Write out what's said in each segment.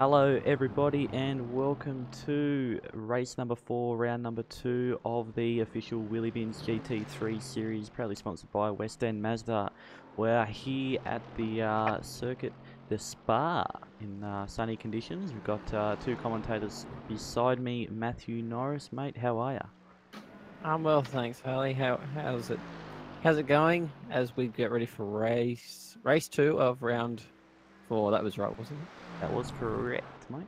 Hello everybody and welcome to race number 4, round number 2 of the official Wheelybins GT3 series, proudly sponsored by West End Mazda. We're here at the circuit, the Spa, in sunny conditions. We've got two commentators beside me. Matthew Norris, mate, how are you? I'm well, thanks, Harley. How's it going as we get ready for race 2 of round 4? That was right, wasn't it? That was correct, mate.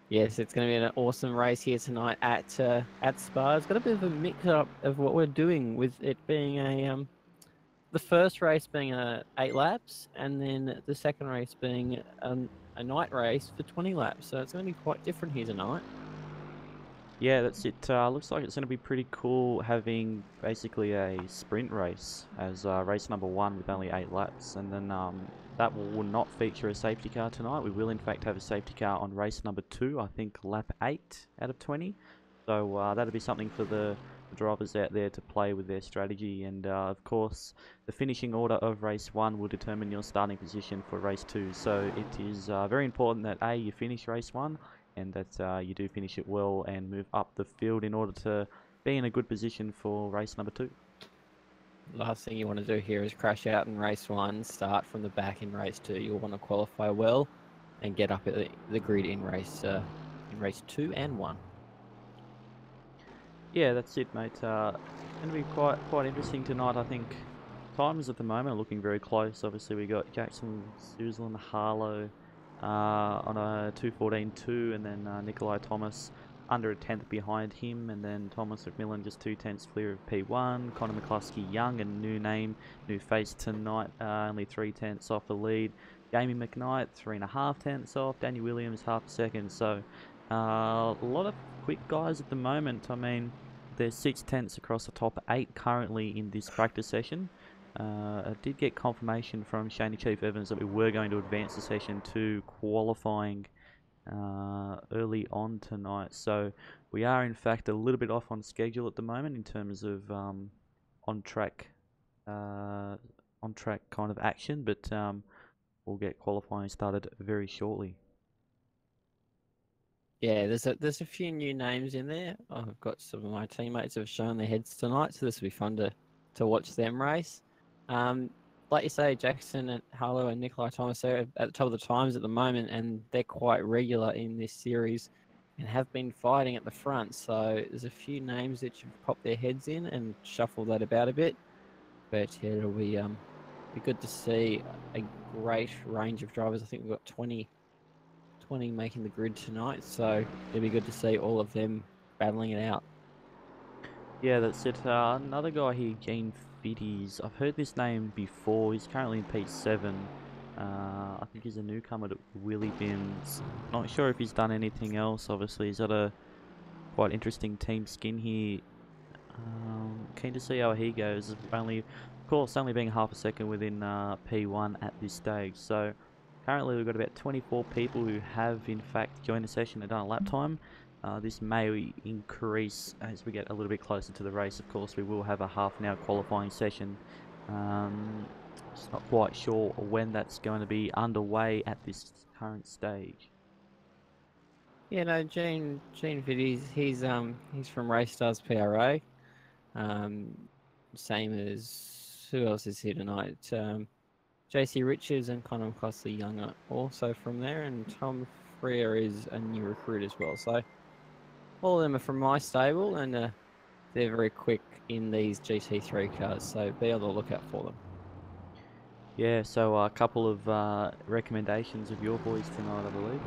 Yes, it's going to be an awesome race here tonight at Spa. It's got a bit of a mix up of what we're doing, with it being the first race being 8 laps, and then the second race being a night race for 20 laps. So it's going to be quite different here tonight. Yeah, that's it. Looks like it's going to be pretty cool having basically a sprint race as race number 1 with only 8 laps, and then that will not feature a safety car tonight. We will in fact have a safety car on race number 2, I think lap 8 out of 20. So that'll be something for the drivers out there to play with their strategy, and of course the finishing order of race 1 will determine your starting position for race 2. So it is very important that A, you finish race 1, and that you do finish it well and move up the field in order to be in a good position for race number 2. Last thing you want to do here is crash out in race 1, start from the back in race 2. You'll want to qualify well and get up at the grid in race 2 and 1. Yeah, that's it, mate. Going to be quite interesting tonight. I think times at the moment are looking very close. Obviously, we got Jackson Suzlin Harlow on a 2:14.2, and then Nikolai Thomas under a tenth behind him, and then Thomas McMillan just 2/10 clear of P1. Connor McCluskey Young, a new name, new face tonight, only 3/10 off the lead. Jamie McKnight 3.5 tenths off. Danny Williams half a second. So a lot of quick guys at the moment. I mean, there's 6/10 across the top 8 currently in this practice session. I did get confirmation from Shaney Chief Evans that we were going to advance the session to qualifying early on tonight. So we are in fact a little bit off on schedule at the moment in terms of on track kind of action, but we'll get qualifying started very shortly. Yeah, there's a few new names in there. I've got some of my teammates who have shown their heads tonight, so this will be fun to watch them race. Like you say, Jackson and Harlow and Nikolai Thomas are at the top of the times at the moment, and they're quite regular in this series and have been fighting at the front. So there's a few names that should pop their heads in and shuffle that about a bit. But yeah, it'll be good to see a great range of drivers. I think we've got 20 making the grid tonight, so it'll be good to see all of them battling it out. Yeah, that's it. Another guy here, Gene Fitties. I've heard this name before. He's currently in P7. I think he's a newcomer to Wheelybins. Not sure if he's done anything else. Obviously, he's got a quite interesting team skin here. Keen to see how he goes. Of course, only being half a second within P1 at this stage. So currently, we've got about 24 people who have in fact joined the session and done a lap time. This may increase as we get a little bit closer to the race. Of course, we will have a half an hour qualifying session. Just not quite sure when that's going to be underway at this current stage. Yeah, no, Gene Viddy's he's from Race Stars PRA. Same as who else is here tonight? JC Richards and Connor McCluskey Young are also from there, and Tom Freer is a new recruit as well. So all of them are from my stable, and they're very quick in these GT3 cars, so be on the lookout for them. Yeah, so a couple of recommendations of your boys tonight, I believe.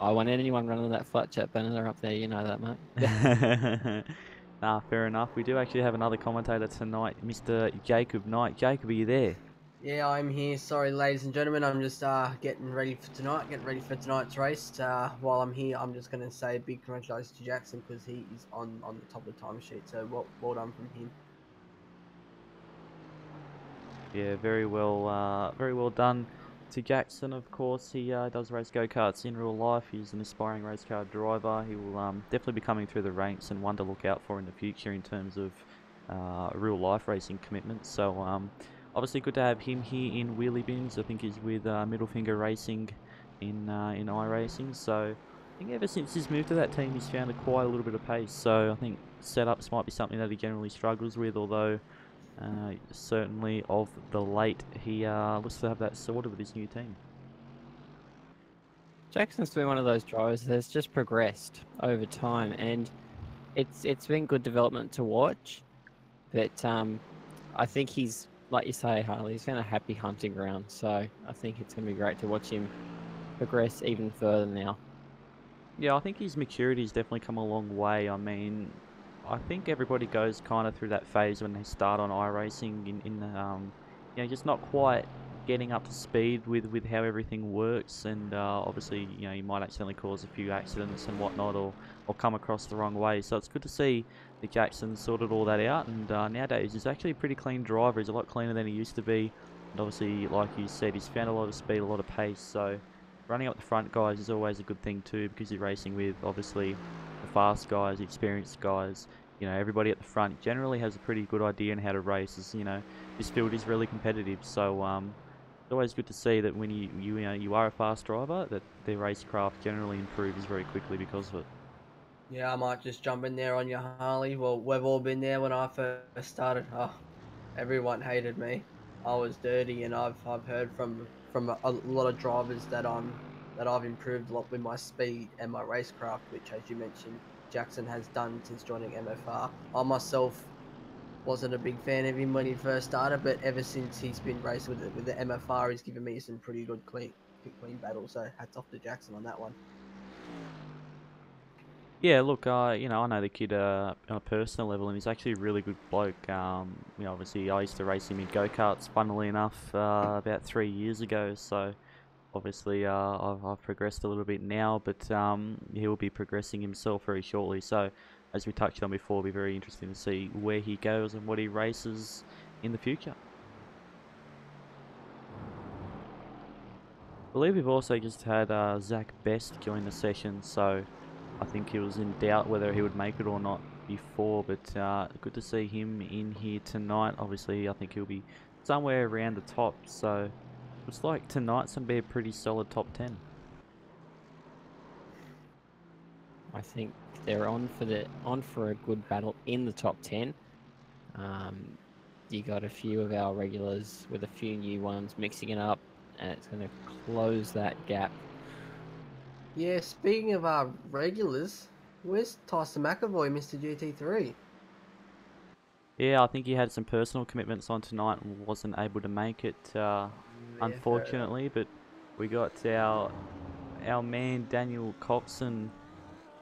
I want anyone running that flat chat banner up there, you know that, mate. Nah, fair enough. We do actually have another commentator tonight, Mr. Jacob Knight. Jacob, are you there? Yeah, I'm here. Sorry, ladies and gentlemen. I'm just getting ready for tonight's race. While I'm here, I'm just going to say big congratulations to Jackson because he is on the top of the time sheet. So well done from him. Yeah, very well done to Jackson. Of course, he does race go-karts in real life. He's an aspiring race car driver. He will definitely be coming through the ranks and one to look out for in the future in terms of real life racing commitments. So obviously good to have him here in Wheelybins. I think he's with Middle Finger Racing in iRacing. So I think ever since he's moved to that team, he's found quite a little bit of pace. So I think setups might be something that he generally struggles with, although certainly of the late, he looks to have that sorted with his new team. Jackson's been one of those drivers that's just progressed over time, and it's been good development to watch. But I think he's, like you say, Harley, he's found a happy hunting ground. So I think it's going to be great to watch him progress even further now. Yeah, I think his maturity's definitely come a long way. I mean, I think everybody goes kind of through that phase when they start on iRacing you know, just not quite getting up to speed with how everything works, and obviously, you know, you might accidentally cause a few accidents and whatnot, or come across the wrong way. So it's good to see that Jackson sorted all that out, and nowadays he's actually a pretty clean driver. He's a lot cleaner than he used to be, and obviously, like you said, he's found a lot of speed, a lot of pace. So running up the front guys is always a good thing too, because you're racing with obviously the fast guys, the experienced guys. You know, everybody at the front generally has a pretty good idea on how to race. As you know, this field is really competitive, so it's always good to see that when you are a fast driver, that their racecraft generally improves very quickly because of it. Yeah, I might just jump in there on your Harley. Well, we've all been there when I first started. Oh, everyone hated me. I was dirty, and I've heard from a lot of drivers that I've improved a lot with my speed and my racecraft, which, as you mentioned, Jackson has done since joining MFR. I myself wasn't a big fan of him when he first started, but ever since he's been racing with the MFR, he's given me some pretty good clean battles. So hats off to Jackson on that one. Yeah, look, you know, I know the kid on a personal level, and he's actually a really good bloke. You know, obviously, I used to race him in go-karts, funnily enough, about 3 years ago. So, obviously, I've progressed a little bit now, but he'll be progressing himself very shortly. So, as we touched on before, it'll be very interesting to see where he goes and what he races in the future. I believe we've also just had Zach Best join the session, so I think he was in doubt whether he would make it or not before, but good to see him in here tonight. Obviously, I think he'll be somewhere around the top, so looks like tonight's going to be a pretty solid top 10. I think they're on for a good battle in the top 10. You got a few of our regulars with a few new ones mixing it up, and it's going to close that gap. Yeah, speaking of our regulars, where's Tyson McAvoy, Mr. GT3? Yeah, I think he had some personal commitments on tonight and wasn't able to make it, unfortunately, but we got our man Daniel Coxon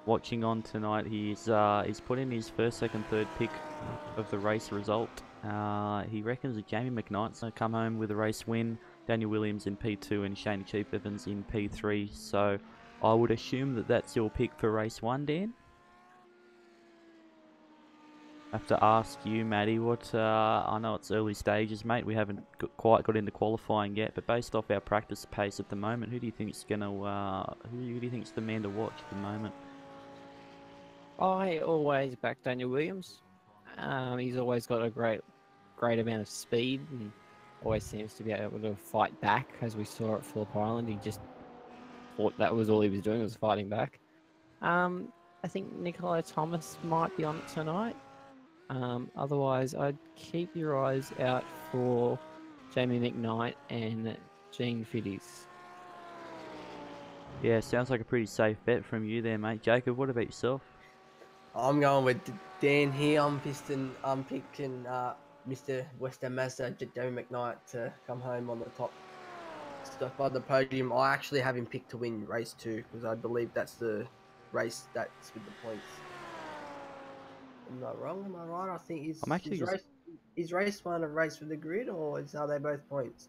watching on tonight. He's put in his first, second, third pick of the race result. He reckons that Jamie McKnight's going to come home with a race win, Daniel Williams in P2 and Shane Chief Evans in P3. So I would assume that that's your pick for race 1, Dan? I have to ask you, Matty, what, I know it's early stages, mate. We haven't quite got into qualifying yet, but based off our practice pace at the moment, who do you think's who do you think's the man to watch at the moment? I always back Daniel Williams. He's always got a great amount of speed and always seems to be able to fight back, as we saw at Phillip Island. He just thought that was all he was doing, was fighting back. I think Nikolai Thomas might be on it tonight. Otherwise, I'd keep your eyes out for Jamie McKnight and Gene Fiddies. Yeah, sounds like a pretty safe bet from you there, mate. Jacob, what about yourself? I'm going with Dan here. I'm picking Mr. Western Mazda, Jamie McKnight, to come home on the top stuff on the podium. I actually have him picked to win race 2 because I believe that's the race that's with the points. Am I wrong? Am I right? I think is race 1 a race with the grid, or are they both points?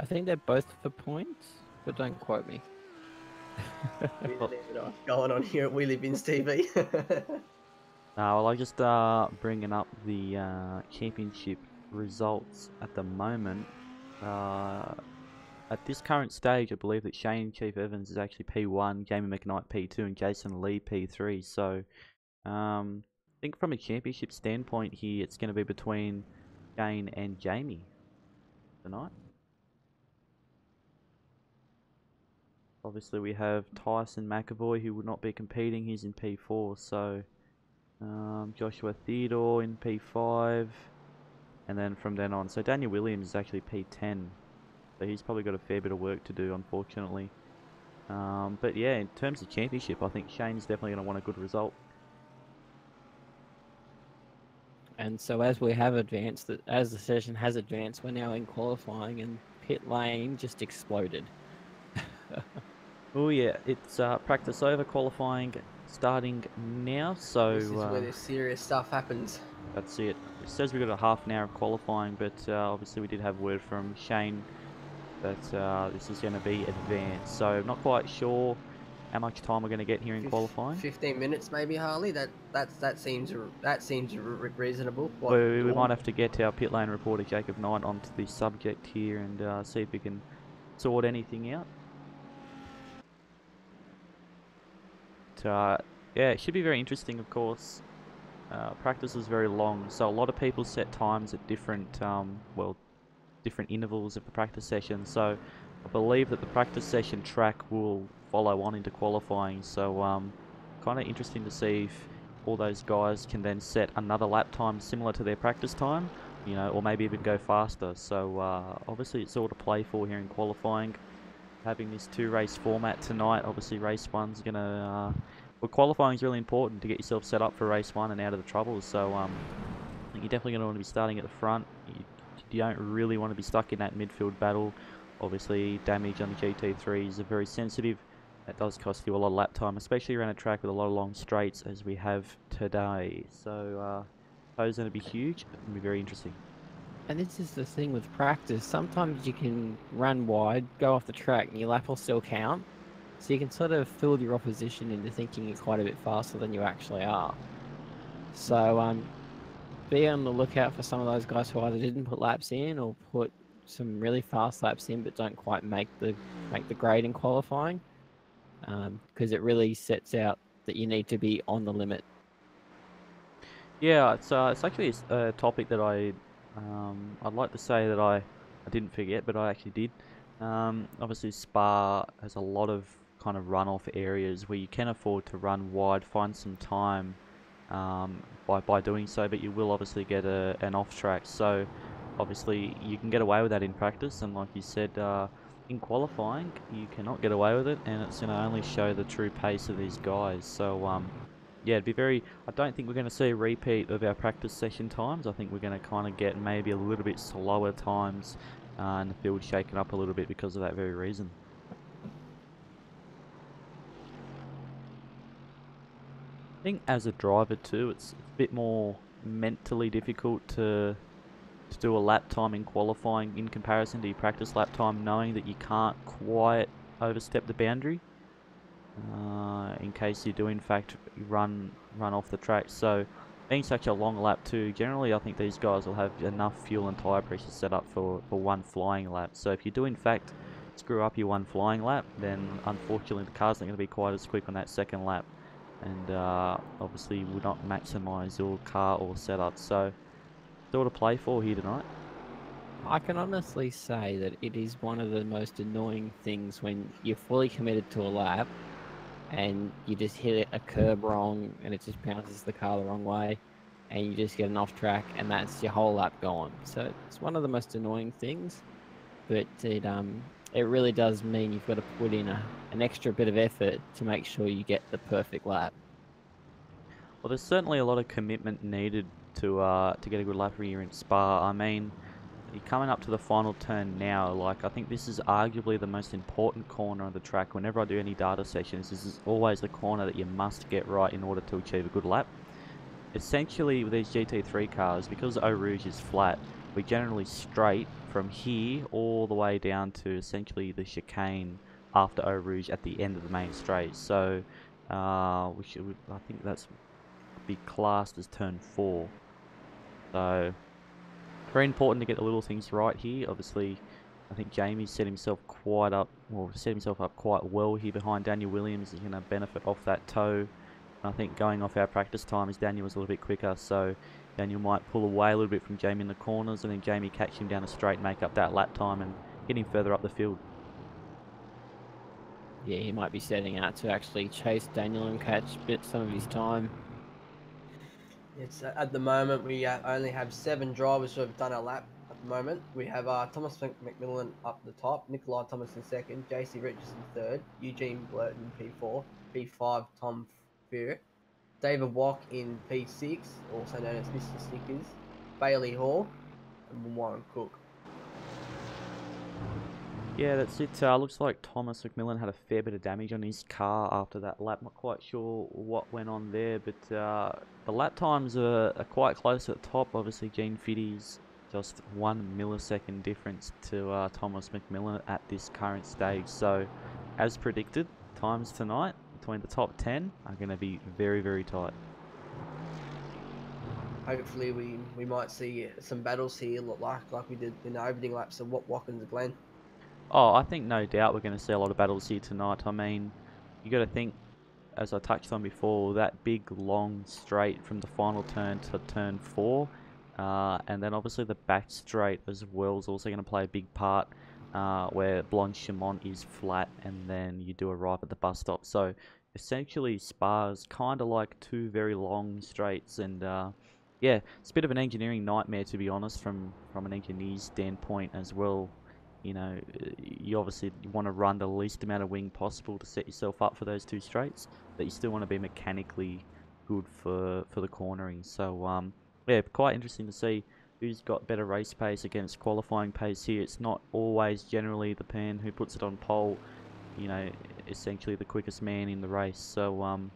I think they're both for points, but don't quote me. Going on here at Wheelybins TV. Well, I'm just bringing up the championship results at the moment. At this current stage, I believe that Shane Chief Evans is actually P1, Jamie McKnight P2, and Jason Lee P3. So, I think from a championship standpoint here, it's going to be between Shane and Jamie. tonight. Obviously we have Tyson McAvoy, who would not be competing. He's in P4, so Joshua Theodore in P5, and then from then on. So Daniel Williams is actually P10, so he's probably got a fair bit of work to do, unfortunately. But yeah, in terms of championship, I think Shane's definitely going to want a good result. And so as we have advanced, as the session has advanced, we're now in qualifying, and pit lane just exploded. Oh yeah, it's practice over, qualifying starting now, so... This is where the serious stuff happens. That's it. It says we've got a half an hour of qualifying, but obviously we did have word from Shane that this is going to be advanced. So not quite sure how much time we're going to get here in qualifying. 15 minutes maybe, Harley. That seems reasonable. We might have to get our pit lane reporter Jacob Knight onto the subject here and see if we can sort anything out. But, yeah, it should be very interesting, of course. Practice is very long, so a lot of people set times at different, different intervals of the practice session. So I believe that the practice session track will follow on into qualifying. So kind of interesting to see if all those guys can then set another lap time similar to their practice time, you know, or maybe even go faster. So obviously it's all to play for here in qualifying. Having this 2-race format tonight, obviously race one's gonna. Well, qualifying is really important to get yourself set up for race one and out of the troubles. So I think you're definitely gonna want to be starting at the front. You don't really want to be stuck in that midfield battle. Obviously, damage on the GT3s are very sensitive. That does cost you a lot of lap time, especially around a track with a lot of long straights as we have today. So, those are going to be huge. It's going to be very interesting. And this is the thing with practice. Sometimes you can run wide, go off the track, and your lap will still count. So you can sort of fool your opposition into thinking you're quite a bit faster than you actually are. So, be on the lookout for some of those guys who either didn't put laps in or put some really fast laps in but don't quite make the grade in qualifying, because it really sets out that you need to be on the limit. Yeah, it's actually a topic that I'd like to say that I didn't forget, but I actually did. Obviously Spa has a lot of kind of runoff areas where you can afford to run wide, find some time by doing so, but you will obviously get an off track. So obviously you can get away with that in practice, and like you said, in qualifying you cannot get away with it, and it's going to only show the true pace of these guys. So yeah, it'd be very... I don't think we're going to see a repeat of our practice session times. I think we're going to kind of get maybe a little bit slower times and the field shaken up a little bit because of that very reason. I think as a driver too, it's a bit more mentally difficult to do a lap time in qualifying in comparison to your practice lap time, knowing that you can't quite overstep the boundary in case you do in fact run off the track. So being such a long lap too, generally I think these guys will have enough fuel and tyre pressure set up for one flying lap. So if you do in fact screw up your one flying lap, then unfortunately the car's not going to be quite as quick on that second lap, and obviously you will not maximise your car or setup. So still to play for here tonight. I can honestly say that it is one of the most annoying things when you're fully committed to a lap and you just hit a curb wrong and it just bounces the car the wrong way and you just get an off track and that's your whole lap gone. So it's one of the most annoying things, but it really does mean you've got to put in an extra bit of effort to make sure you get the perfect lap. Well, there's certainly a lot of commitment needed to get a good lap here in Spa. I mean, you're coming up to the final turn now. Like, I think this is arguably the most important corner of the track. Whenever I do any data sessions, this is always the corner that you must get right in order to achieve a good lap. Essentially, with these GT3 cars, because Eau Rouge is flat, we're generally straight from here all the way down to essentially the chicane after Eau Rouge at the end of the main straight. So I think that's be classed as turn 4. So very important to get the little things right here. Obviously, I think Jamie set himself up quite well here behind Daniel Williams. He's going to benefit off that toe. And I think going off our practice time is Daniel was a little bit quicker, so Daniel might pull away a little bit from Jamie in the corners, and then Jamie catch him down a straight, make up that lap time, and get him further up the field. Yeah, he might be setting out to actually chase Daniel and catch some of his time. It's at the moment we only have 7 drivers who have done a lap. At the moment, we have Thomas McMillan up the top, Nikolai Thomas in second, JC Richardson third, Eugene Blurton P4, P5 Tom Fear, David Walk in P6, also known as Mr. Stickers, Bailey Hall, and Warren Cook. Yeah, that's it. Looks like Thomas McMillan had a fair bit of damage on his car after that lap. Not quite sure what went on there, but the lap times are quite close at the top. Obviously, Gene Fiddy's just 1 millisecond difference to Thomas McMillan at this current stage. So, as predicted, times tonight between the top 10 are going to be very, very tight. Hopefully, we might see some battles here, like we did in the opening laps of Watkins and Glen. Oh, I think no doubt we're going to see a lot of battles here tonight. I mean, you got to think, as I touched on before, that big long straight from the final turn to turn 4, and then obviously the back straight as well is also going to play a big part, where Blanchimont is flat, and then you do arrive at the bus stop. So essentially, Spa's kind of like 2 very long straights, and yeah, it's a bit of an engineering nightmare, to be honest, from an engineer's standpoint as well. You know, you obviously want to run the least amount of wing possible to set yourself up for those 2 straights, but you still want to be mechanically good for the cornering. So, yeah, quite interesting to see who's got better race pace against qualifying pace here. It's not always generally the pan who puts it on pole, you know, essentially the quickest man in the race. So,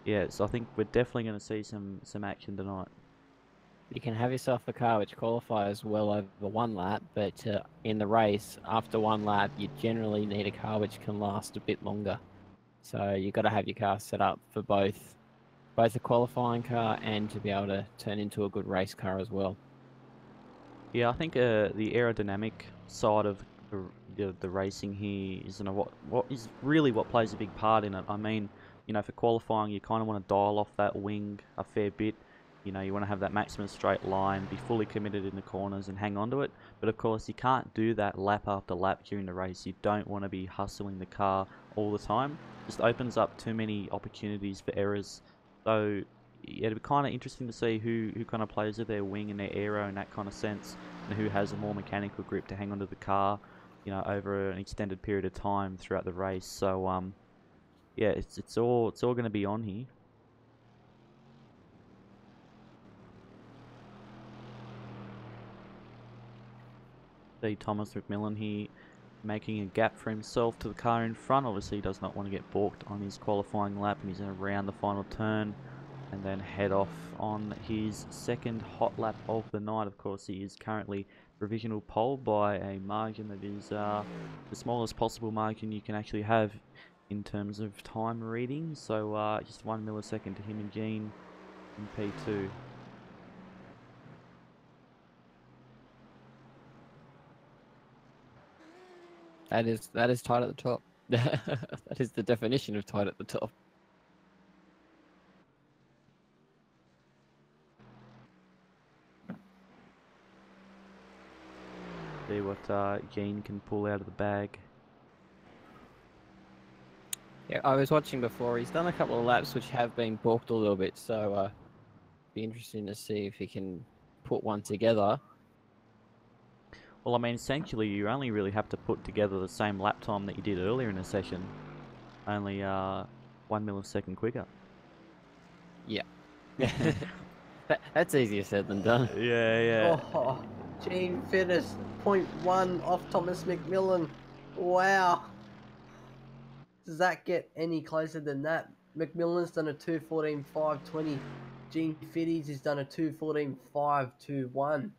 yeah, so I think we're definitely going to see some action tonight. You can have yourself a car which qualifies well over 1 lap, but in the race, after 1 lap, you generally need a car which can last a bit longer. So you've got to have your car set up for both a qualifying car and to be able to turn into a good race car as well. Yeah, I think the aerodynamic side of the racing here is, you know, what is really what plays a big part in it. I mean, you know, for qualifying, you kind of want to dial off that wing a fair bit. You know, you want to have that maximum straight line, be fully committed in the corners and hang on to it. But of course, you can't do that lap after lap during the race. You don't want to be hustling the car all the time. Just opens up too many opportunities for errors. So yeah, it'd be kind of interesting to see who kind of plays with their wing and their aero in that kind of sense, and who has a more mechanical grip to hang onto the car, you know, over an extended period of time throughout the race. So yeah, it's all going to be on here. See Thomas McMillan here making a gap for himself to the car in front. Obviously, he does not want to get balked on his qualifying lap, and he's going to round the final turn and then head off on his 2nd hot lap of the night. Of course, he is currently provisional pole by a margin that is the smallest possible margin you can actually have in terms of time reading. So just 1 millisecond to him and Gene in P2. That is tight at the top. That is the definition of tight at the top. See what Gene can pull out of the bag. Yeah, I was watching before. He's done a couple of laps which have been balked a little bit, so be interesting to see if he can put one together. Well, I mean, essentially, you only really have to put together the same lap time that you did earlier in the session, only 1 millisecond quicker. Yeah. That's easier said than done. Yeah. Oh, Gene Fittis, 0.1 off Thomas McMillan. Wow. Does that get any closer than that? McMillan's done a 2:14.5:20. Gene Fitties has done a 2:14.5:21.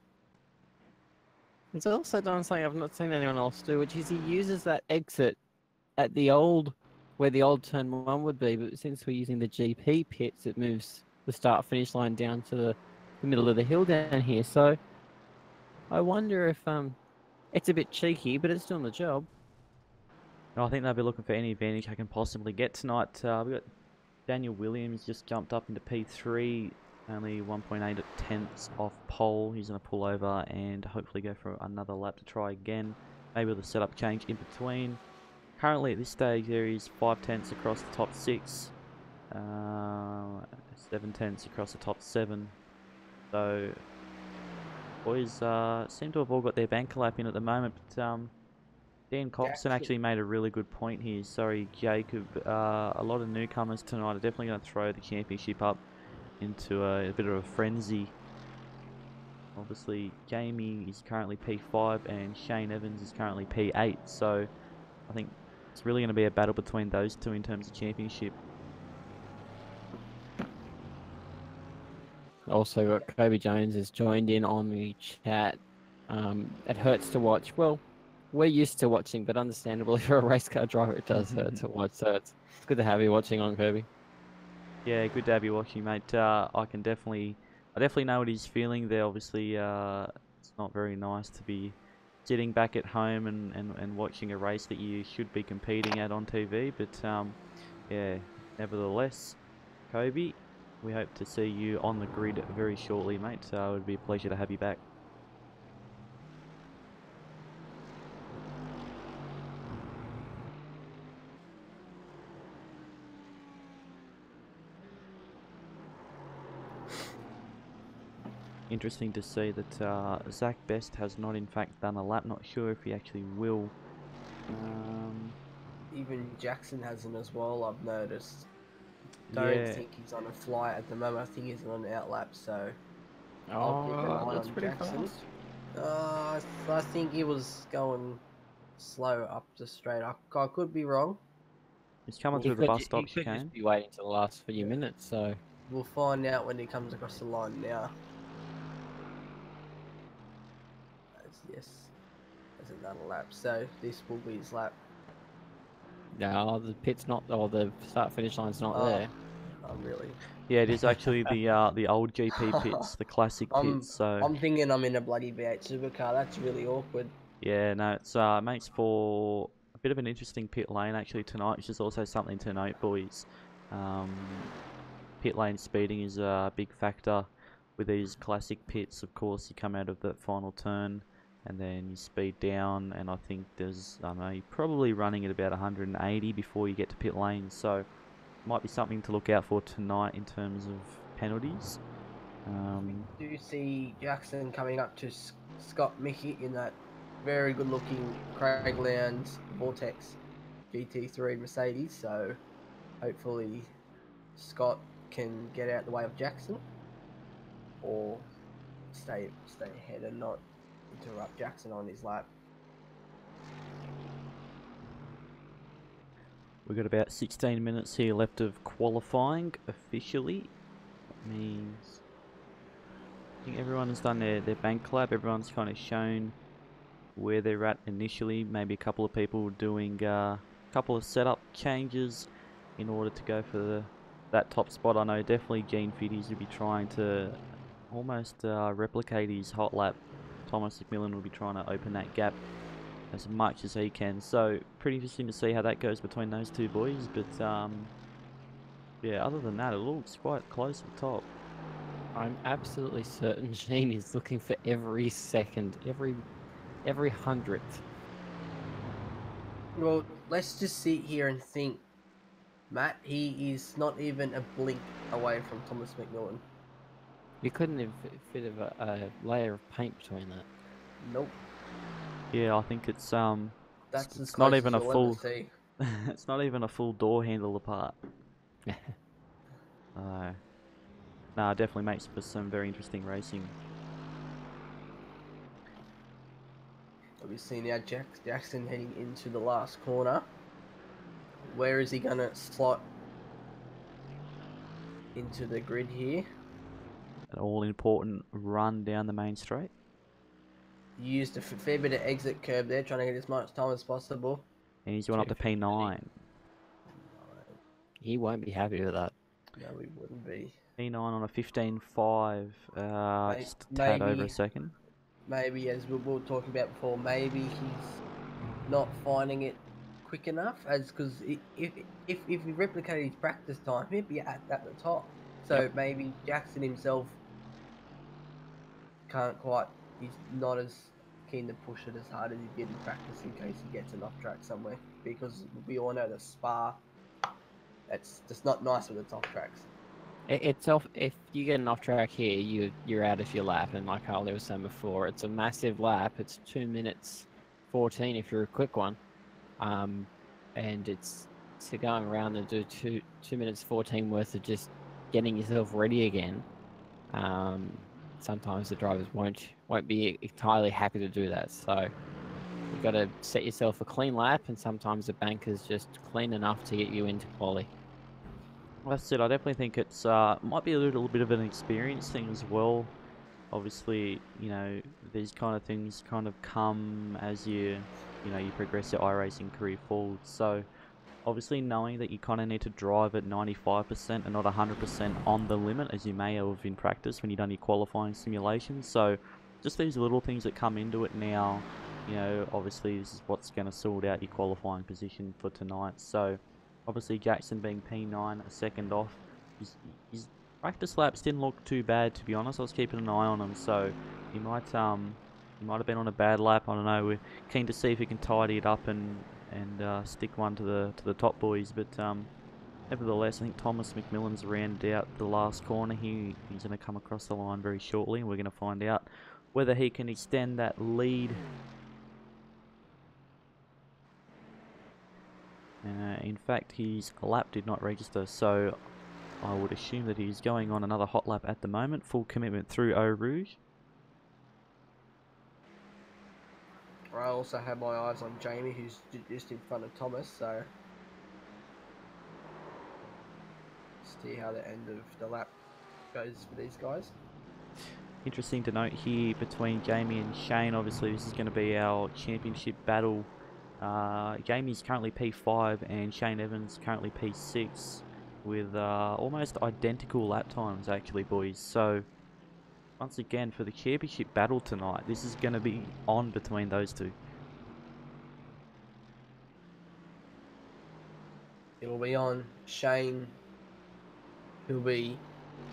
He's also done something I've not seen anyone else do, which is he uses that exit at the old, where the old turn 1 would be, but since we're using the GP pits, it moves the start-finish line down to the middle of the hill down here. So I wonder if it's a bit cheeky, but it's doing the job. I think they'll be looking for any advantage they can possibly get tonight. We've got Daniel Williams just jumped up into P3. Only 1.8 tenths off pole. He's going to pull over and hopefully go for another lap to try again. Maybe with a setup change in between. Currently at this stage there is 5 tenths across the top 6. 7 tenths across the top 7. So boys seem to have all got their banker lap in at the moment, but Dan Coxon actually made a really good point here. Sorry, Jacob. A lot of newcomers tonight are definitely going to throw the championship up into a bit of a frenzy. Obviously, Jamie is currently P5 and Shane Evans is currently P8. So I think it's really going to be a battle between those two in terms of championship. Also got Kobe Jones has joined in on the chat. It hurts to watch. Well, we're used to watching, but understandably for a race car driver, it does hurt to watch. So it's good to have you watching on, Kirby. Yeah, good to have you watching, mate. I definitely know what he's feeling there. Obviously, it's not very nice to be sitting back at home and watching a race that you should be competing at on TV. But yeah, nevertheless, Kobe, we hope to see you on the grid very shortly, mate. So it would be a pleasure to have you back. Interesting to see that Zach Best has not in fact done a lap. Not sure if he actually will. Even Jackson hasn't as well, I've noticed. Don't think he's on a flight at the moment. I think he's on an out lap, so I'll keep an eye on Jackson. I think he was going slow up the straight. I could be wrong. He's coming through the bus stop He could chicane. just be waiting to the last few minutes, so We'll find out when he comes across the line now. Yes, hasn't done a lap, so this will be his lap. no, the pit's not, or the start finish line's not there. Oh, really? Yeah, it is actually the old GP pits, the classic pits. So I'm thinking I'm in a bloody V8 supercar. That's really awkward. yeah, no, it's makes for a bit of an interesting pit lane actually tonight, which is also something to note, boys. Pit lane speeding is a big factor with these classic pits. Of course, you come out of that final turn and then you speed down, and I think there's, I don't know, you're probably running at about 180 before you get to pit lane, so might be something to look out for tonight in terms of penalties. We do see Jackson coming up to Scott Mickey in that very good looking Craig Lowndes Vortex GT3 Mercedes, so hopefully Scott can get out the way of Jackson or stay ahead and not interrupt Jackson on his lap. We've got about 16 minutes here left of qualifying officially. That means I think everyone has done their bank lap. Everyone's kind of shown where they're at initially. Maybe a couple of people doing a couple of setup changes in order to go for that top spot. I know definitely Gene Fiddies will be trying to almost replicate his hot lap. Thomas McMillan will be trying to open that gap as much as he can. So pretty interesting to see how that goes between those two boys. But yeah, other than that, it looks quite close at the top. I'm absolutely certain Gene is looking for every second, every hundredth. Well, let's just sit here and think, Matt, he is not even a blink away from Thomas McMillan. You couldn't have fit a layer of paint between that. Nope. Yeah, I think it's That's it's not even a full see. it's not even a full door handle apart. No, it definitely makes for some very interesting racing. We've seen now Jackson heading into the last corner. Where is he going to slot into the grid here? An all-important run down the main straight. He used a fair bit of exit curb there, trying to get as much time as possible. And he's going up to P9. He won't be happy with that. No, we wouldn't be. P9 on a 15.5, just a tad over a second. Maybe, as we were talking about before, maybe he's not finding it quick enough, as because if he replicated his practice time, he'd be at the top. So maybe Jackson himself can't quite. He's not as keen to push it as hard as he did in practice in case he gets an off track somewhere. Because we all know the Spa, that's just not nice with its off tracks. It's off. If you get an off track here, you're out of your lap. And like Harley was saying before, it's a massive lap. It's 2 minutes 14 if you're a quick one, and it's to going around and do 2 minutes 14 worth of just getting yourself ready again. Sometimes the drivers won't be entirely happy to do that. So you've got to set yourself a clean lap, and sometimes the bank is just clean enough to get you into quali. Well, that's it. I definitely think it's might be a little bit of an experience thing as well. Obviously, you know, these kind of things kind of come as you progress your iRacing career forward. So obviously knowing that you kind of need to drive at 95% and not 100% on the limit, as you may have in practice when you've done your qualifying simulations. So just these little things that come into it now, you know, obviously this is what's going to sort out your qualifying position for tonight. So obviously Jackson being P9, a second off, his practice laps didn't look too bad, to be honest. I was keeping an eye on him, so he might have been on a bad lap. I don't know. We're keen to see if he can tidy it up and stick one to the top boys. But nevertheless, I think Thomas McMillan's rounded out the last corner. He's going to come across the line very shortly, and we're going to find out whether he can extend that lead. In fact, his lap did not register, so I would assume that he's going on another hot lap at the moment. Full commitment through Eau Rouge. I also have my eyes on Jamie, who's just in front of Thomas, so see how the end of the lap goes for these guys. Interesting to note here between Jamie and Shane. Obviously, this is going to be our championship battle. Jamie's currently P5 and Shane Evans currently P6 with almost identical lap times, actually, boys. So once again, for the championship battle tonight, this is going to be on between those two. It'll be on Shane, who'll be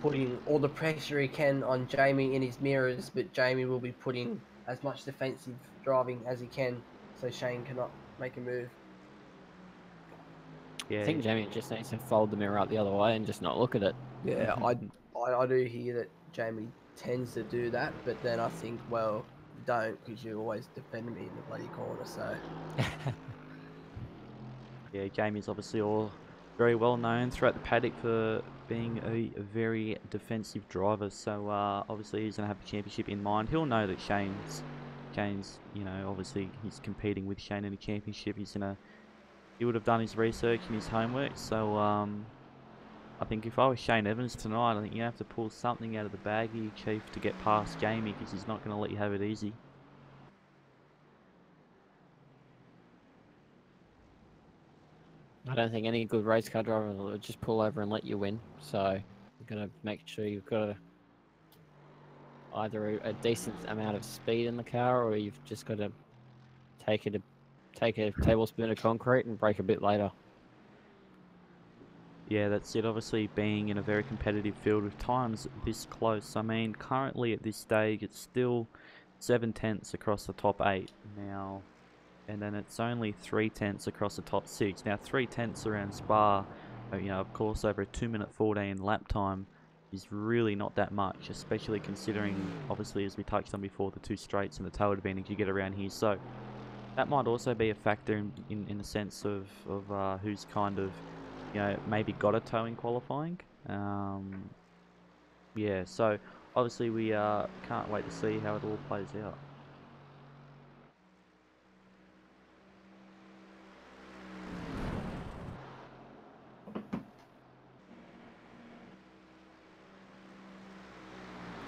putting all the pressure he can on Jamie in his mirrors, but Jamie will be putting as much defensive driving as he can so Shane cannot make a move. Yeah, I think Jamie just needs to fold the mirror up the other way and just not look at it. Yeah, I do hear that Jamie tends to do that, but then I think, well, don't, because you always defend me in the bloody corner, so... Yeah, Jamie's obviously all very well known throughout the paddock for being a very defensive driver. So obviously he's going to have the championship in mind. He'll know that Shane's, you know, obviously he's competing with Shane in the championship. He would have done his research and his homework. So I think if I was Shane Evans tonight, I think you have to pull something out of the bag here, Chief, to get past Jamie, because he's not going to let you have it easy. I don't think any good race car driver will just pull over and let you win. So you've got to make sure you've got either a decent amount of speed in the car, or you've just got to take a tablespoon of concrete and brake a bit later. Yeah, that's it. Obviously, being in a very competitive field with times this close. I mean, currently at this stage, it's still 7/10 across the top 8 now, and then it's only 3/10 across the top 6. Now, 3/10 around Spa, you know, of course, over a 2-minute 14 lap time is really not that much, especially considering, obviously, as we touched on before, the 2 straights and the tail advantage you get around here. So that might also be a factor in the sense of who's kind of, you know, maybe got a toe in qualifying. Yeah, so obviously we can't wait to see how it all plays out.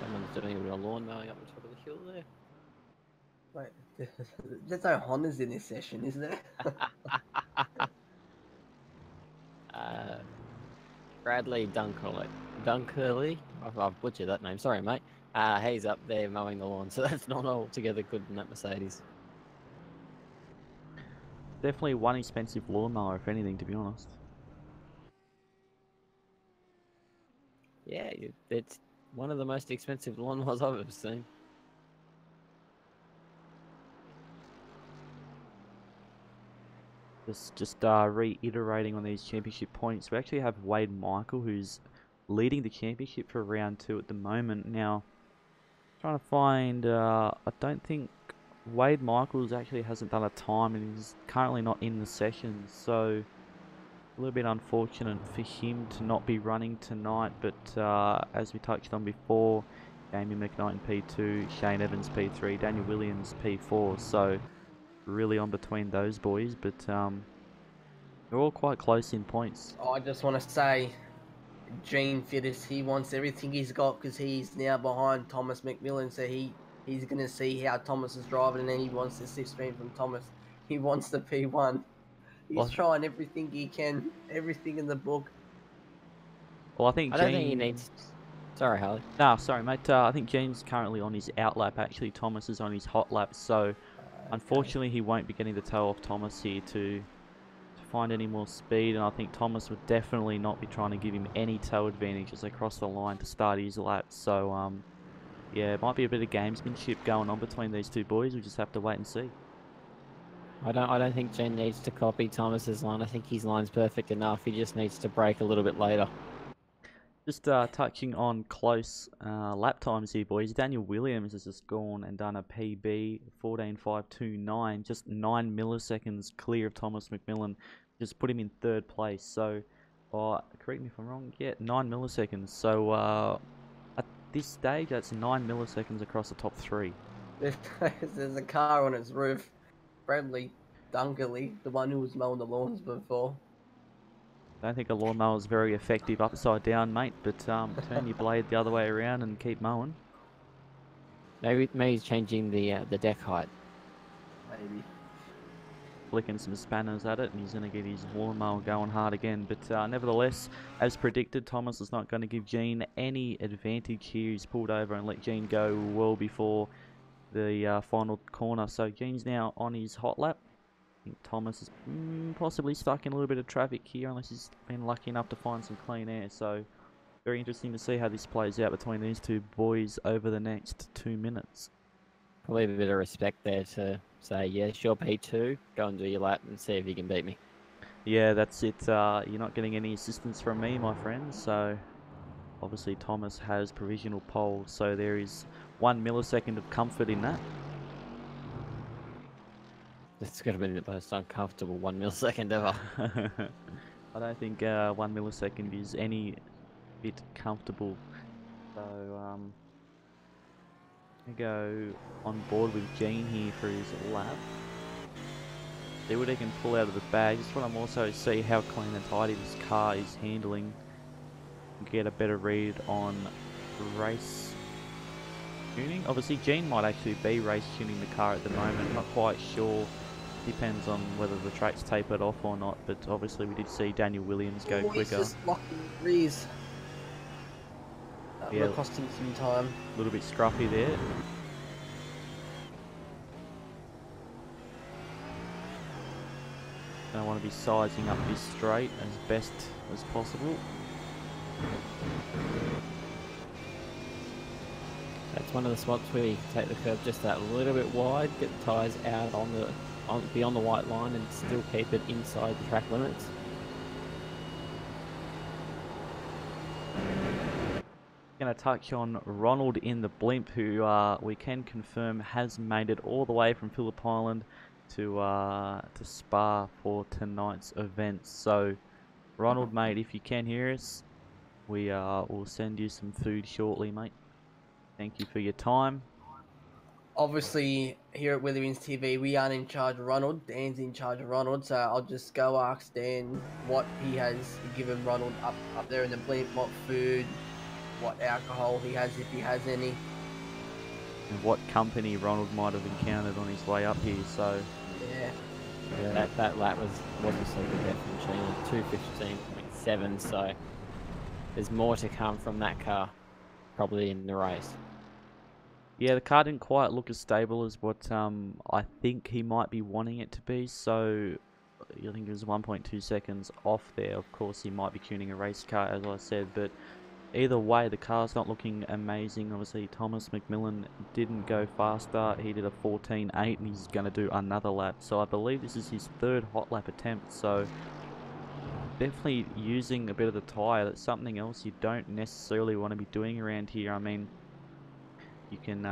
Someone's doing a bit of lawn mowing up the top of the hill there. Wait, there's no Hondas in this session, is there? Bradley Dunkerley. I've butchered that name. Sorry, mate. He's up there mowing the lawn, so that's not altogether good in that Mercedes. Definitely one expensive lawnmower, if anything, to be honest. Yeah, it's one of the most expensive lawnmowers I've ever seen. Just reiterating on these championship points, we actually have Wade Michael, who's leading the championship for round 2 at the moment. Now, trying to find, I don't think Wade Michaels actually hasn't done a time, and he's currently not in the session, so a little bit unfortunate for him to not be running tonight. But as we touched on before, Damien McKnight in P2, Shane Evans P3, Daniel Williams P4, so really on between those boys, but they're all quite close in points. I just want to say, Gene Fittis, he wants everything he's got because he's now behind Thomas McMillan, so he's going to see how Thomas is driving, and then he wants the 6-speed from Thomas. He wants the P1. He's Well, trying everything he can, everything in the book. well, I think I don't think he needs. Sorry, Harley. No, sorry, mate. I think Gene's currently on his out lap. Actually, Thomas is on his hot lap, so unfortunately he won't be getting the toe off Thomas here to find any more speed, and I think Thomas would definitely not be trying to give him any toe advantage as they cross the line to start his lap. So yeah, it might be a bit of gamesmanship going on between these two boys. We just have to wait and see. I don't think Jen needs to copy Thomas's line. I think his line's perfect enough. He just needs to brake a little bit later. Just touching on close lap times here, boys. Daniel Williams has just gone and done a PB 14.529, just 9 milliseconds clear of Thomas McMillan. Just put him in 3rd place. So, correct me if I'm wrong. Yeah, 9 milliseconds. So at this stage, that's 9 milliseconds across the top 3. There's a car on its roof. Bradley Dunkerley, the one who was mowing the lawns before. I don't think a lawnmower is very effective upside down, mate, but turn your blade the other way around and keep mowing. Maybe he's changing the deck height. Maybe. Flicking some spanners at it, and he's going to get his lawnmower going hard again. But nevertheless, as predicted, Thomas is not going to give Gene any advantage here. He's pulled over and let Gene go well before the final corner. So Gene's now on his hot lap. I think Thomas is possibly stuck in a little bit of traffic here, unless he's been lucky enough to find some clean air. So very interesting to see how this plays out between these two boys over the next 2 minutes. Probably a bit of respect there to say, yeah, sure, P2, go and do your lap and see if you can beat me. Yeah, that's it. You're not getting any assistance from me, my friend. So obviously Thomas has provisional pole, so there is 1 millisecond of comfort in that. It's going to be the most uncomfortable 1 millisecond ever. I don't think 1 millisecond is any bit comfortable. So we go on board with Gene here for his lap. See what he can pull out of the bag. Just want to also see how clean and tidy this car is handling. Get a better read on race tuning. Obviously Gene might actually be race tuning the car at the moment. Not quite sure. Depends on whether the track's tapered off or not, but obviously we did see Daniel Williams go quicker. He's just locking rears. That Yeah. will cost him some time. A little bit scruffy there. I want to be sizing up this straight as best as possible. That's one of the spots where you can take the curve just that little bit wide, get the tyres out beyond the white line and still keep it inside the track limits. Going to touch on Ronald in the blimp, who we can confirm has made it all the way from Phillip Island to Spa for tonight's event. So Ronald, mate, if you can hear us, we will send you some food shortly, mate. Thank you for your time. Obviously, here at Wheelybins TV, we aren't in charge of Ronald. Dan's in charge of Ronald, so I'll just go ask Dan what he has given Ronald up there in the blimp, what food, what alcohol he has, if he has any. And what company Ronald might have encountered on his way up here, so... Yeah. That lap wasn't so good there from Gene, 2:15.7, so there's more to come from that car, probably in the race. Yeah, the car didn't quite look as stable as what I think he might be wanting it to be, so I think it was 1.2 seconds off there. Of course, he might be tuning a race car, as I said, but either way, the car's not looking amazing. Obviously, Thomas McMillan didn't go faster. He did a 14.8 and he's going to do another lap. So I believe this is his third hot lap attempt. So definitely using a bit of the tyre. That's something else you don't necessarily want to be doing around here. I mean, you can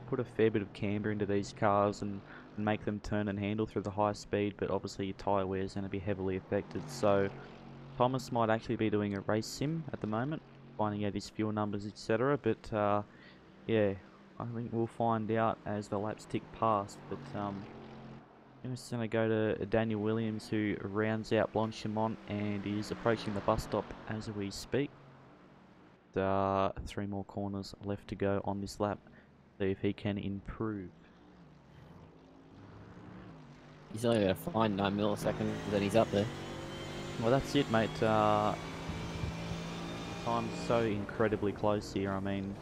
put a fair bit of camber into these cars and make them turn and handle through the high speed, but obviously your tyre wear is going to be heavily affected. So Thomas might actually be doing a race sim at the moment, finding out his fuel numbers, etc. But yeah, I think we'll find out as the laps tick past. But I'm just going to go to Daniel Williams, who rounds out Blanchimont and is approaching the bus stop as we speak. 3 more corners left to go on this lap. See if he can improve. He's only going to find 9 milliseconds, then he's up there. Well, that's it, mate. Time's so incredibly close here. I mean,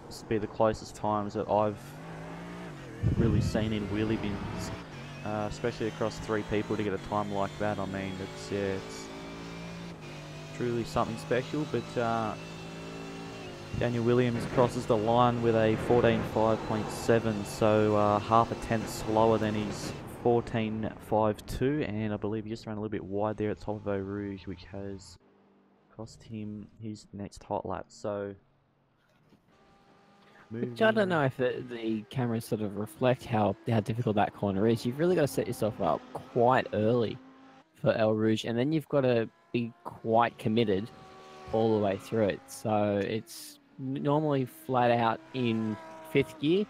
this would be the closest times that I've really seen in Wheelybins, especially across 3 people to get a time like that. I mean, it's truly something special. But Daniel Williams crosses the line with a 14.5.7, so half a tenth slower than his 14.52, and I believe he just ran a little bit wide there at the top of Eau Rouge, which has cost him his next hot lap. So, Which I don't know if the cameras sort of reflect how difficult that corner is. You've really got to set yourself up quite early for Eau Rouge, and then you've got to be quite committed all the way through it. So it's normally flat out in 5th gear,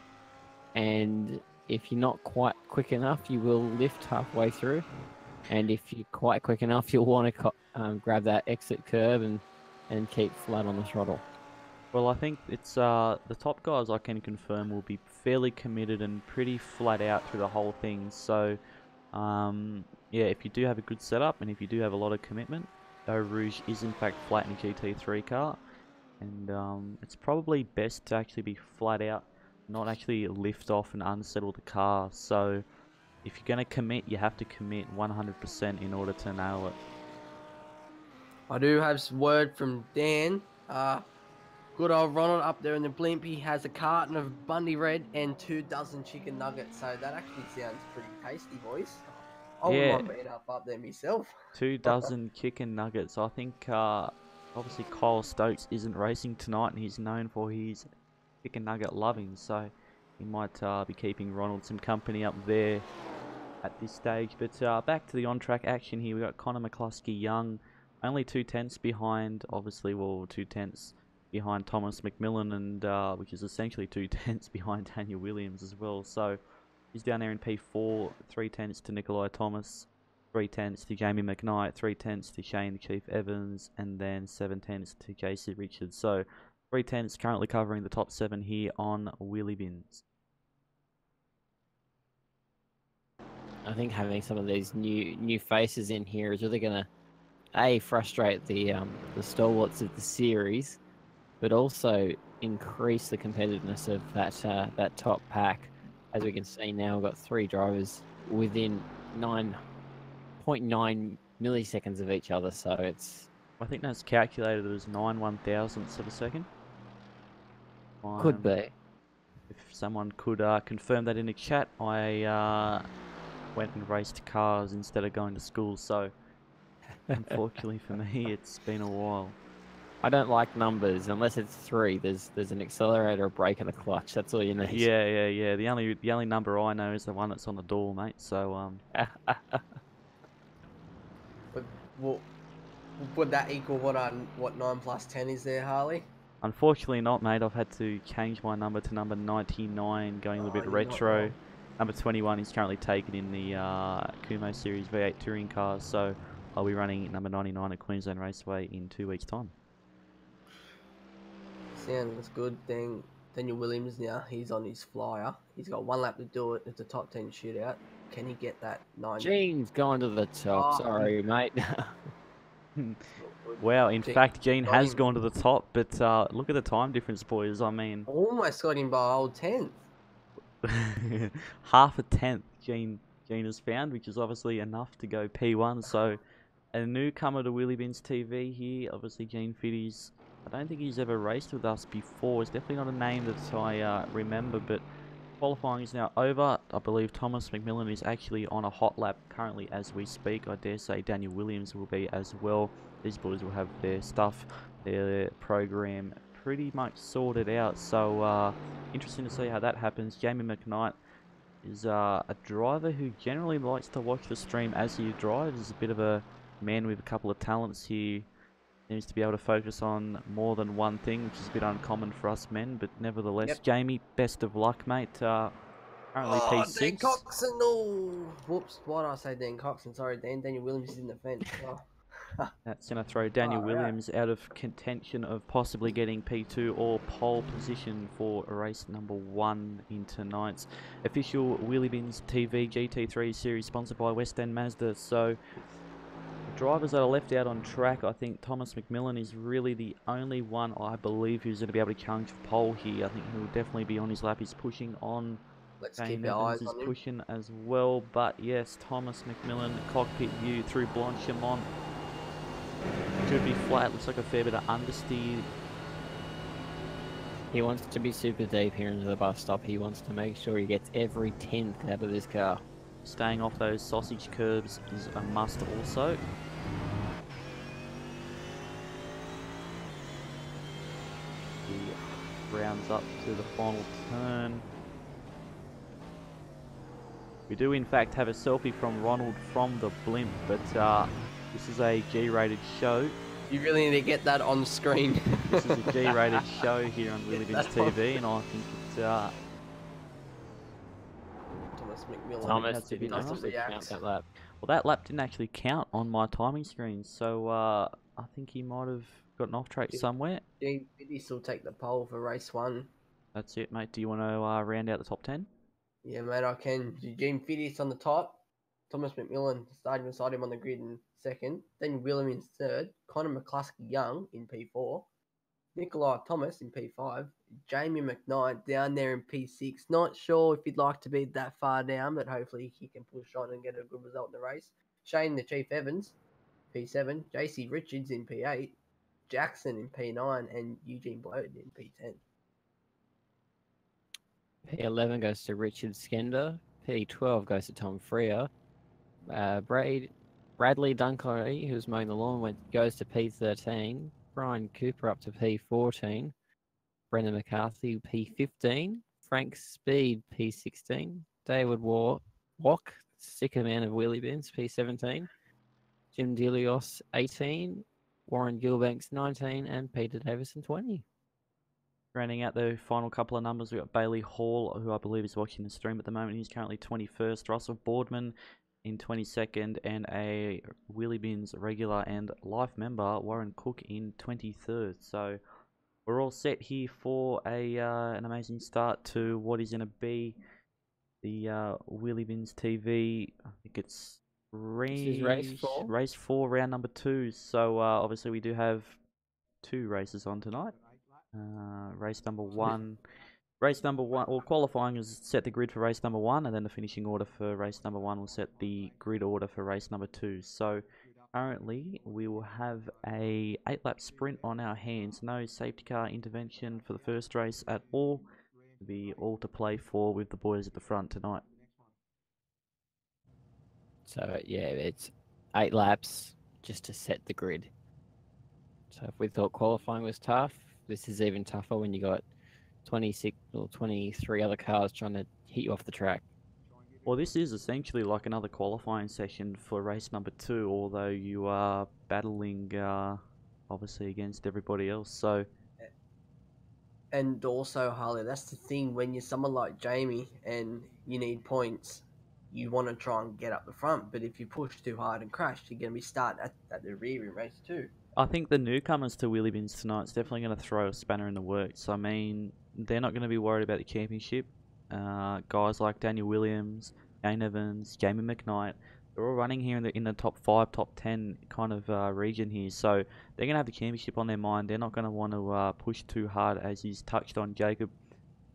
and if you're not quite quick enough, you will lift halfway through. And if you're quite quick enough, you'll want to grab that exit curb and keep flat on the throttle. Well, I think it's the top guys I can confirm will be fairly committed and pretty flat out through the whole thing. So, yeah, if you do have a good setup and if you do have a lot of commitment, Eau Rouge is in fact flat in a GT3 car. And it's probably best to actually be flat out, not actually lift off and unsettle the car. So if you're going to commit, you have to commit 100% in order to nail it. I do have some word from Dan. Good old Ronald up there in the blimp. He has a carton of Bundy Red and 2 dozen chicken nuggets. So that actually sounds pretty tasty, boys. I wouldn't mind being up there myself. 2 dozen chicken nuggets. I think obviously Kyle Stokes isn't racing tonight, and he's known for his chicken nugget loving, so he might be keeping Ronald some company up there at this stage. But back to the on-track action here. We got Connor McCluskey Young, only 2 tenths behind, obviously, well, 2 tenths behind Thomas McMillan, and which is essentially 2 tenths behind Daniel Williams as well. So he's down there in P4, 3 tenths to Nikolai Thomas, 3 tenths to Jamie McKnight, 3 tenths to Shane the Chief Evans, and then 7 tenths to JC Richards. So 3 tenths currently covering the top 7 here on Wheelybins. I think having some of these new faces in here is really going to frustrate the stalwarts of the series, but also increase the competitiveness of that top pack. As we can see now, we've got 3 drivers within 9.9 milliseconds of each other, so it's... I think that's calculated as 9 1,000ths of a second. Could be. If someone could confirm that in the chat, I went and raced cars instead of going to school, so unfortunately for me, it's been a while. I don't like numbers unless it's 3. There's an accelerator, a brake, and a clutch. That's all you need. Yeah. The only number I know is the one that's on the door, mate. So Would that equal what 9 plus 10 is there, Harley? Unfortunately not, mate. I've had to change my number to number 99, going a little bit retro. Number 21 is currently taken in the Kumo Series V8 touring cars, so I'll be running number 99 at Queensland Raceway in 2 weeks' time. Sounds good. Daniel Williams now, he's on his flyer. He's got 1 lap to do it. It's a top 10 shootout. Can he get that 9? Gene's gone to the top. Sorry, mate. Wow, in fact, Gene has gone to the top, but look at the time difference, boys. I mean... Almost got him by a whole 10th. Half a tenth Gene has found, which is obviously enough to go P1. So a newcomer to Wheelybins TV here. Obviously Gene Fitty's I don't think he's ever raced with us before. It's definitely not a name that I remember, but qualifying is now over. I believe Thomas McMillan is actually on a hot lap currently as we speak. I dare say Daniel Williams will be as well. These boys will have their stuff, their program pretty much sorted out. So interesting to see how that happens. Jamie McKnight is a driver who generally likes to watch the stream as he drives. He's a bit of a man with a couple of talents here. Seems to be able to focus on more than one thing, which is a bit uncommon for us men, but nevertheless, Yep. Jamie, best of luck, mate. Currently P6. Dan Coxon, no! Whoops, why did I say Dan Coxon? Sorry, Daniel Williams is in the fence. Oh. That's going to throw Daniel Right. Williams out of contention of possibly getting P2 or pole position for race number 1 in tonight's official Wheelybins TV GT3 series sponsored by West End Mazda. So drivers that are left out on track, I think Thomas McMillan is really the only one I believe who's going to be able to challenge for pole here. I think he'll definitely be on his lap. He's pushing on. Let's Shane keep our Evans eyes is on him. pushing as well. But yes, Thomas McMillan, cockpit view through Blanchimont. Should be flat. Looks like a fair bit of understeer. He wants to be super deep here into the bus stop. He wants to make sure he gets every 10th out of this car. Staying off those sausage curbs is a must also. He rounds up to the final turn. We do in fact have a selfie from Ronald from the blimp, but this is a G-rated show. You really need to get that on screen. This is a G-rated show here on Wheelybins TV, and I think it's Thomas McMillan. Thomas that's a bit didn't nice. actually count that lap. well, that lap didn't actually count on my timing screen, so I think he might have gotten off track somewhere. Gene Fiddy will take the pole for race 1. That's it, mate. Do you want to round out the top 10? Yeah, mate, I can. Gene Fiddy on the top. Thomas McMillan starting beside him on the grid in second. Then Williams third. Connor McCluskey Young in P4. Nikolai Thomas in P5. Jamie McKnight down there in P6. Not sure if he'd like to be that far down, but hopefully he can push on and get a good result in the race. Shane the Chief Evans, P7. JC Richards in P8. Jackson in P9. And Eugene Bloated in P10. P11 goes to Richard Skender. P12 goes to Tom Freer. Bradley Dunkley, who's mowing the lawn, goes to P13. Brian Cooper up to P14. Brendan McCarthy, P15. Frank Speed, P16. David Walk, sticker man of Wheelybins, P17. Jim Delios, 18. Warren Gilbanks, 19. And Peter Davison, 20. Rounding out the final couple of numbers, we've got Bailey Hall, who I believe is watching the stream at the moment. He's currently 21st. Russell Boardman in 22nd, and a Wheelybins regular and life member, Warren Cook, in 23rd. So we're all set here for an amazing start to what is going to be the Wheelybins TV. I think it's race 4, round number 2. So obviously we do have 2 races on tonight. Race number 1. Or qualifying is set the grid for race number 1, and then the finishing order for race number 1 will set the grid order for race number 2. So currently we will have a 8-lap sprint on our hands. No safety car intervention for the first race at all. It'll be all to play for with the boys at the front tonight. So yeah, it's 8 laps just to set the grid. So if we thought qualifying was tough, this is even tougher when you got 26 or 23 other cars trying to hit you off the track. Well, this is essentially like another qualifying session for race number 2, although you are battling obviously against everybody else. So, and also, Harley, that's the thing, when you're someone like Jamie and you need points, you want to try and get up the front, but if you push too hard and crash, you're going to be starting at the rear in race 2. I think the newcomers to Wheelybins tonight is definitely going to throw a spanner in the works. I mean, they're not going to be worried about the championship. Guys like Daniel Williams, Shane Evans, Jamie McKnight, they're all running here in the top 5, top 10 kind of region here. So they're going to have the championship on their mind. They're not going to want to push too hard, as he's touched on, Jacob.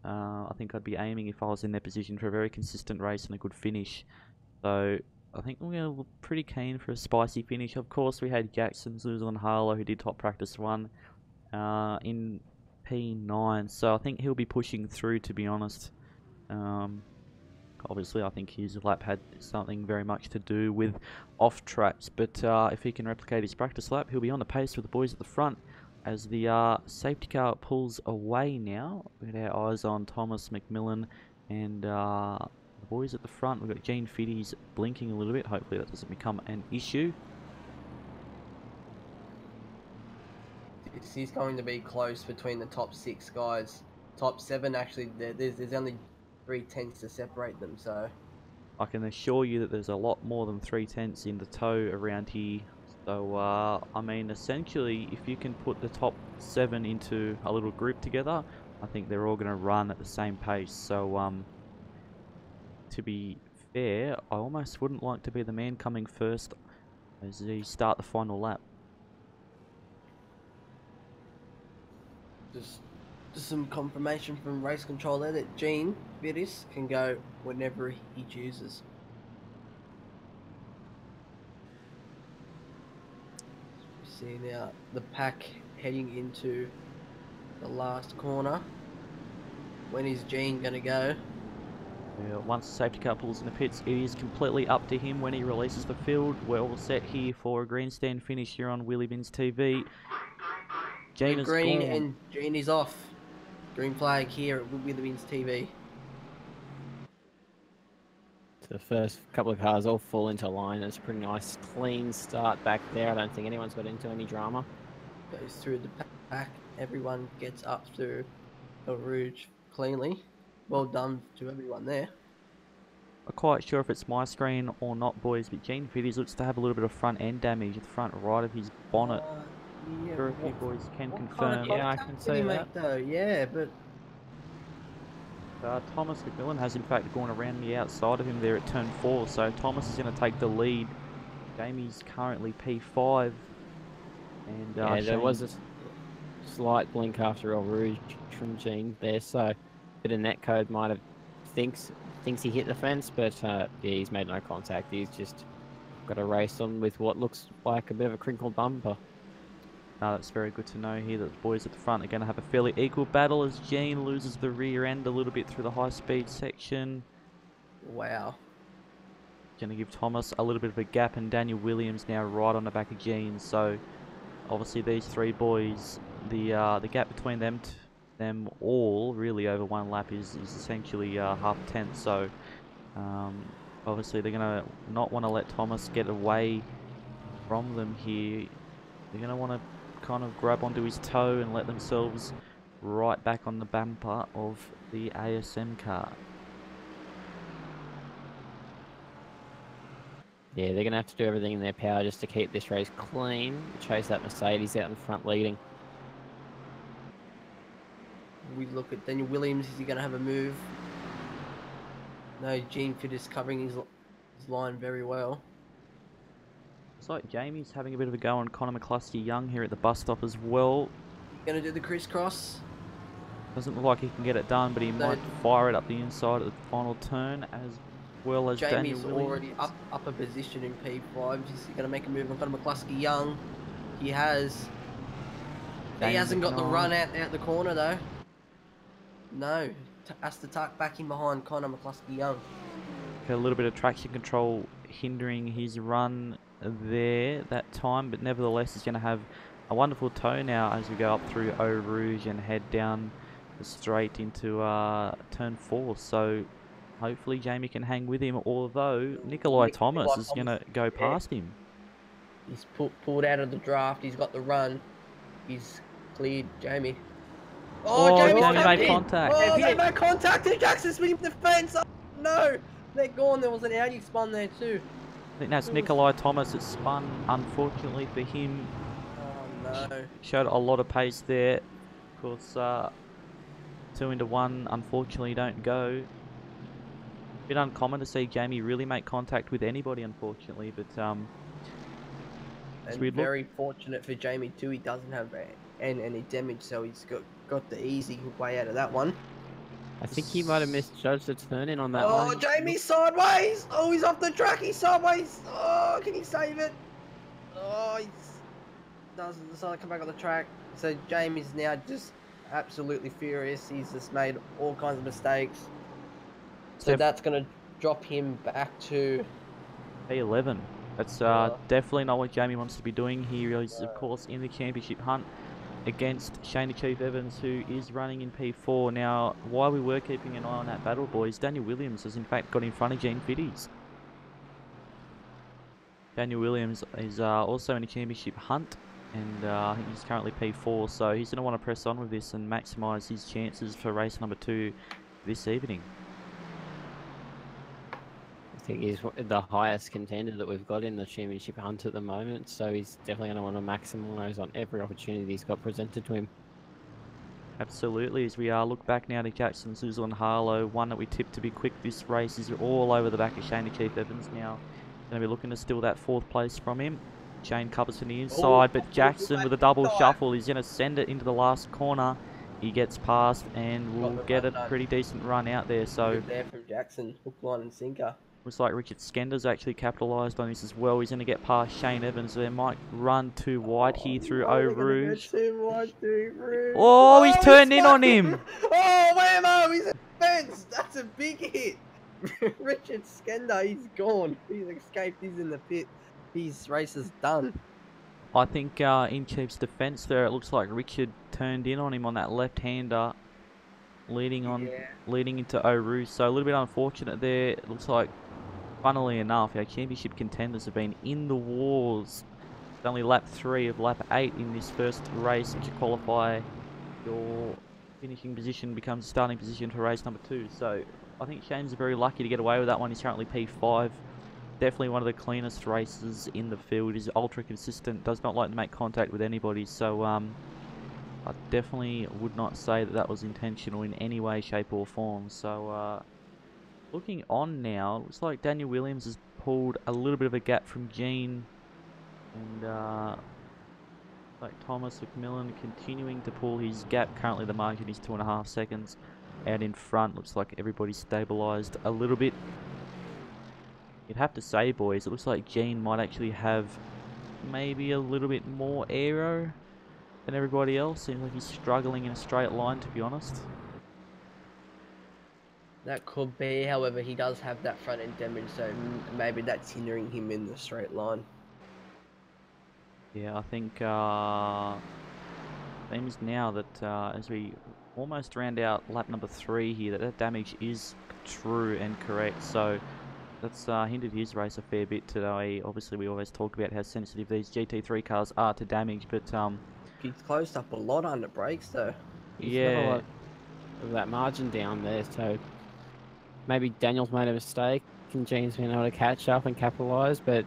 I think I'd be aiming, if I was in their position, for a very consistent race and a good finish. So I think we're going to look pretty keen for a spicy finish. Of course, we had Jackson, Susan Harlow, who did top practice 1. in P9, so I think he'll be pushing through, to be honest. Obviously, I think his lap had something very much to do with off-traps, but if he can replicate his practice lap, he'll be on the pace with the boys at the front as the safety car pulls away now. We've got our eyes on Thomas McMillan and the boys at the front. We've got Gene Fiddy's blinking a little bit. Hopefully that doesn't become an issue. This is going to be close between the top 6 guys. Top 7, actually, there's only 3/10 to separate them, so... I can assure you that there's a lot more than 3/10 in the tow around here. So, I mean, essentially, if you can put the top 7 into a little group together, I think they're all going to run at the same pace. So, to be fair, I almost wouldn't like to be the man coming first as they start the final lap. Just some confirmation from race control there that Gene Fiddy can go whenever he chooses. See now the pack heading into the last corner. When is Gene gonna go? Yeah, once the safety car pulls in the pits, it is completely up to him when he releases the field. We're all set here for a grandstand finish here on Wheelybins TV. Gene is green gone. and Gene is off. Green flag here at Wheelybins TV. The first couple of cars all fall into line. It's a pretty nice, clean start back there. I don't think anyone's got into any drama. Goes through the pack. Everyone gets up through the rouge cleanly. Well done to everyone there. I'm quite sure if it's my screen or not, boys, but Gene Fiddy looks to have a little bit of front end damage at the front right of his bonnet. Yeah, Sure, if you boys can what confirm. kind of Yeah, I contact can did see he that. make though? Yeah, but Thomas McMillan has in fact gone around the outside of him there at turn 4, so Thomas is going to take the lead. Jamie's currently P5. And Yeah, there Shane- was a slight blink after El Rouge from Gene there, so a bit of netcode might have thinks he hit the fence, but yeah, he's made no contact. He's just got a race on with what looks like a bit of a crinkled bumper. That's very good to know here that the boys at the front are going to have a fairly equal battle as Gene loses the rear end a little bit through the high-speed section. wow. Going to give Thomas a little bit of a gap, and Daniel Williams now right on the back of Gene. So obviously these three boys, the gap between them all really over one lap is essentially half a tenth. So obviously they're going to not want to let Thomas get away from them here. They're going to want to kind of grab onto his toe and let themselves right back on the bumper of the ASM car. Yeah, they're going to have to do everything in their power just to keep this race clean, chase that Mercedes out in front leading. We look at Daniel Williams. Is he going to have a move? No, Gene Fiddy's covering his line very well. Looks like Jamie's having a bit of a go on Connor McCluskey-Young here at the bus stop as well. Going to do the crisscross. Doesn't look like he can get it done, but he might fire it up the inside at the final turn as well as Jamie's Daniel Williams. already up a position in P5. Is he going to make a move on Connor McCluskey-Young? He has. He hasn't got the run out the corner though. No, has to tuck back in behind Connor McCluskey-Young. A little bit of traction control hindering his run there that time, but nevertheless he's going to have a wonderful tow now as we go up through Eau Rouge and head down straight into turn 4. So hopefully Jamie can hang with him, although Nikolai Thomas is going to go past him. He's pulled out of the draft. He's got the run. He's cleared Jamie. Oh, Jamie made contact. Oh, they made contact. And Jackson's winning the fence. Oh, no, they're gone. There was an Audi spun there too. I think that's Nikolai Thomas that spun, unfortunately for him. Oh no. Showed a lot of pace there. Of course, 2 into 1 unfortunately don't go. Bit uncommon to see Jamie really make contact with anybody, unfortunately, but and very fortunate for Jamie too. He doesn't have any damage, so he's got the easy way out of that one. I think he might have misjudged the turn in on that Oh, one. Jamie's sideways! Oh, he's off the track. He's sideways. Oh, can he save it? Oh, he doesn't decide to come back on the track. So Jamie's now just absolutely furious. He's just made all kinds of mistakes. So that's going to drop him back to P11. That's definitely not what Jamie wants to be doing here. He's, of course, in the championship hunt against Shane Keith Evans, who is running in P4. Now, while we were keeping an eye on that battle, boys, Daniel Williams has in fact got in front of Gene Fiddies. Daniel Williams is also in a championship hunt, and I think he's currently P4, so he's going to want to press on with this and maximise his chances for race number 2 this evening. I think he's the highest contender that we've got in the championship hunt at the moment, so he's definitely going to want to maximise on every opportunity he's got presented to him. Absolutely. As we look back now to Jackson, Suzel and Harlow, one that we tipped to be quick this race is all over the back of Shane Keith Evans now. Going to be looking to steal that 4th place from him. Shane covers from the inside, but Jackson with a double shuffle is going to send it into the last corner. He gets past and will get a pretty decent run out there. So there from Jackson, hook, line and sinker. Looks like Richard Skender's actually capitalised on this as well. He's going to get past Shane Evans. They might run too wide here through Eau Rouge. Oh, he's turned in on him. Oh, whammo, he's a fence. That's a big hit. Richard Skender, he's gone. He's escaped. He's in the pit. His race is done. I think in Chief's defence there, it looks like Richard turned in on him on that left-hander, leading into Eau Rouge. So a little bit unfortunate there. It looks like, funnily enough, our championship contenders have been in the wars. It's only lap 3 of lap 8 in this first race, which you qualify. Your finishing position becomes a starting position for race number 2. So I think Shane's very lucky to get away with that one. He's currently P5. Definitely one of the cleanest races in the field. He's ultra consistent, does not like to make contact with anybody. So I definitely would not say that that was intentional in any way, shape or form. So looking on now, looks like Daniel Williams has pulled a little bit of a gap from Gene. And like Thomas McMillan continuing to pull his gap. Currently the margin is 2.5 seconds. Out in front, looks like everybody's stabilised a little bit. You'd have to say, boys, it looks like Gene might actually have maybe a little bit more aero than everybody else. Seems like he's struggling in a straight line, to be honest. That could be, however, he does have that front end damage, so maybe that's hindering him in the straight line. Yeah, I think seems now that as we almost round out lap number 3 here, that damage is true and correct. So that's hindered his race a fair bit today. Obviously, we always talk about how sensitive these GT3 cars are to damage, but he's closed up a lot under brakes, though. He's got a lot of that margin down there, so maybe Daniel's made a mistake and Gene's been able to catch up and capitalise, but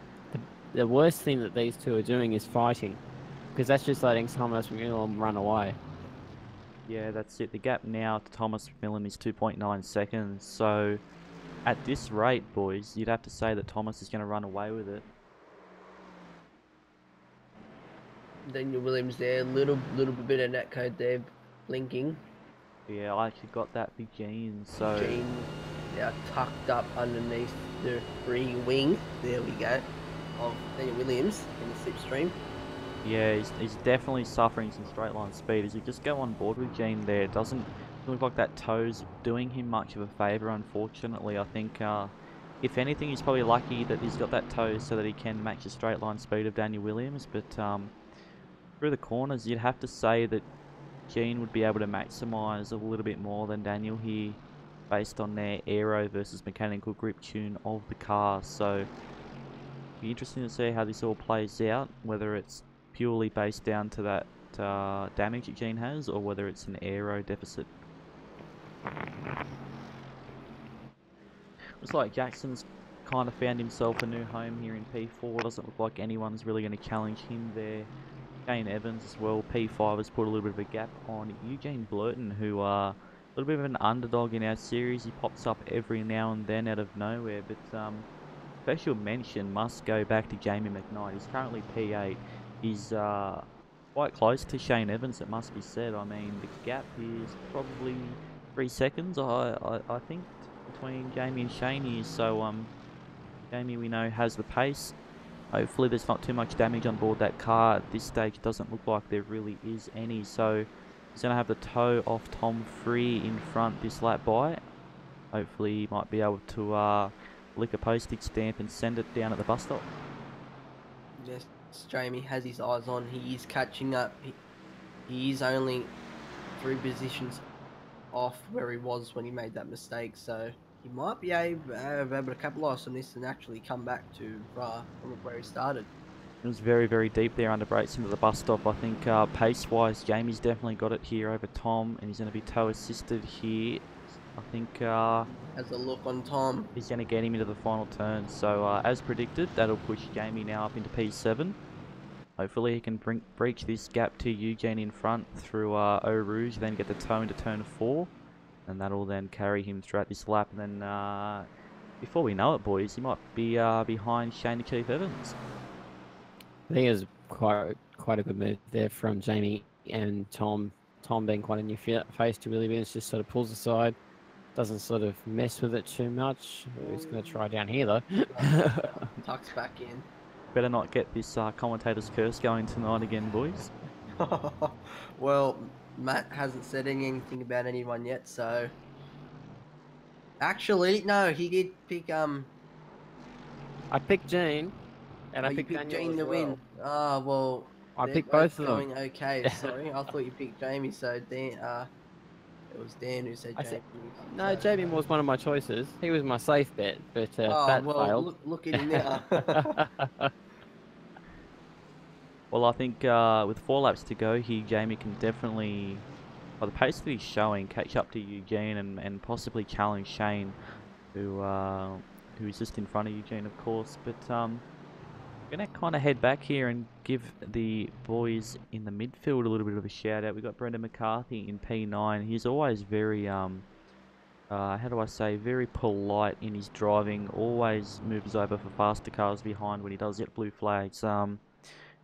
the worst thing that these two are doing is fighting, because that's just letting Thomas McMillan run away. Yeah, that's it. The gap now to Thomas McMillan is 2.9 seconds, so at this rate, boys, you'd have to say that Thomas is going to run away with it. Daniel Williams there, little bit of net code there, blinking. Yeah, I actually got that for Gene, so... Gene now tucked up underneath the free wing, there we go, of Daniel Williams in the slipstream. Yeah, he's definitely suffering some straight line speed. As you just go on board with Gene there, it doesn't look like that toe's doing him much of a favour, unfortunately. I think, if anything, he's probably lucky that he's got that toe so that he can match the straight line speed of Daniel Williams. But through the corners, you'd have to say that Gene would be able to maximise a little bit more than Daniel here, based on their aero versus mechanical grip tune of the car. So it'd be interesting to see how this all plays out, whether it's purely based down to that damage that Gene has, or whether it's an aero deficit. Looks like Jackson's kind of found himself a new home here in P4. Doesn't look like anyone's really going to challenge him there. Shane Evans as well, P5, has put a little bit of a gap on Eugene Blurton, who a little bit of an underdog in our series. He pops up every now and then out of nowhere, but special mention must go back to Jamie McKnight. He's currently P8. He's quite close to Shane Evans, it must be said. I mean, the gap is probably 3 seconds, I think, between Jamie and Shane here. So Jamie, we know, has the pace. Hopefully there's not too much damage on board that car. At this stage it doesn't look like there really is any, so he's going to have the toe off Tom free in front this lap by. Hopefully he might be able to lick a postage stamp and send it down at the bus stop. Yes, Jamie has his eyes on. He is catching up. He is only 3 positions off where he was when he made that mistake, so he might be able to capitalise on this and actually come back to from where he started. It was very, very deep there under brakes into the bus stop. I think pace-wise, Jamie's definitely got it here over Tom, and he's going to be toe-assisted here. I think has a look on Tom. He's going to get him into the final turn. So as predicted, that'll push Jamie now up into P7. Hopefully he can breach this gap to Eugene in front through Eau Rouge, then get the toe into turn 4. And that'll then carry him throughout this lap. And then before we know it, boys, he might be behind Shane the Chief Evans. I think it was quite a good move there from Jamie and Tom. Tom being quite a new face to Wheelybins, just sort of pulls aside, doesn't sort of mess with it too much. He's going to try down here though. Tucks back in. Better not get this commentator's curse going tonight again, boys. Well, Matt hasn't said anything about anyone yet, so... Actually, no, he did pick, I picked Gene, and I picked picked Daniel Gene as to well. win. Ah, well... I picked both of them. Going okay, sorry. I thought you picked Jamie, so Dan, it was Dan who said Jamie. No, Jamie was one of my choices. He was my safe bet, but that failed. Look at him now. Well, I think with 4 laps to go here, Jamie can definitely, by the pace that he's showing, catch up to Eugene and possibly challenge Shane, who is just in front of Eugene, of course. But I'm going to kind of head back here and give the boys in the midfield a little bit of a shout out. We've got Brendan McCarthy in P9. He's always very, how do I say, very polite in his driving. Always moves over for faster cars behind when he does get blue flags.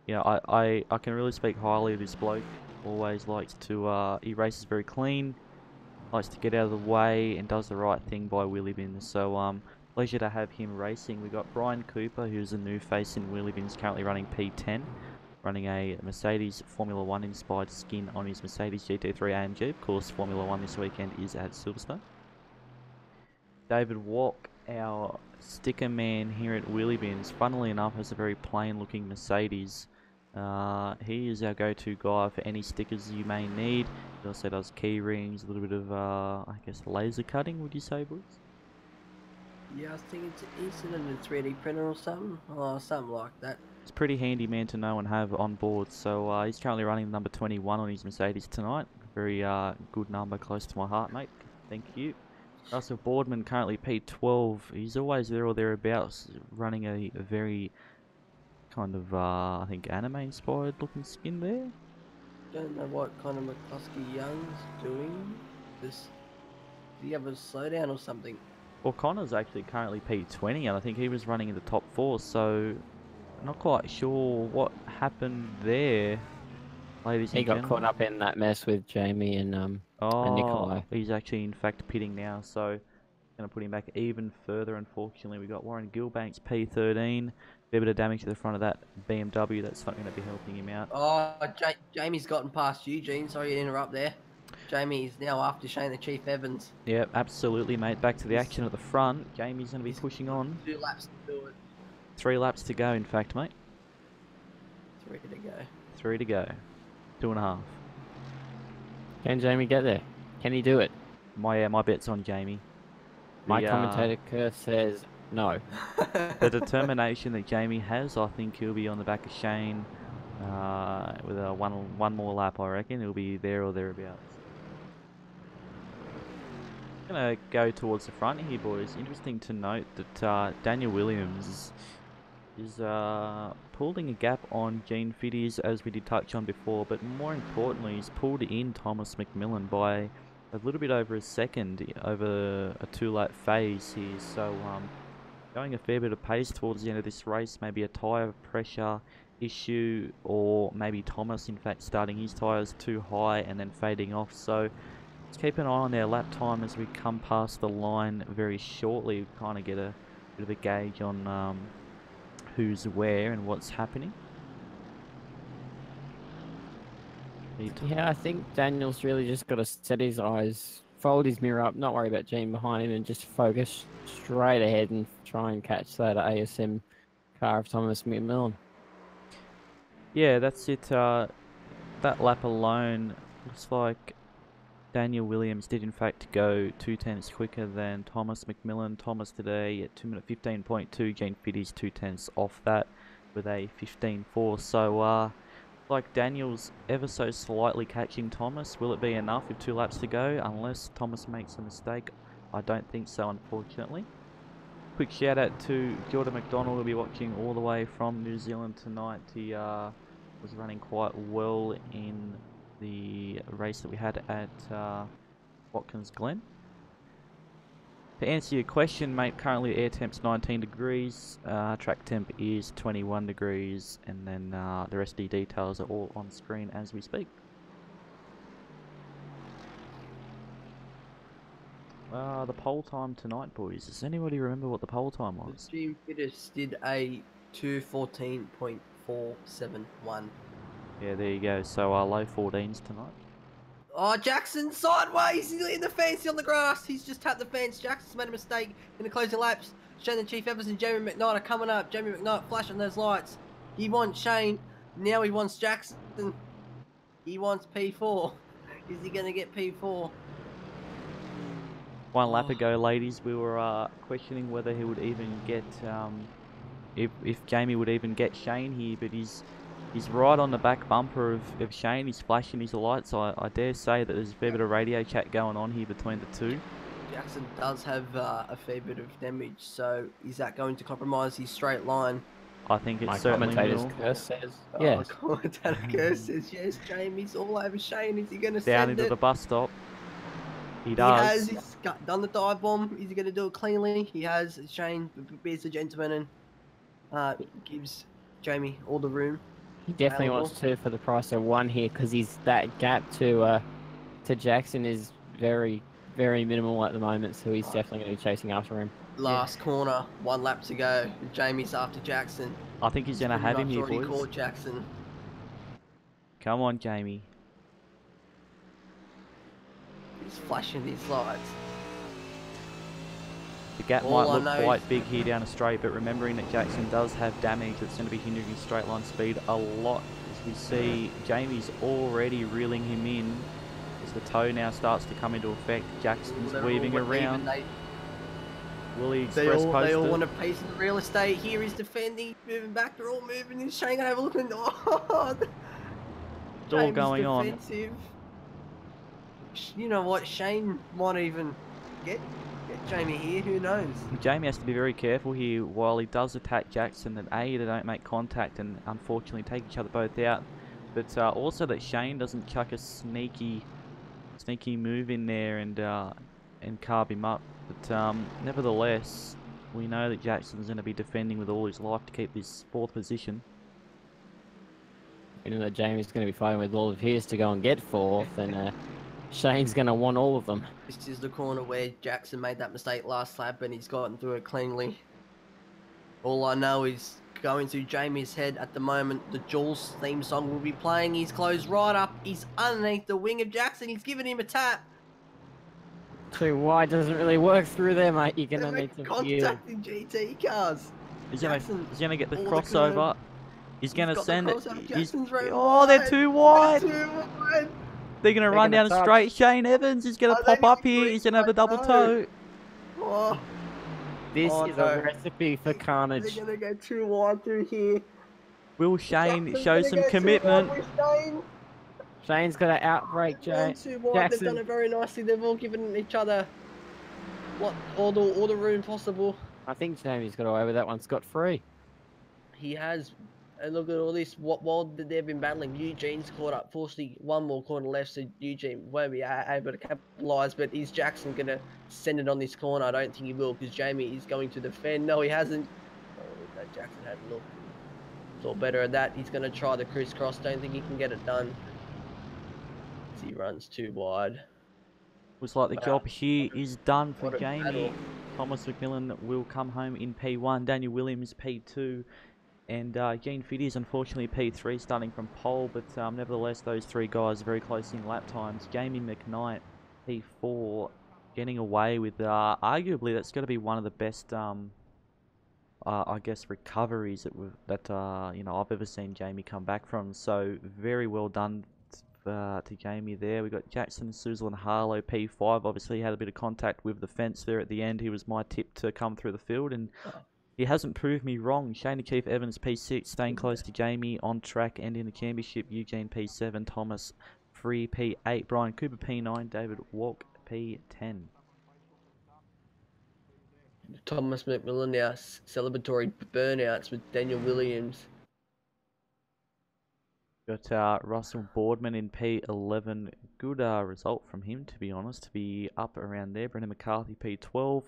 You know, I can really speak highly of this bloke. Always likes to, he races very clean, likes to get out of the way and does the right thing by Wheelybins. So, pleasure to have him racing. We've got Brian Cooper, who's a new face in Wheelybins, currently running P10, running a Mercedes Formula 1 inspired skin on his Mercedes GT3 AMG. Of course, Formula 1 this weekend is at Silverstone. David Walk, our sticker man here at Wheelybins, funnily enough, has a very plain looking Mercedes. He is our go-to guy for any stickers you may need. He also does key rings, a little bit of, I guess, laser cutting, would you say, boys? Yeah, I think it's in a 3D printer or something. Oh, something like that. It's a pretty handy man to know and have on board. So he's currently running number 21 on his Mercedes tonight. Very good number, close to my heart, mate. Thank you. Russell Boardman, currently P12. He's always there or thereabouts, running a very kind of, I think, anime-inspired looking skin there. Don't know what kind of McCluskey Young's doing. Do you have a slowdown or something? Well, Connor's actually currently P20, and I think he was running in the top 4, so I'm not quite sure what happened there, ladies and gentlemen. He got caught up in that mess with Jamie and Nikolai. He's actually, in fact, pitting now, so going to put him back even further, unfortunately. We've got Warren Gilbanks, P13. A bit of damage to the front of that BMW. That's not going to be helping him out. Oh, Jamie's gotten past Eugene. Sorry to interrupt there. Jamie is now after Shane the Chief Evans. Yeah, absolutely, mate. Back to the action at the front. Jamie's going to be pushing on. 2 laps to do it. 3 laps to go, in fact, mate. 3 to go. 3 to go. 2.5. Can Jamie get there? Can he do it? My bet's on Jamie. My commentator curse says no. The determination that Jamie has, I think he'll be on the back of Shane with a one more lap, I reckon. He'll be there or thereabouts. Going to go towards the front here, boys. Interesting to note that Daniel Williams is pulling a gap on Gene Fiddies, as we did touch on before, but more importantly, he's pulled in Thomas McMillan by a little bit over a second over a 2-lap phase here. So going a fair bit of pace towards the end of this race, maybe a tyre pressure issue, or maybe Thomas in fact starting his tyres too high and then fading off. So let's keep an eye on their lap time as we come past the line very shortly. We kind of get a bit of a gauge on who's where and what's happening. Yeah, I think Daniel's really just got to set his eyes, fold his mirror up, not worry about Gene behind him, and just focus straight ahead and try and catch that ASM car of Thomas McMillan. Yeah, that's it. That lap alone looks like Daniel Williams did in fact go 2/10 quicker than Thomas McMillan. Thomas today at 2 minute 15.2. Gene Fitty's 2/10 off that with a 15.4. So like Daniel's ever so slightly catching Thomas. Will it be enough with 2 laps to go? Unless Thomas makes a mistake. I don't think so, unfortunately. Quick shout out to Jordan McDonald, who'll be watching all the way from New Zealand tonight. He was running quite well in the race that we had at Watkins Glen. To answer your question, mate, currently air temp's 19 degrees, track temp is 21 degrees, and then the rest of the details are all on screen as we speak. The pole time tonight, boys. Does anybody remember what the pole time was? Gene Fittis did a 2:14.471. Yeah, there you go. So low 14s tonight. Oh, Jackson sideways. He's in the fence on the grass. He's just tapped the fence. Jackson's made a mistake in the closing laps. Shane and Chief Evans and Jamie McKnight are coming up. Jamie McKnight flashing those lights. He wants Shane. Now he wants Jackson. He wants P4. Is he going to get P4? One lap ago, ladies, we were questioning whether he would even get, if Jamie would even get Shane here, but he's right on the back bumper of Shane. He's flashing his lights. I dare say that there's a fair bit of radio chat going on here between the two. Jackson does have a fair bit of damage, so is that going to compromise his straight line? I think it's My certainly commentator's will. curse says, Yeah. yes. Commentator curse says, yes, Jamie's all over Shane. Is he going to Down send into it? the bus stop. He He does. he's done the dive bomb. Is he going to do it cleanly? He has. Shane bears the gentleman and gives Jamie all the room. He definitely available. wants 2 for the price of 1 here, because that gap to Jackson is very, very minimal at the moment, so he's definitely going to be chasing after him. Last corner, 1 lap to go. Jamie's after Jackson. I think he's going to have him here, already boys. caught Jackson. Come on, Jamie. He's flashing his lights. The gap All might I look know quite is- big here down a straight, but remembering that Jackson does have damage that's going to be hindering his straight line speed a lot. As we see, Jamie's already reeling him in as the toe now starts to come into effect. Jackson's They're all weaving even. around. Will he They express all posted? want a piece of the real estate. Here he's defending, moving back. They're all moving. And Shane gonna have a look and oh, It's all going on. defensive. You know what? Shane might even get Jamie here. Who knows? Jamie has to be very careful here while he does attack Jackson, that A, they don't make contact and unfortunately take each other both out, but also that Shane doesn't chuck a sneaky move in there and carve him up. But nevertheless, we know that Jackson's going to be defending with all his life to keep this 4th position. You know that Jamie's going to be fighting with all of his to go and get 4th, and Shane's going to want all of them. This is the corner where Jackson made that mistake last lap, and he's gotten through it cleanly. All I know is going through Jamie's head at the moment. The Jules theme song will be playing. He's closed right up. He's underneath the wing of Jackson. He's giving him a tap. Too wide doesn't really work through there, mate. You're They're going to need making some yield. contact in GT cars. He's Jackson, going to get the all the crossover. He's going to got the send it. crossover. He's, Jackson's very oh, they're wide. too wide. They're too wide. They're going to run gonna down a touch. straight. Shane Evans is going to Oh, they pop up need to here. break He's going to have a that double toe. toe. Oh, This Oh, is no. a recipe for carnage. they're going to go too wide through here. Will Shane Jackson's show gonna some go too commitment? wide with Shane. Shane's got to outbreak They're Jay. too wide. They've Jackson. done it very nicely. They've all given each other all the room possible. I think Jamie's got away with that one scot-free. He has. And look at all this. While they've been battling, Eugene's caught up. Fortunately, one more corner left, so Eugene won't be able to capitalise. But is Jackson going to send it on this corner? I don't think he will, because Jamie is going to defend. No, he hasn't. Oh, that Jackson had a look. It's all better at that. He's going to try the crisscross. Don't think he can get it done. He runs too wide. Looks like the Wow. job here is done for What a Jamie. battle. Thomas McMillan will come home in P1. Daniel Williams P2. And Gene Fiddy is unfortunately P3 starting from pole, but nevertheless those three guys are very close in lap times. Jamie McKnight, P4, getting away with arguably that's got to be one of the best I guess recoveries that you know, I've ever seen Jamie come back from. So very well done to Jamie there. We got Jackson, Suzel and Harlow P5. Obviously he had a bit of contact with the fence there at the end. He was my tip to come through the field, and he hasn't proved me wrong. Shane Keith Evans P6, staying close to Jamie on track and in the championship. Eugene P7, Thomas Free P8, Brian Cooper P9, David Walk P10. Thomas McMillan now celebratory burnouts with Daniel Williams. Got Russell Boardman in P11. Good result from him, to be honest, to be up around there. Brendan McCarthy P12.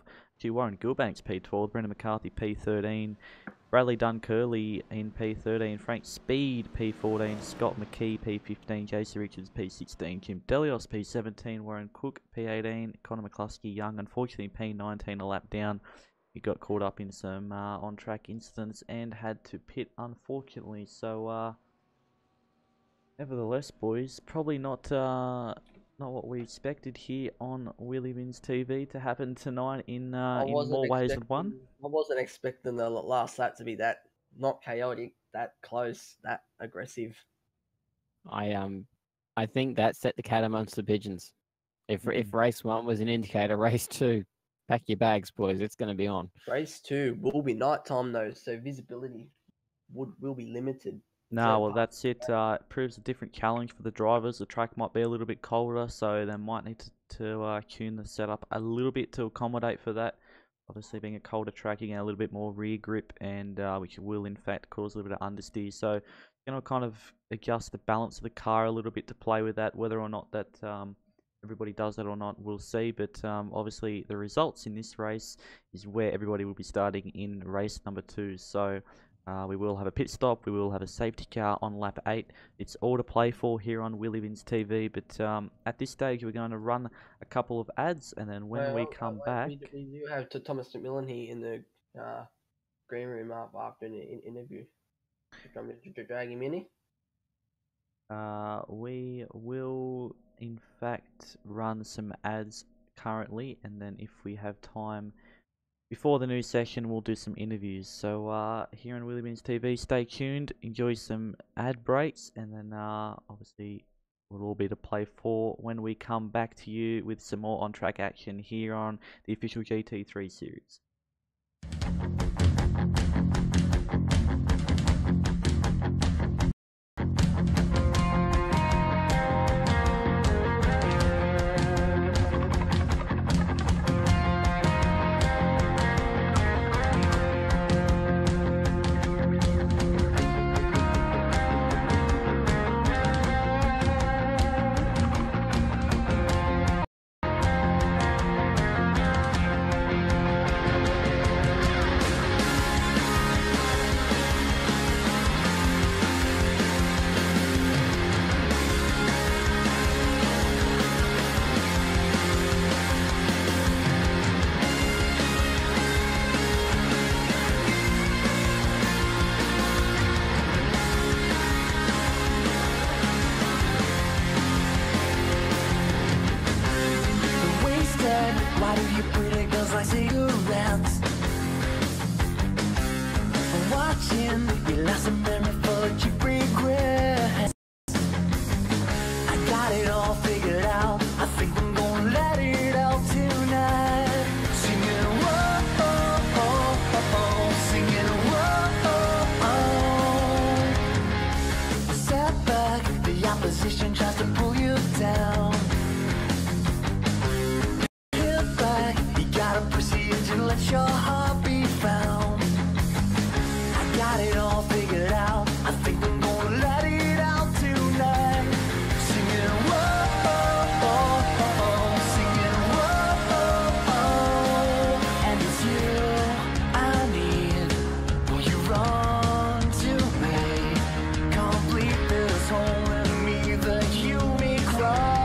Warren Gilbanks P12. Brendan McCarthy P13. Bradley Dunn Kirrilee in P13. Frank Speed P14. Scott McKee P15. JC Richards P16. Jim Delios P17. Warren Cook P18. Connor McCluskey Young, unfortunately P19, a lap down. He got caught up in some on-track incidents and had to pit, unfortunately. So, nevertheless, boys, probably not what we expected here on Wheelybins TV to happen tonight in more ways than one. I wasn't expecting the last lap to be that not chaotic, that close, that aggressive. I think that set the cat amongst the pigeons. If race 1 was an indicator, race 2, pack your bags, boys. It's going to be on. Race 2 will be nighttime though, so visibility will be limited. No, well, that's it. It proves a different challenge for the drivers. The track might be a little bit colder, so they might need to tune the setup a little bit to accommodate for that. Obviously, being a colder track, you get a little bit more rear grip, and which will, in fact, cause a little bit of understeer. So, kind of adjust the balance of the car a little bit to play with that. Whether or not that everybody does that or not, we'll see. But obviously, the results in this race is where everybody will be starting in race number 2. So, we will have a pit stop. We will have a safety car on lap 8. It's all to play for here on Wheelybins TV. But at this stage, we're going to run a couple of ads, and then when we come back, we do have Thomas McMillan here in the green room after an interview. I'm going to drag him in. We will, in fact, run some ads currently, and then if we have time before the new session, we'll do some interviews. So here on Wheelybins TV, stay tuned, enjoy some ad breaks, and then obviously will all be to play for when we come back to you with some more on-track action here on the official GT3 series. Why do you pretty girls like cigarettes? Watching your last memory full of cheap regrets. I got it all figured out. I think I'm gonna let it out tonight. Singing whoa, oh, oh, oh, oh. Singing whoa, oh, oh. Step back, the opposition tries to pull you down. Proceed to let your heart be found. I got it all figured out. I think I'm gonna let it out tonight. Singing whoa, oh, oh, oh, oh. Singing whoa, oh, oh. And it's you I need. Will you run to me? Complete this hole in me that you may cry.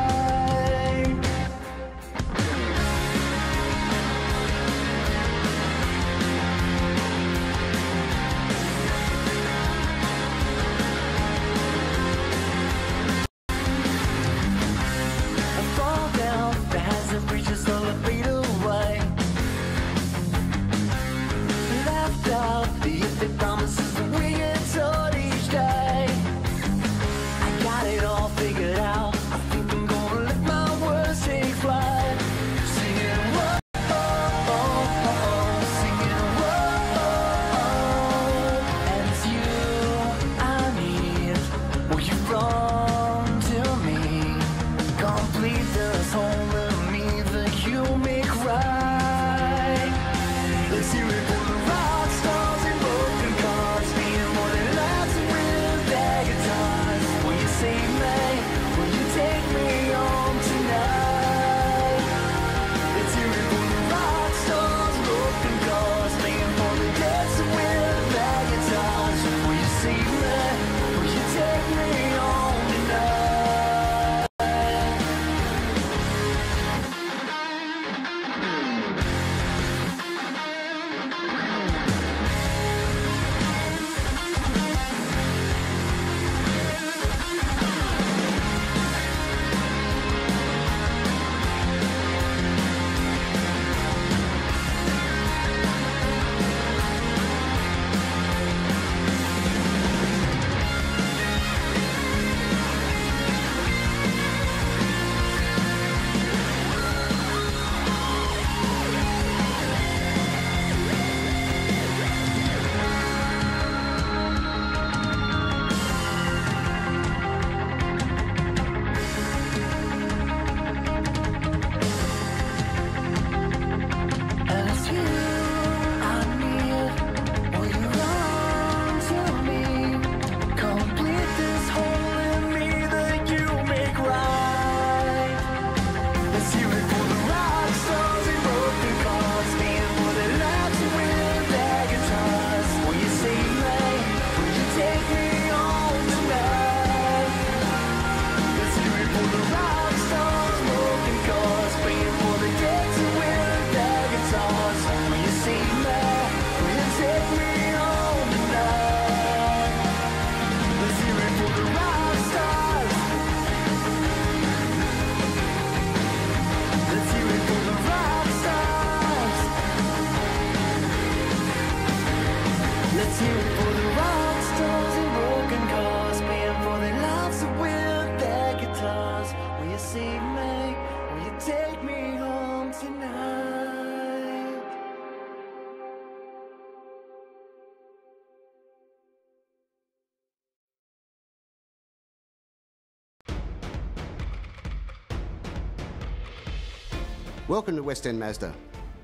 Welcome to West End Mazda.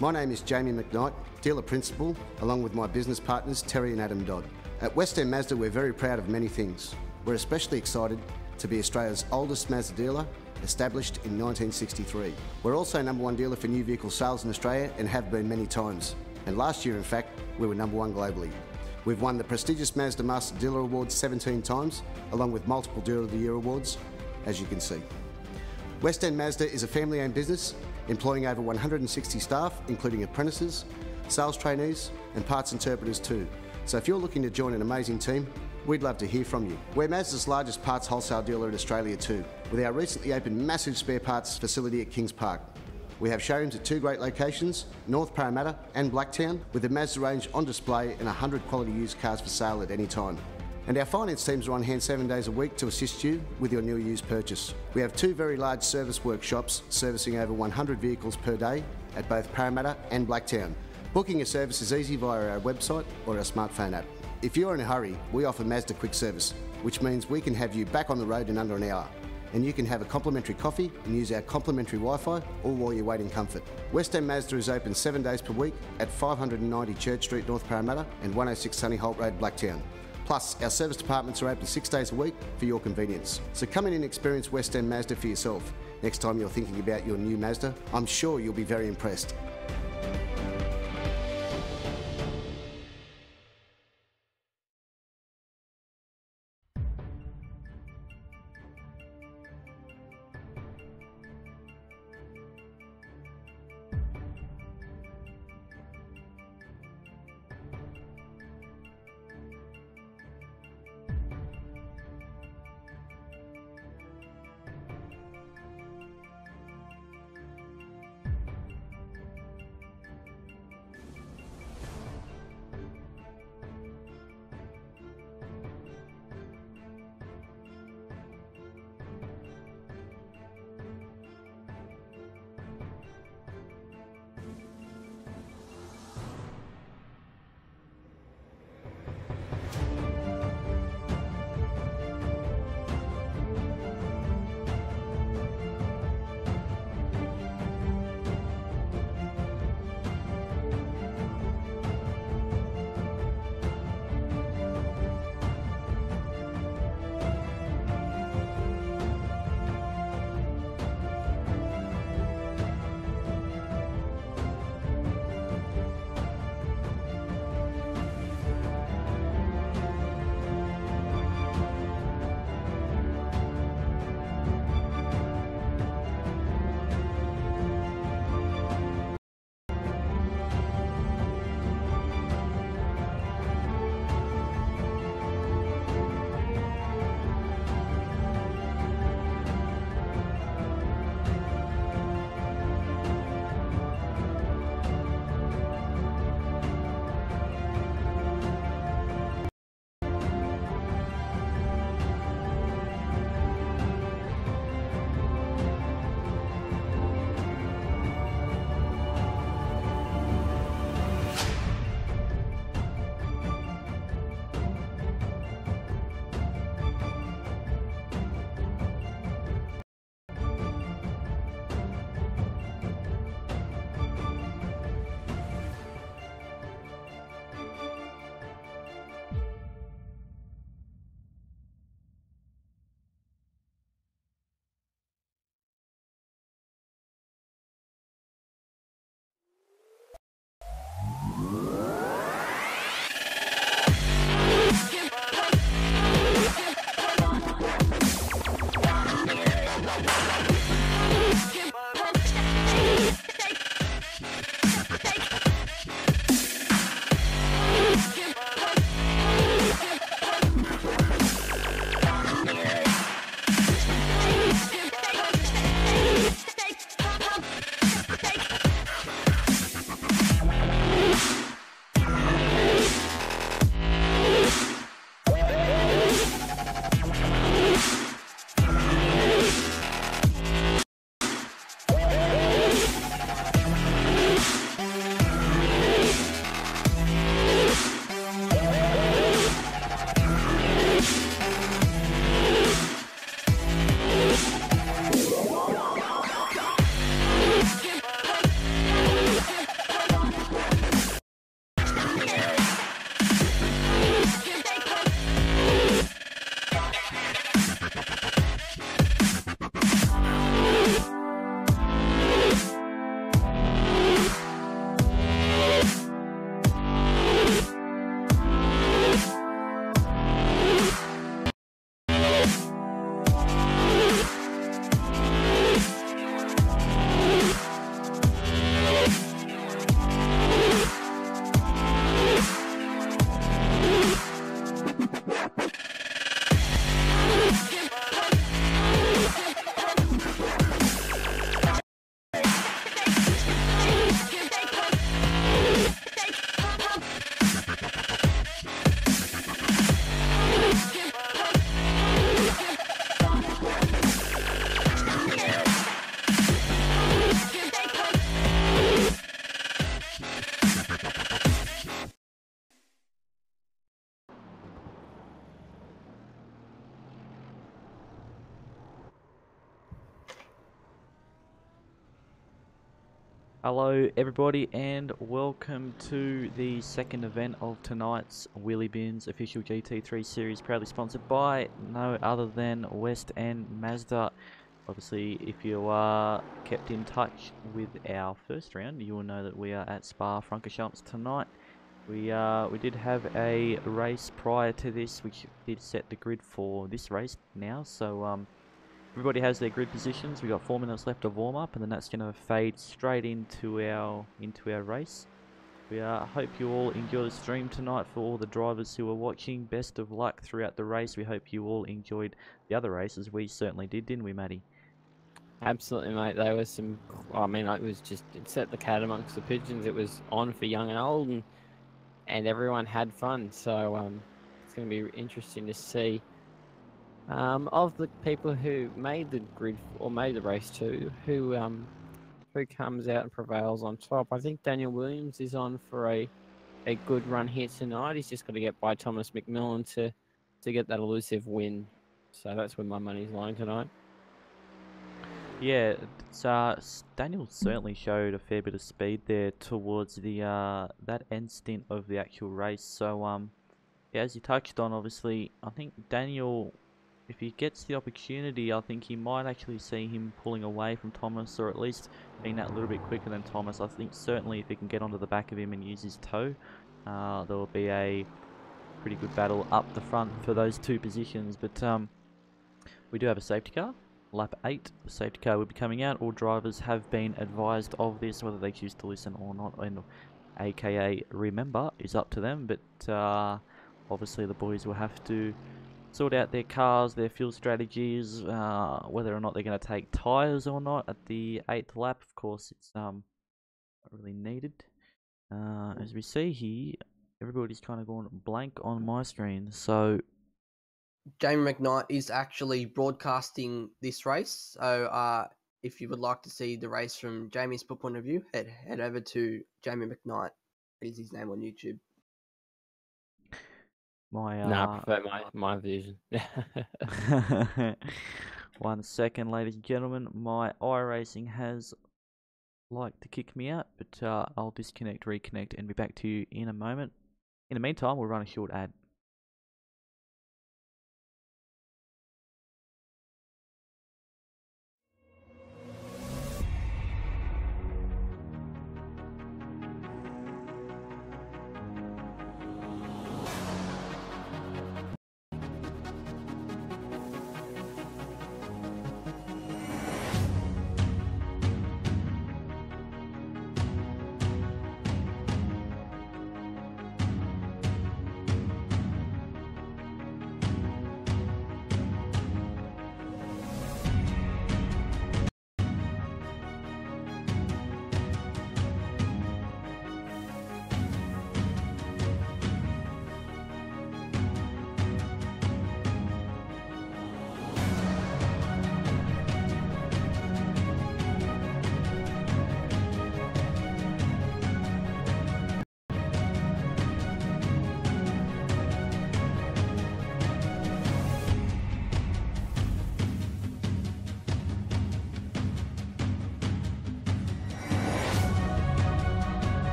My name is Jamie McKnight, dealer principal, along with my business partners Terry and Adam Dodd. At West End Mazda, we're very proud of many things. We're especially excited to be Australia's oldest Mazda dealer, established in 1963. We're also #1 dealer for new vehicle sales in Australia and have been many times. And last year, in fact, we were #1 globally. We've won the prestigious Mazda Master Dealer Awards 17 times, along with multiple Dealer of the Year awards, as you can see. West End Mazda is a family-owned business, employing over 160 staff, including apprentices, sales trainees, and parts interpreters too. So if you're looking to join an amazing team, we'd love to hear from you. We're Mazda's largest parts wholesale dealer in Australia too, with our recently opened massive spare parts facility at Kings Park. We have showrooms at 2 great locations, North Parramatta and Blacktown, with the Mazda range on display and 100 quality used cars for sale at any time. And our finance teams are on hand 7 days a week to assist you with your new used purchase. We have 2 very large service workshops servicing over 100 vehicles per day at both Parramatta and Blacktown. Booking a service is easy via our website or our smartphone app. If you're in a hurry, we offer Mazda Quick Service, which means we can have you back on the road in under an hour. And you can have a complimentary coffee and use our complimentary Wi-Fi, all while you wait in comfort. West End Mazda is open 7 days per week at 590 Church Street, North Parramatta and 106 Sunny Holt Road, Blacktown. Plus, our service departments are open 6 days a week for your convenience. So come in and experience West End Mazda for yourself. Next time you're thinking about your new Mazda, I'm sure you'll be very impressed. Hello everybody and welcome to the second event of tonight's Wheelybins official GT3 series, proudly sponsored by no other than West End Mazda. Obviously, if you are kept in touch with our first round, you will know that we are at Spa-Francorchamps tonight. We did have a race prior to this, which did set the grid for this race now. So everybody has their grid positions. We got 4 minutes left of warm up, and then that's going to fade straight into our race. We hope you all enjoy the stream tonight. For all the drivers who are watching, best of luck throughout the race. We hope you all enjoyed the other races. We certainly did, didn't we, Matty? Absolutely, mate. There was some. I mean, it was just it set the cat amongst the pigeons. It was on for young and old, and everyone had fun. So it's going to be interesting to see. Of the people who made the grid or made the race too, who comes out and prevails on top. I think Daniel Williams is on for a good run here tonight. He's just got to get by Thomas McMillan to get that elusive win. So that's where my money's lying tonight. Yeah, Daniel certainly showed a fair bit of speed there towards the that end stint of the actual race. So yeah, as you touched on, obviously, I think Daniel, if he gets the opportunity, I think he might actually see him pulling away from Thomas, or at least being that little bit quicker than Thomas. I think certainly if he can get onto the back of him and use his toe, there will be a pretty good battle up the front for those two positions. But we do have a safety car. Lap 8, the safety car will be coming out. All drivers have been advised of this, whether they choose to listen or not, and aka remember, is up to them. But obviously the boys will have to sort out their cars, their fuel strategies, whether or not they're going to take tyres or not at the 8th lap. Of course, it's not really needed. As we see here, everybody's kind of going blank on my screen, so Jamie McKnight is actually broadcasting this race. So if you would like to see the race from Jamie's point of view, head over to Jamie McKnight. Is his name on YouTube? I prefer my version. 1 second, ladies and gentlemen. My iRacing has liked to kick me out, but I'll disconnect, reconnect, and be back to you in a moment. In the meantime, we'll run a short ad.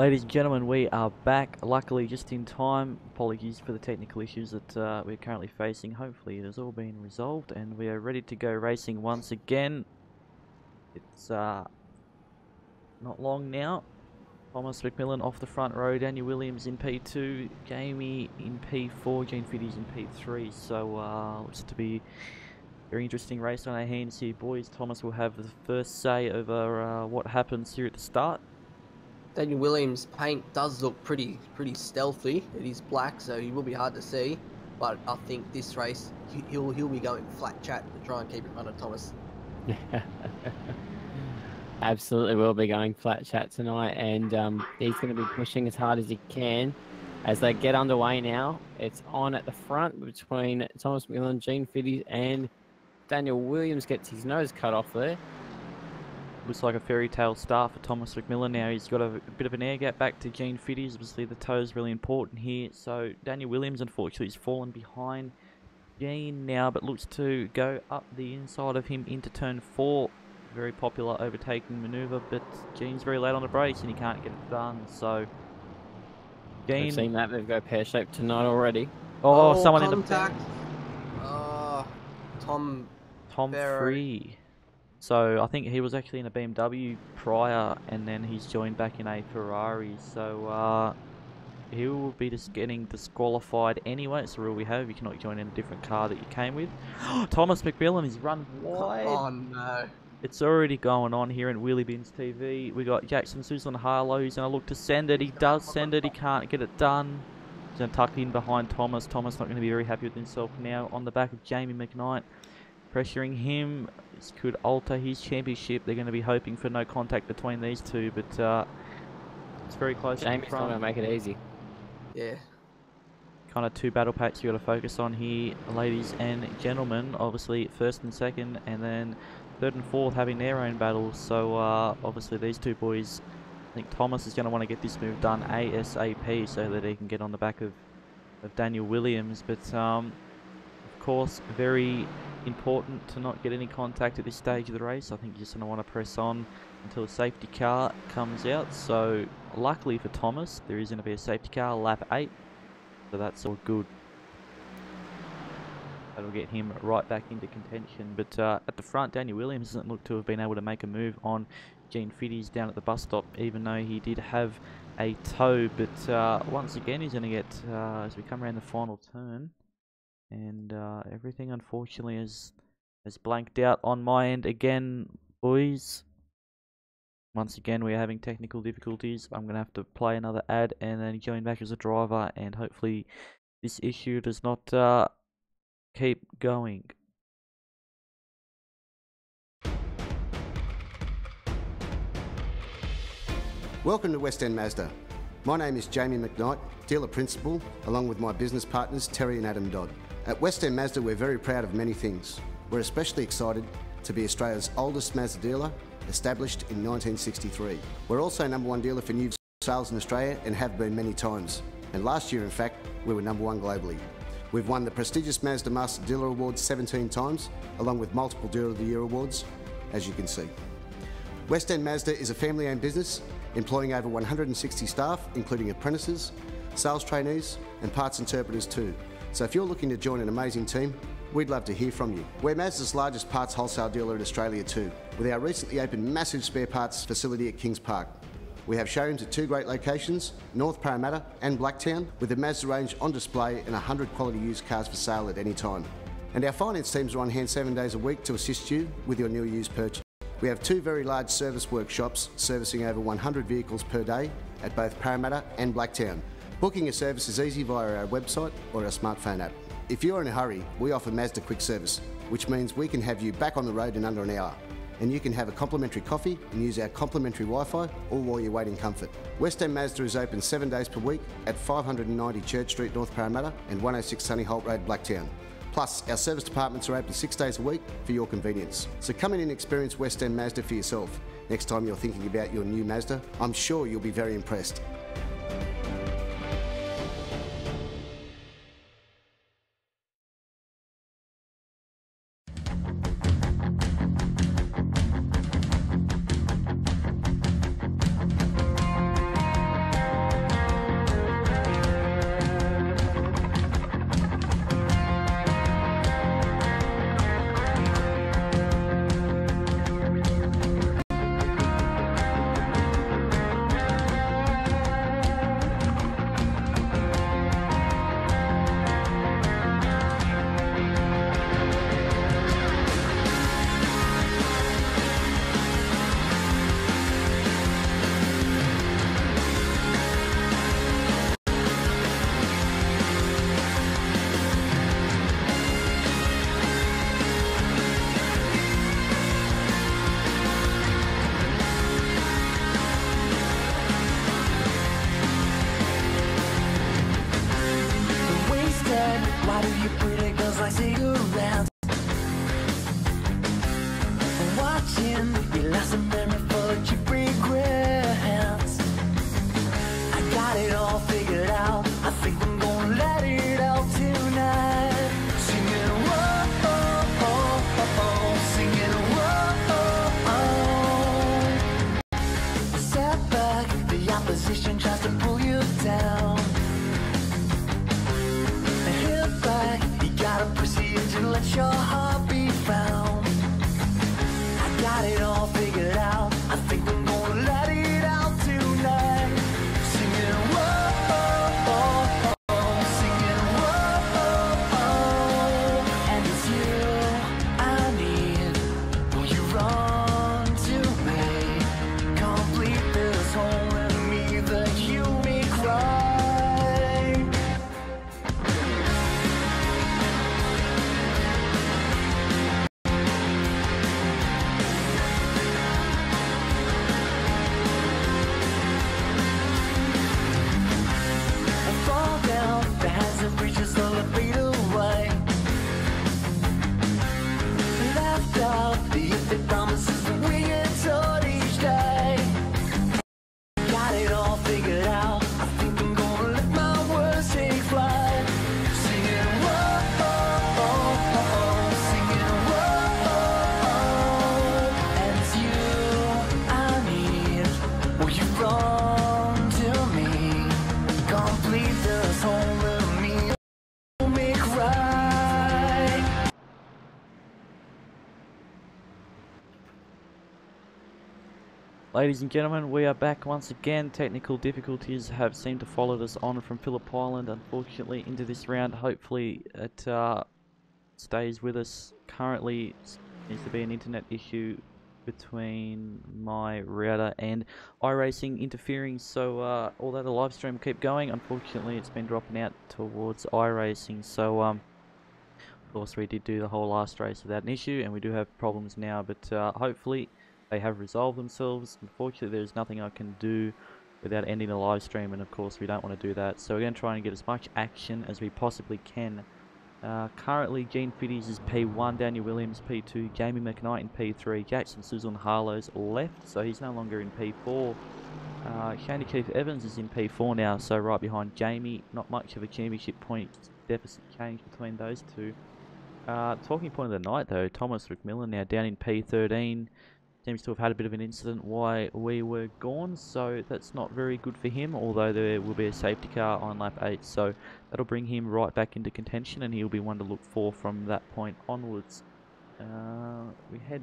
Ladies and gentlemen, we are back, luckily just in time. Apologies for the technical issues that we're currently facing. Hopefully it has all been resolved and we are ready to go racing once again. It's not long now. Thomas McMillan off the front row, Daniel Williams in P2, Jamie in P4, Gene Fiddies in P3. So looks to be a very interesting race on our hands here, boys. Thomas will have the first say over what happens here at the start. Daniel Williams' paint does look pretty stealthy. It is black, so he will be hard to see. But I think this race, he'll be going flat chat to try and keep in front of Thomas. Absolutely will be going flat chat tonight, and he's going to be pushing as hard as he can as they get underway now. It's on at the front between Thomas McMillan, Gene Fiddies, and Daniel Williams gets his nose cut off there. Looks like a fairy tale start for Thomas McMillan now. He's got a bit of an air gap back to Gene Fiddies. Obviously the toe is really important here. So Daniel Williams unfortunately has fallen behind Gene now, but looks to go up the inside of him into turn 4. Very popular overtaking manoeuvre, but Gene's very late on the brakes and he can't get it done. So Gene... We've seen that, they've got pear-shaped tonight already. Oh, someone contact. in the... Tom Free. So I think he was actually in a BMW prior, and then he's joined back in a Ferrari. So he will be just getting disqualified anyway. It's the rule we have. You cannot join in a different car that you came with. Thomas McMillan is run wide. Oh no! It's already going on here in Wheelybins TV. We got Jackson Susan Harlow. He's going to look to send it. He does send it. He can't get it done. He's going to tuck it in behind Thomas. Thomas not going to be very happy with himself now. On the back of Jamie McKnight, pressuring him. This could alter his championship. They're going to be hoping for no contact between these two, but it's very close. Jamie's not going to make it easy. Yeah. Kind of two battle packs you got to focus on here, ladies and gentlemen. Obviously, first and second, and then third and fourth having their own battles. So obviously, these two boys. I think Thomas is going to want to get this move done ASAP so that he can get on the back of Daniel Williams. But of course, very important to not get any contact at this stage of the race. I think you're just going to want to press on until a safety car comes out. So luckily for Thomas, there is going to be a safety car, lap 8. So that's all good. That'll get him right back into contention. But at the front, Daniel Williams doesn't look to have been able to make a move on Gene Fiddies down at the bus stop, even though he did have a toe. But once again, he's going to get, as we come around the final turn, and everything unfortunately has blanked out on my end again, boys. Once again, we're having technical difficulties. I'm going to have to play another ad and then join back as a driver, and hopefully this issue does not keep going. Welcome to West End Mazda. My name is Jamie McKnight, dealer principal, along with my business partners Terry and Adam Dodd. At West End Mazda, we're very proud of many things. We're especially excited to be Australia's oldest Mazda dealer, established in 1963. We're also #1 dealer for new sales in Australia and have been many times. And last year, in fact, we were #1 globally. We've won the prestigious Mazda Master Dealer Awards 17 times, along with multiple Dealer of the Year awards, as you can see. West End Mazda is a family-owned business, employing over 160 staff, including apprentices, sales trainees, and parts interpreters too. So if you're looking to join an amazing team, we'd love to hear from you. We're Mazda's largest parts wholesale dealer in Australia too, with our recently opened massive spare parts facility at Kings Park. We have showrooms at 2 great locations, North Parramatta and Blacktown, with the Mazda range on display and 100 quality used cars for sale at any time. And our finance teams are on hand 7 days a week to assist you with your new used purchase. We have 2 very large service workshops servicing over 100 vehicles per day at both Parramatta and Blacktown. Booking a service is easy via our website or our smartphone app. If you're in a hurry, we offer Mazda Quick Service, which means we can have you back on the road in under an hour. And you can have a complimentary coffee and use our complimentary Wi-Fi, all while you wait in comfort. West End Mazda is open 7 days per week at 590 Church Street, North Parramatta and 106 Sunny Holt Road, Blacktown. Plus, our service departments are open 6 days a week for your convenience. So come in and experience West End Mazda for yourself. Next time you're thinking about your new Mazda, I'm sure you'll be very impressed. like cigarettes. Watching your last memory full of cheap regrets. I got it all figured out. I think I'm gonna let it out tonight. Singing whoa, oh, oh, oh, oh. Singing whoa, oh, oh. Step back, the opposition tries to pull you down. Hit back, you gotta proceed to let your heart be found. I got it all figured out. I think I'm gonna let it out tonight. Singing whoa, oh, oh, oh. Singing whoa, oh, oh. And it's you I need. Will you run to me? Complete this hole in me that you may cry. Fall down, the hands and breaches slowly fade away. Left out the empty promises that we get told each day. Got it all figured out. I think I'm gonna let my words take flight. Singing whoa, oh, oh, oh, oh. Singing whoa, oh, oh. And it's you I need. Will you run to me? Complete this hole in me. Make me cry. Ladies and gentlemen, we are back once again. Technical difficulties have seemed to follow us on from Phillip Island, unfortunately, into this round. Hopefully it stays with us. Currently seems to be an internet issue between my router and iRacing interfering, so although the live stream will keep going, unfortunately it's been dropping out towards iRacing. So of course we did do the whole last race without an issue, and we do have problems now, but hopefully they have resolved themselves. Unfortunately there's nothing I can do without ending the live stream, and of course we don't want to do that, so we're going to try and get as much action as we possibly can. Currently, Gene Fiddies is P1, Daniel Williams P2, Jamie McKnight in P3, Jackson Susan Harlow's left, so he's no longer in P4. Shane Keith Evans is in P4 now, so right behind Jamie. Not much of a championship point deficit change between those two. Talking point of the night though, Thomas McMillan now down in P13. Seems to have had a bit of an incident while we were gone, so that's not very good for him, although there will be a safety car on lap 8, so that'll bring him right back into contention, and he'll be one to look for from that point onwards. We head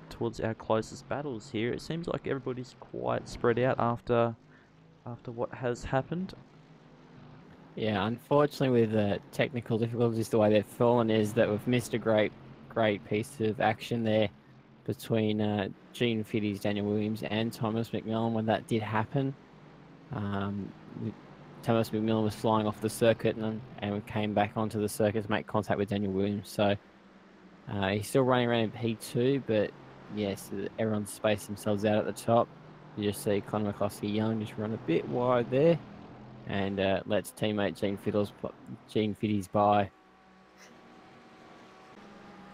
towards our closest battles here. It seems like everybody's quite spread out after what has happened. Yeah, unfortunately with the technical difficulties, the way they've fallen is that we've missed a great piece of action there between Gene Fiddies, Daniel Williams and Thomas McMillan when that did happen. Thomas McMillan was flying off the circuit and we came back onto the circuit to make contact with Daniel Williams. So he's still running around in P2, but yes, everyone's spaced themselves out at the top. You just see Conor McCloskey Young just run a bit wide there and lets teammate Gene Fiddies by.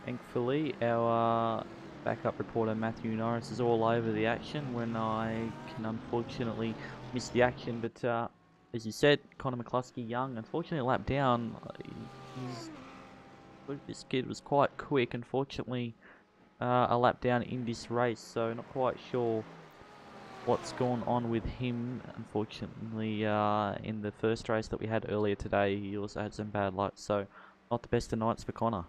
Thankfully, our backup reporter Matthew Norris is all over the action when I can unfortunately miss the action, but as you said, Conor McCluskey Young, unfortunately a lap down. This kid was quite quick, unfortunately a lap down in this race, so not quite sure what's gone on with him. Unfortunately in the first race that we had earlier today, he also had some bad luck, so not the best of nights for Conor.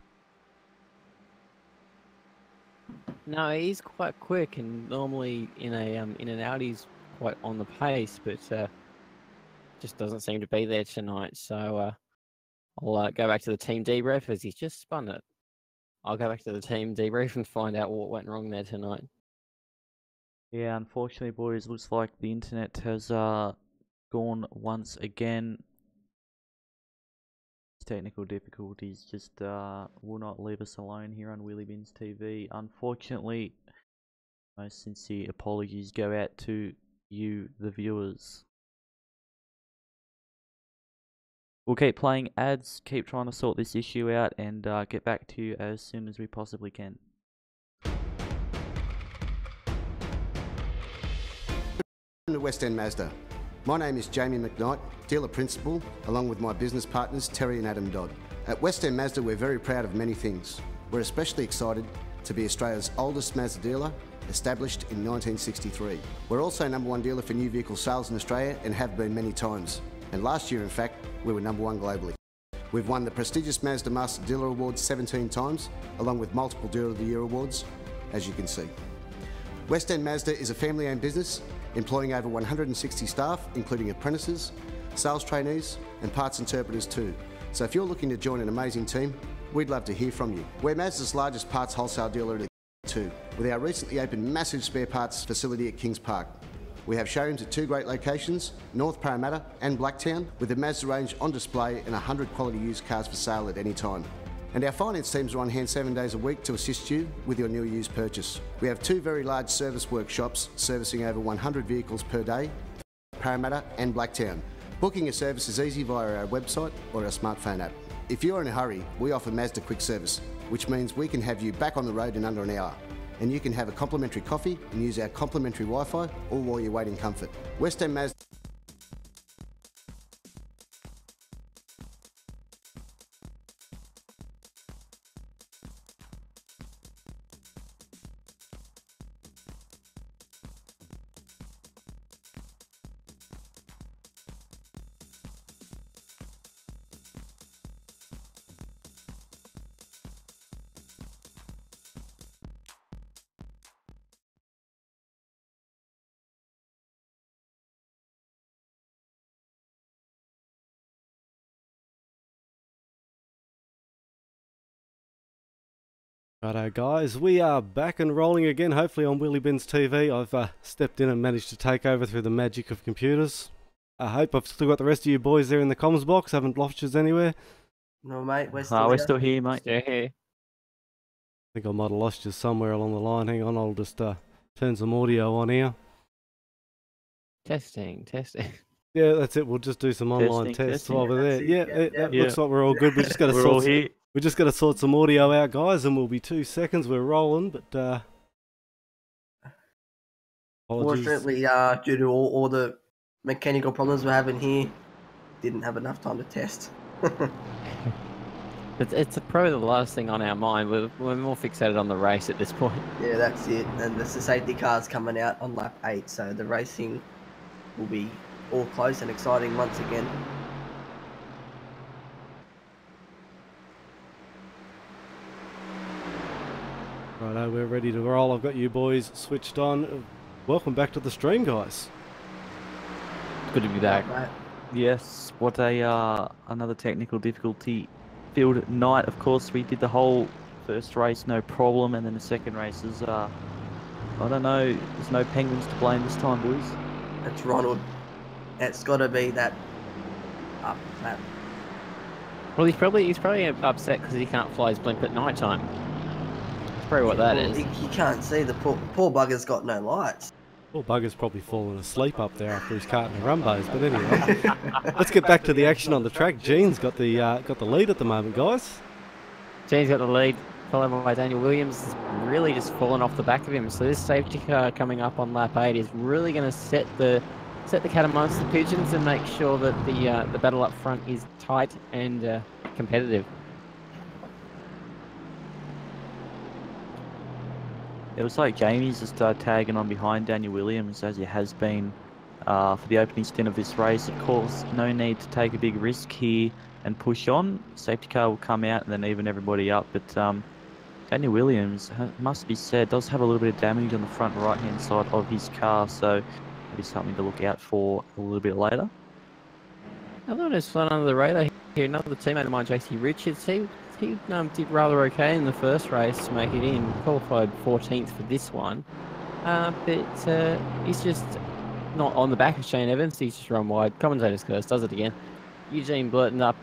No, he's quite quick, and normally in an Audi he's quite on the pace, but just doesn't seem to be there tonight. So I'll go back to the team debrief as he's just spun it. I'll go back to the team debrief and find out what went wrong there tonight. Yeah, unfortunately, boys, looks like the internet has gone once again. Technical difficulties just will not leave us alone here on Wheelybins TV. Unfortunately, most sincere apologies go out to you, the viewers. We'll keep playing ads, keep trying to sort this issue out, and get back to you as soon as we possibly can. Welcome to West End Mazda. My name is Jamie McKnight, dealer principal, along with my business partners Terry and Adam Dodd. At West End Mazda, we're very proud of many things. We're especially excited to be Australia's oldest Mazda dealer, established in 1963. We're also #1 dealer for new vehicle sales in Australia and have been many times. And last year, in fact, we were #1 globally. We've won the prestigious Mazda Master Dealer Awards 17 times, along with multiple Dealer of the Year awards, as you can see. West End Mazda is a family-owned business, employing over 160 staff, including apprentices, sales trainees, and parts interpreters too. So if you're looking to join an amazing team, we'd love to hear from you. We're Mazda's largest parts wholesale dealer too, with our recently opened massive spare parts facility at Kings Park. We have showrooms at 2 great locations, North Parramatta and Blacktown, with the Mazda range on display and 100 quality used cars for sale at any time. And our finance teams are on hand 7 days a week to assist you with your new used purchase. We have 2 very large service workshops servicing over 100 vehicles per day, Parramatta and Blacktown. Booking a service is easy via our website or our smartphone app. If you're in a hurry, we offer Mazda Quick Service, which means we can have you back on the road in under an hour. And you can have a complimentary coffee and use our complimentary Wi-Fi, all while you wait in comfort. West End Mazda. Righto guys, we are back and rolling again, hopefully on Wheelybins TV. I've stepped in and managed to take over through the magic of computers. I hope I've still got the rest of you boys there in the comms box, haven't lost you anywhere. No, mate, we're still We're still here, mate. Still here. I think I might have lost you somewhere along the line. Hang on, I'll just turn some audio on here. Testing. Yeah, that's it, we'll just do some online tests testing. while we're there. Yeah, That yeah. looks like we're all good. We just got to We're all here. We just got to sort some audio out, guys, and we'll be 2 seconds. We're rolling, but apologies. Fortunately, due to all the mechanical problems we're having here, didn't have enough time to test. It's probably the last thing on our mind. We're more fixated on the race at this point. Yeah, that's it. And the safety car's coming out on lap 8, so the racing will be all close and exciting once again. Righto, we're ready to roll. I've got you boys switched on. Welcome back to the stream, guys. Good to be back. Mate. Yes, what a another technical difficulty filled night. Of course, we did the whole first race no problem, and then the second race is I don't know. There's no penguins to blame this time, boys. That's Ronald. It's got to be that up map. Well, he's probably upset because he can't fly his blimp at night time. That's probably what that is. He can't see. The poor bugger's got no lights. Poor bugger's probably fallen asleep up there after his carton of rumbos. But anyway, let's get back to the action on the track. Gene's got the lead at the moment, guys. Gene's got the lead, followed by Daniel Williams. Is really just fallen off the back of him. So this safety car coming up on lap 8 is really going to set the cat amongst the pigeons and make sure that the battle up front is tight and competitive. It was like Jamie's just tagging on behind Daniel Williams, as he has been for the opening stint of this race. Of course, no need to take a big risk here and push on. Safety car will come out and then even everybody up. But Daniel Williams, must be said, does have a little bit of damage on the front right-hand side of his car, so maybe something to look out for a little bit later. Another one who's flown under the radar here, another teammate of mine, JT Richards. He did rather okay in the first race to make it in, qualified 14th for this one. But he's just not on the back of Shane Evans, he's just run wide. Commentator's curse, does it again. Eugene Blurton up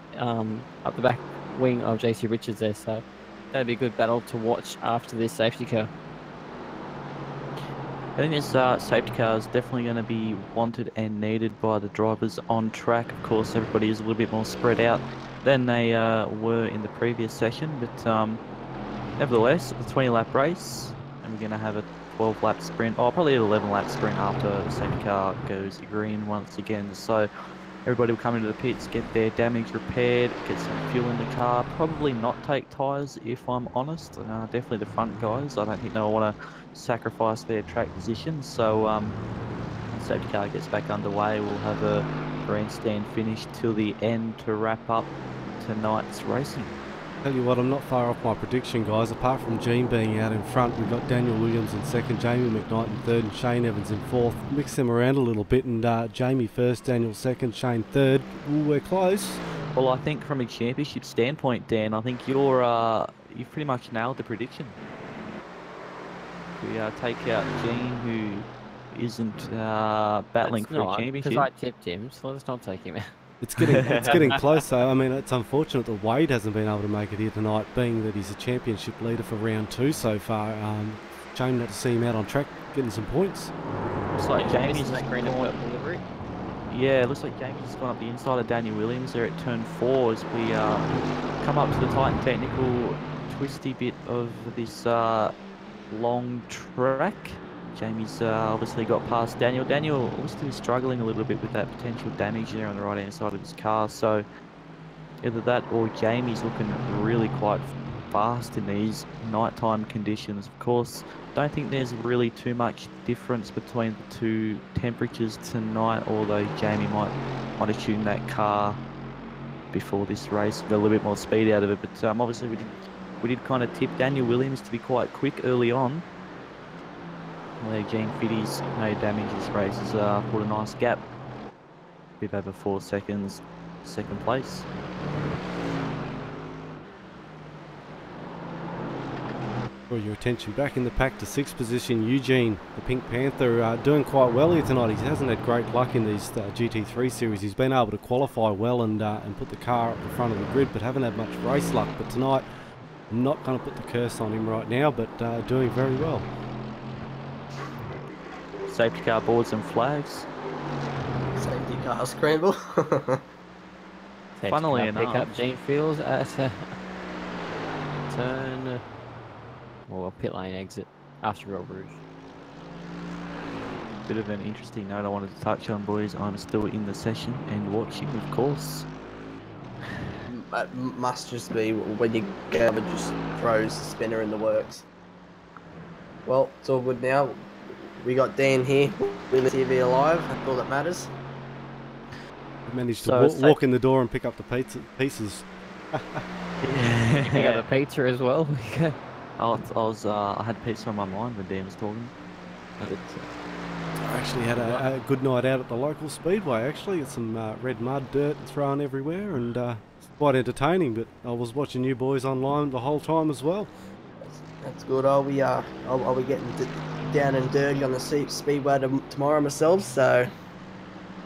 the back wing of JT Richards there, so that'd be a good battle to watch after this safety car. I think this safety car is definitely going to be wanted and needed by the drivers on track. Of course, everybody is a little bit more spread out than they were in the previous session, but nevertheless, it's a 20-lap race, and we're going to have a 12-lap sprint, probably an 11-lap sprint after the safety car goes green once again. So everybody will come into the pits, get their damage repaired, get some fuel in the car, probably not take tyres if I'm honest, definitely the front guys. I don't think they'll want to sacrifice their track position, so when the safety car gets back underway, we'll have a grandstand finish till the end to wrap up tonight's racing. Tell you what, I'm not far off my prediction, guys. Apart from Gene being out in front, we've got Daniel Williams in second, Jamie McKnight in third, and Shane Evans in fourth. Mix them around a little bit, and Jamie first, Daniel second, Shane third. Ooh, we're close. Well, I think from a championship standpoint, Dan, I think you've pretty much nailed the prediction. We take out Gene, who isn't battling for a championship. Because I tipped him, so let's not take him out. It's getting close though. I mean, it's unfortunate that Wade hasn't been able to make it here tonight, being that he's a championship leader for round 2 so far. Shame not to see him out on track getting some points. Looks like Jamie's that green and purple livery. Yeah, looks like Jamie's gone up the inside of Daniel Williams there at turn 4 as we come up to the tight and technical twisty bit of this long track. Jamie's obviously got past Daniel. Daniel looks to be struggling a little bit with that potential damage there on the right hand side of his car, so either that or Jamie's looking really quite fast in these nighttime conditions. Of course, don't think there's really too much difference between the two temperatures tonight, although Jamie might want to tune that car before this race, get a little bit more speed out of it. But obviously we did kind of tip Daniel Williams to be quite quick early on. Although Gene Fitty's no damage this race has put a nice gap. Bit over 4 seconds, second place. Draw your attention back in the pack to 6th position, Eugene, the Pink Panther, doing quite well here tonight. He hasn't had great luck in these GT3 series. He's been able to qualify well and put the car up the front of the grid, but haven't had much race luck. But tonight, I'm not going to put the curse on him right now, but doing very well. Safety car boards and flags. Safety car scramble. Funnily enough, pick up Gene Fields at turn or pit lane exit after Royal Rouge. Bit of an interesting note I wanted to touch on, boys. I'm still in the session and watching, of course. It must just be when you go and just throws the spinner in the works. Well, it's all good now. We got Dan here, Wheeler TV alive. That's all that matters. We managed to walk in the door and pick up the pieces. You pick up the pizza as well. I had pizza on my mind when Dan was talking. I actually had a good night out at the local speedway. Actually, it's some red mud, dirt thrown everywhere, and it's quite entertaining. But I was watching you boys online the whole time as well. That's good. Are we getting down and dirty on the speedway tomorrow myself? So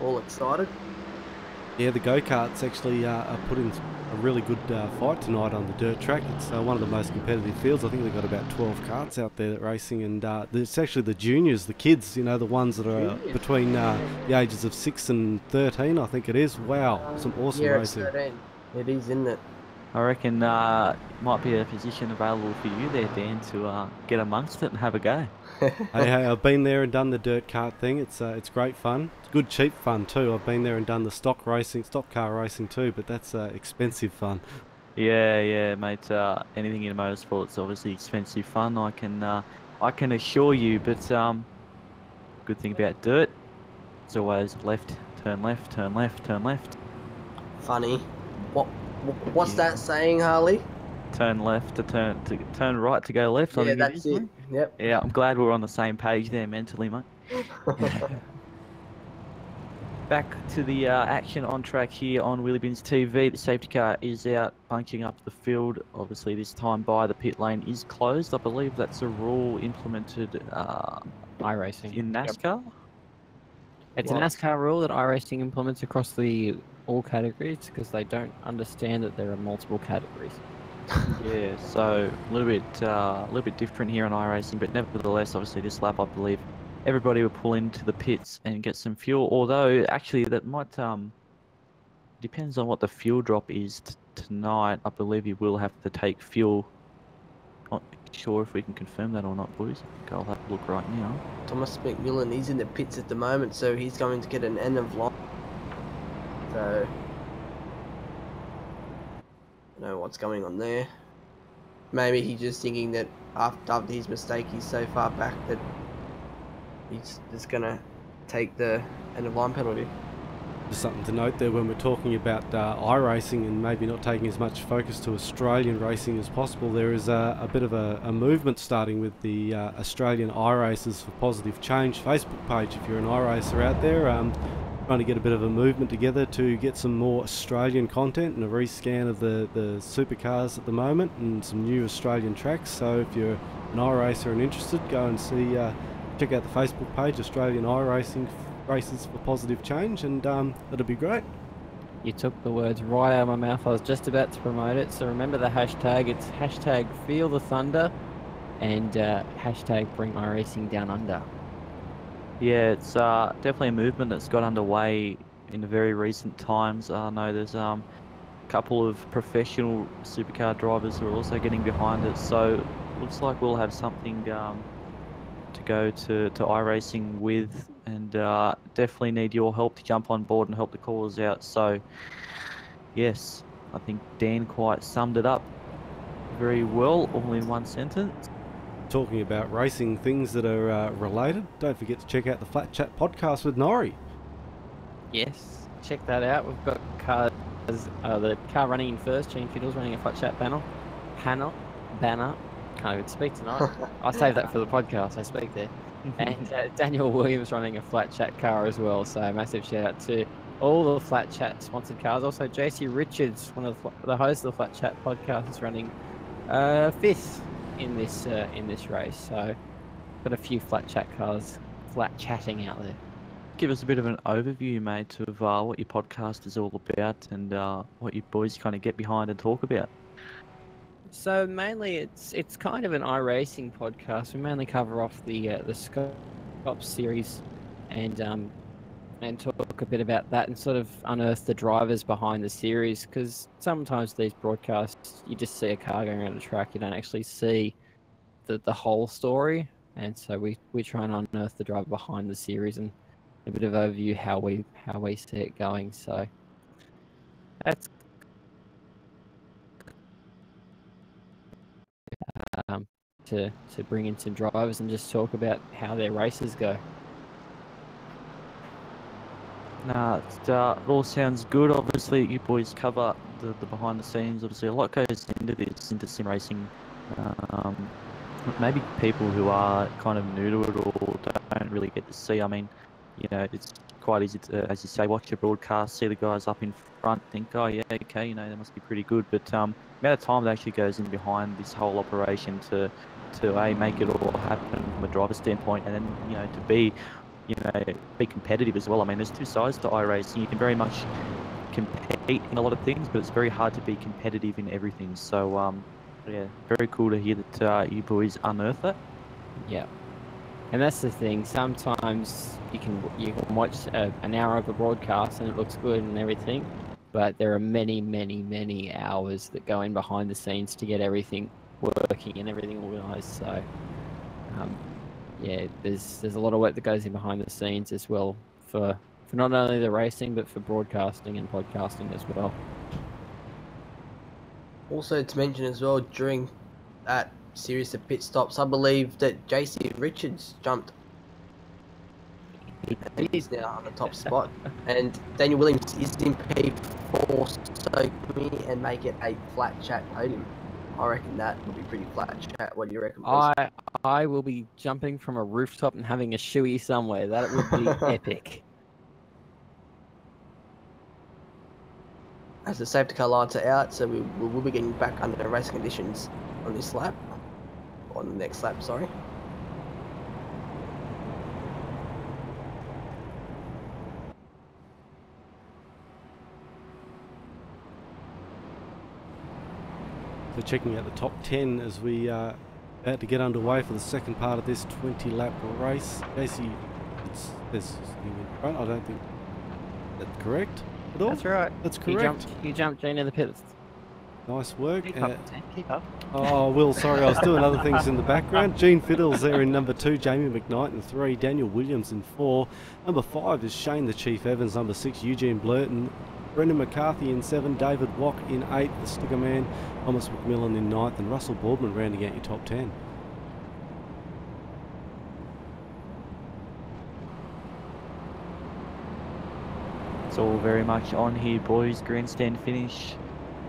all excited. Yeah, the go-karts actually are putting a really good fight tonight on the dirt track. It's one of the most competitive fields. I think they've got about 12 karts out there racing, and it's actually the juniors, the kids, you know, the ones that are between the ages of 6 and 13, I think it is. Wow, some awesome racing. Yeah, it's 13. It is, isn't it? I reckon might be a position available for you there, Dan, to get amongst it and have a go. Hey, I've been there and done the dirt kart thing. It's great fun. It's good cheap fun too. I've been there and done the stock car racing too, but that's expensive fun. Yeah, mate. Anything in motorsport's obviously expensive fun. I can assure you. But good thing about dirt, it's always left, turn left, turn left, turn left. Funny. What's that saying, Harley? Turn left to turn right to go left. Yeah, that's it. Yep. Yeah, I'm glad we're on the same page there mentally, mate. Back to the action on track here on Wheelybins TV. The safety car is out, bunching up the field. Obviously, this time by the pit lane is closed. I believe that's a rule implemented iRacing in NASCAR. Yep. It's a NASCAR rule that iRacing implements across all categories because they don't understand that there are multiple categories. Yeah, so a little bit different here on iRacing, but nevertheless, obviously this lap I believe everybody will pull into the pits and get some fuel. Although actually that might depends on what the fuel drop is tonight. I believe you will have to take fuel. Not sure if we can confirm that or not, boys. I think I'll have a look right now. Thomas McMillan, he's in the pits at the moment, so he's going to get an end of line. So, I don't know what's going on there. Maybe he's just thinking that after his mistake, he's so far back that he's just gonna take the end of line penalty. Just something to note there when we're talking about iRacing and maybe not taking as much focus to Australian racing as possible. There is a bit of a movement starting with the Australian iRacers for Positive Change Facebook page. If you're an iRacer out there, trying to get a bit of a movement together to get some more Australian content and a rescan of the supercars at the moment and some new Australian tracks. So if you're an iRacer and interested, go and see, check out the Facebook page, Australian iRacing Races for Positive Change, and it'll be great. You took the words right out of my mouth. I was just about to promote it. So remember the hashtag. It's hashtag Feel the Thunder and hashtag Bring My Racing Down Under. Yeah, it's definitely a movement that's got underway in the very recent times. I know there's a couple of professional supercar drivers who are also getting behind it. So looks like we'll have something to go to iRacing with, and definitely need your help to jump on board and help the cause out. So yes, I think Dan quite summed it up very well, all in one sentence. Talking about racing things that are related, don't forget to check out the Flat Chat podcast with Norrie. Yes, check that out. We've got cars, the car running in first, Gene Fiddle's running a Flat Chat banner. Can't even speak tonight. I saved that for the podcast. I speak there. And Daniel Williams running a Flat Chat car as well. So massive shout out to all the Flat Chat sponsored cars. Also, JC Richards, one of the hosts of the Flat Chat podcast, is running fifth in this race. So got a few Flat Chat cars flat chatting out there. Give us a bit of an overview, mate, of what your podcast is all about and what you boys kind of get behind and talk about. So mainly it's kind of an iRacing podcast. We mainly cover off the Scope series and talk a bit about that and sort of unearth the drivers behind the series, because sometimes these broadcasts you just see a car going around the track, you don't actually see the whole story, and so we try and unearth the driver behind the series and a bit of overview how we see it going. So that's to bring in some drivers and just talk about how their races go. Nah, it all sounds good. Obviously, you boys cover the behind the scenes. Obviously, a lot goes into this, into sim racing. Maybe people who are kind of new to it or don't really get to see. I mean, you know, it's quite easy to, as you say, watch a broadcast, see the guys up in front, think, oh yeah, okay, you know, they must be pretty good. But the amount of time that actually goes in behind this whole operation to make it all happen from a driver's standpoint, and then, you know, to be competitive as well. I mean, there's two sides to iRacing. You can very much compete in a lot of things, but it's very hard to be competitive in everything. So, yeah, very cool to hear that you boys unearth that. Yeah, and that's the thing. Sometimes you can watch an hour of a broadcast and it looks good and everything, but there are many hours that go in behind the scenes to get everything working and everything organised. So, yeah, there's a lot of work that goes in behind the scenes as well for not only the racing but for broadcasting and podcasting as well. Also to mention as well, during that series of pit stops, I believe that JC Richards jumped. He's now on the top spot, and Daniel Williams is in P4, so come in and make it a Flat Chat podium. I reckon that will be pretty Flat Chat. What do you reckon, boys? I will be jumping from a rooftop and having a shoey somewhere. That would be epic. As the safety car lights are out, so we will be getting back under race conditions on this lap. On the next lap, sorry. So checking out the top 10 as we About to get underway for the second part of this 20-lap race. Casey, there's in front. I don't think that's correct at all. That's right. That's correct. You jumped Gene in the pits. Nice work. Keep up, Sam, keep up. Oh, Will, sorry, I was doing other things in the background. Gene Fiddle's there in number 2, Jamie McKnight in 3, Daniel Williams in 4. Number 5 is Shane the Chief Evans, number 6, Eugene Blurton. Brendan McCarthy in 7, David Wack in 8, the Sticker Man, Thomas McMillan in 9th, and Russell Boardman rounding out your top 10. It's all very much on here, boys. Grandstand finish.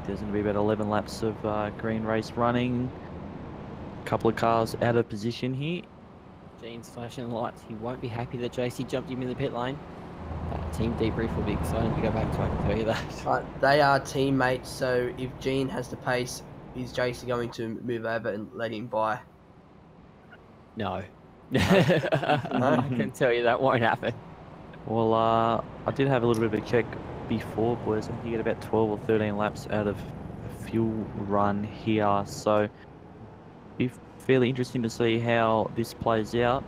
There's going to be about 11 laps of green race running. A couple of cars out of position here. Gene's flashing the lights. He won't be happy that JC jumped him in the pit lane. Team debrief will be excited to go back to, I can tell you that. They are teammates, so if Gene has the pace, is JC going to move over and let him by? No. I can tell you that won't happen. Well, I did have a little bit of a check before, boys. I think you get about 12 or 13 laps out of a fuel run here, so be fairly interesting to see how this plays out,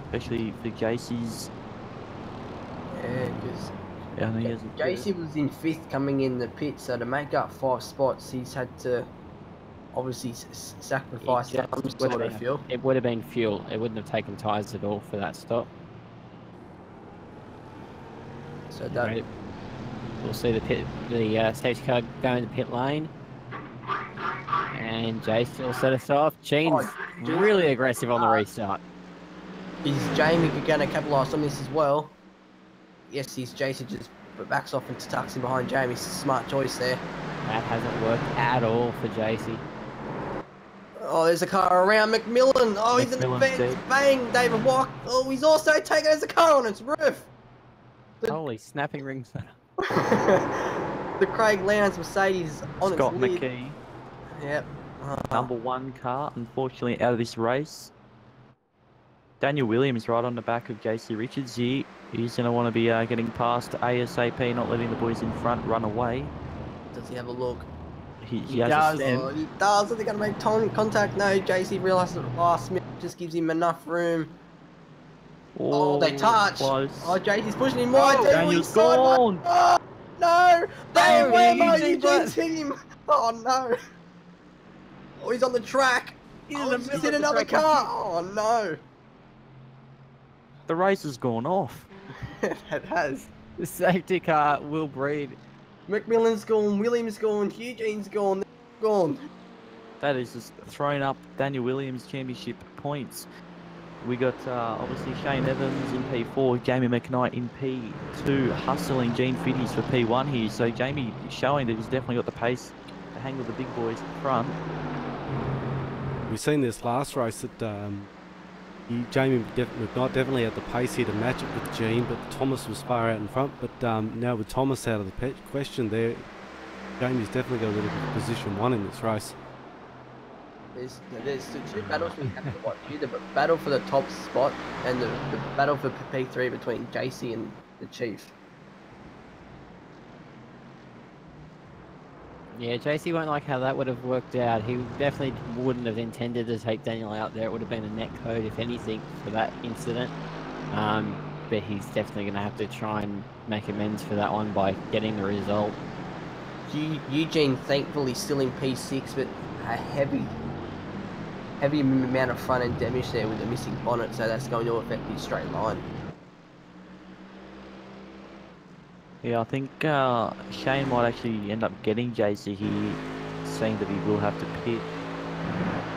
especially for JC's. Yeah, because JC was in 5th coming in the pit, so to make up 5 spots, he's had to obviously sacrifice some sort of fuel. It would have been fuel. It wouldn't have taken tyres at all for that stop. So that we'll see the safety car go in the pit lane, and Jay still set us off. Gene's really aggressive on the restart. Is Jamie going to capitalise on this as well? Yes, Jason just backs off and tucks him behind Jamie. Smart choice there. That hasn't worked at all for JC. Oh, there's a car around McMillan. Oh, he's in the fence. Bang, David Wack. Oh, he's also taken as a car on its roof. Holy snapping rings. The Craig Lowndes Mercedes on Scott its lid. McKee. Yep. Number 1 car, unfortunately out of this race. Daniel Williams right on the back of JC Richards here. He's going to want to be getting past ASAP, not letting the boys in front run away. Does he have a look? He does. has a Oh, he does. Are they going to make contact? No, JC realised at last minute just gives him enough room. Oh, they touch. Close. Oh, JC's pushing him wide. Oh, Daniel's gone. Oh, no. Daniel Williams, Eugene's hit him. Oh, no. Oh, he's on the track. He's in another car. Oh, no. The race has gone off. It has. The safety car will breed. McMillan's gone, Williams gone, Eugene's gone, they're gone. That is just thrown up Daniel Williams championship points. We got obviously Shane Evans in P4, Jamie McKnight in P2, hustling Gene Fiddies for P1 here. So Jamie showing that he's definitely got the pace to hang with the big boys in front. We've seen this last race that Jamie McKnight definitely had the pace here to match it with Gene, but Thomas was far out in front. But now with Thomas out of the question there, Jamie's definitely got a little bit of position 1 in this race. There's 2 battles we have to watch here, the battle for the top spot and the battle for P3 between JC and the Chief. Yeah, JC won't like how that would have worked out. He definitely wouldn't have intended to take Daniel out there. It would have been a net code, if anything, for that incident. But he's definitely going to have to try and make amends for that one by getting the result. Eugene, thankfully, still in P6, but a heavy amount of front end damage there with the missing bonnet, so that's going to affect his straight line. Yeah, I think Shane might actually end up getting JC here, saying that he will have to pit.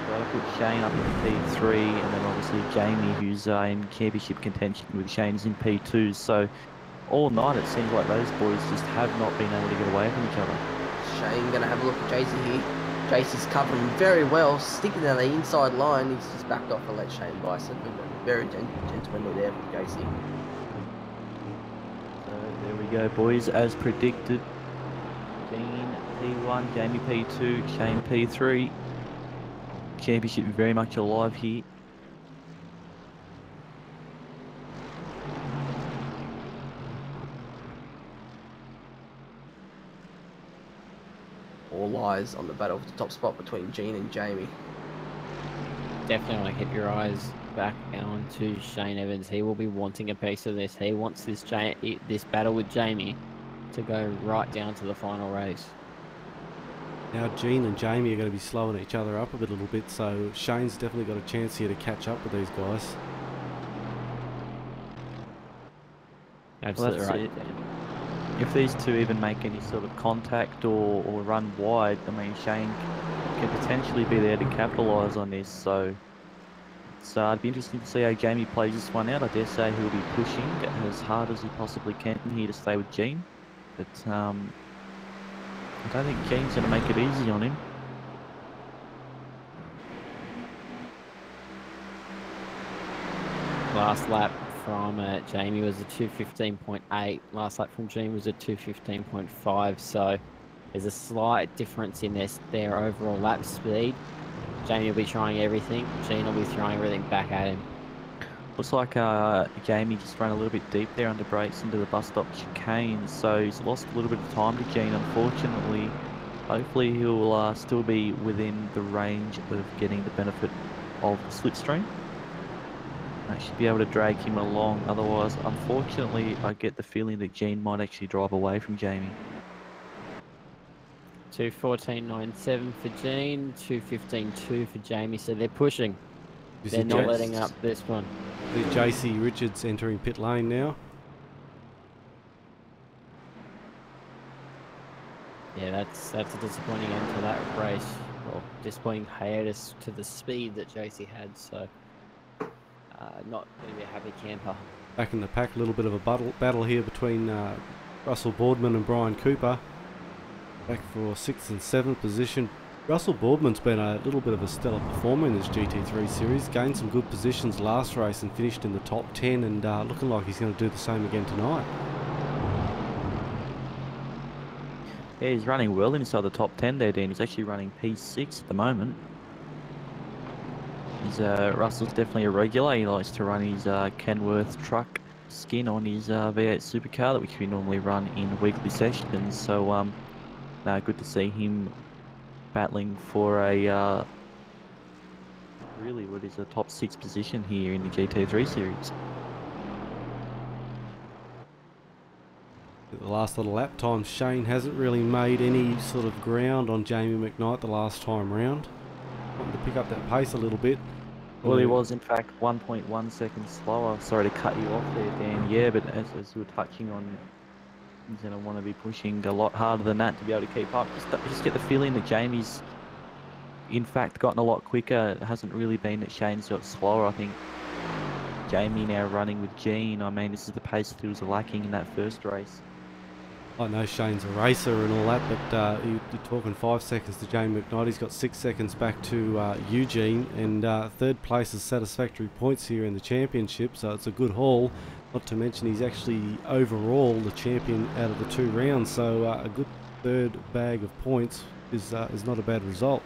So I'll put Shane up in P3, and then obviously Jamie, who's in championship contention with Shane's in P2. So all night it seems like those boys just have not been able to get away from each other. Shane going to have a look at JC here. JC's covering very well, sticking to the inside line. He's just backed off and let Shane by, so very gentlemanly there for JC. There we go, boys, as predicted. Dean P1, Jamie P2, Shane P3. Championship very much alive here. All eyes on the battle for the top spot between Gene and Jamie. definitely want to keep your eyes back on to Shane Evans. He will be wanting a piece of this. He wants this battle with Jamie to go right down to the final race. Now Gene and Jamie are going to be slowing each other up a little bit, so Shane's definitely got a chance here to catch up with these guys. Absolutely Well, right. If these two even make any sort of contact or run wide, I mean, Shane can potentially be there to capitalise on this. So it'd be interesting to see how Jamie plays this one out. I dare say he'll be pushing as hard as he possibly can here to stay with Gene. But I don't think Gene's going to make it easy on him. Last lap from Jamie was a 2:15.8. Last lap from Gene was a 2:15.5. So there's a slight difference in their overall lap speed. Jamie will be trying everything. Gene will be throwing everything back at him. Looks like Jamie just ran a little bit deep there under brakes into the bus stop chicane, so he's lost a little bit of time to Gene, unfortunately. Hopefully he'll still be within the range of getting the benefit of the slipstream. I should be able to drag him along, otherwise, unfortunately, I get the feeling that Gene might actually drive away from Jamie. 2:14.97 for Gene, 2:15.2 for Jamie, so they're pushing. They're not letting up this one. The JC Richards entering pit lane now. Yeah, that's a disappointing end to that race. Well, disappointing hiatus to the speed that JC had, so not going to be a happy camper. Back in the pack, a little bit of a battle here between Russell Boardman and Brian Cooper. Back for 6th and 7th position. Russell Boardman's been a little bit of a stellar performer in this GT3 series. Gained some good positions last race and finished in the top 10, and looking like he's going to do the same again tonight. Yeah, he's running well inside the top 10 there, Dean. He's actually running P6 at the moment. Russell's definitely a regular. He likes to run his Kenworth truck skin on his V8 supercar, which we normally run in weekly sessions. So, good to see him battling for a really what is a top 6 position here in the GT3 series. The last little lap time, Shane hasn't really made any sort of ground on Jamie McKnight the last time round. Wanting to pick up that pace a little bit. Well, he was in fact 1.1 seconds slower. Sorry to cut you off there, Dan. Yeah, but as you were touching on, he's going to want to be pushing a lot harder than that to be able to keep up. Just get the feeling that Jamie's in fact gotten a lot quicker. It hasn't really been that Shane's got slower. I think Jamie now running with Gene. I mean, this is the pace that he was lacking in that first race. I know Shane's a racer and all that, but you're talking 5 seconds to Jamie McKnight. He's got 6 seconds back to Eugene, and 3rd place is satisfactory points here in the championship, so it's a good haul. Not to mention he's actually overall the champion out of the 2 rounds, so a good 3rd bag of points is not a bad result.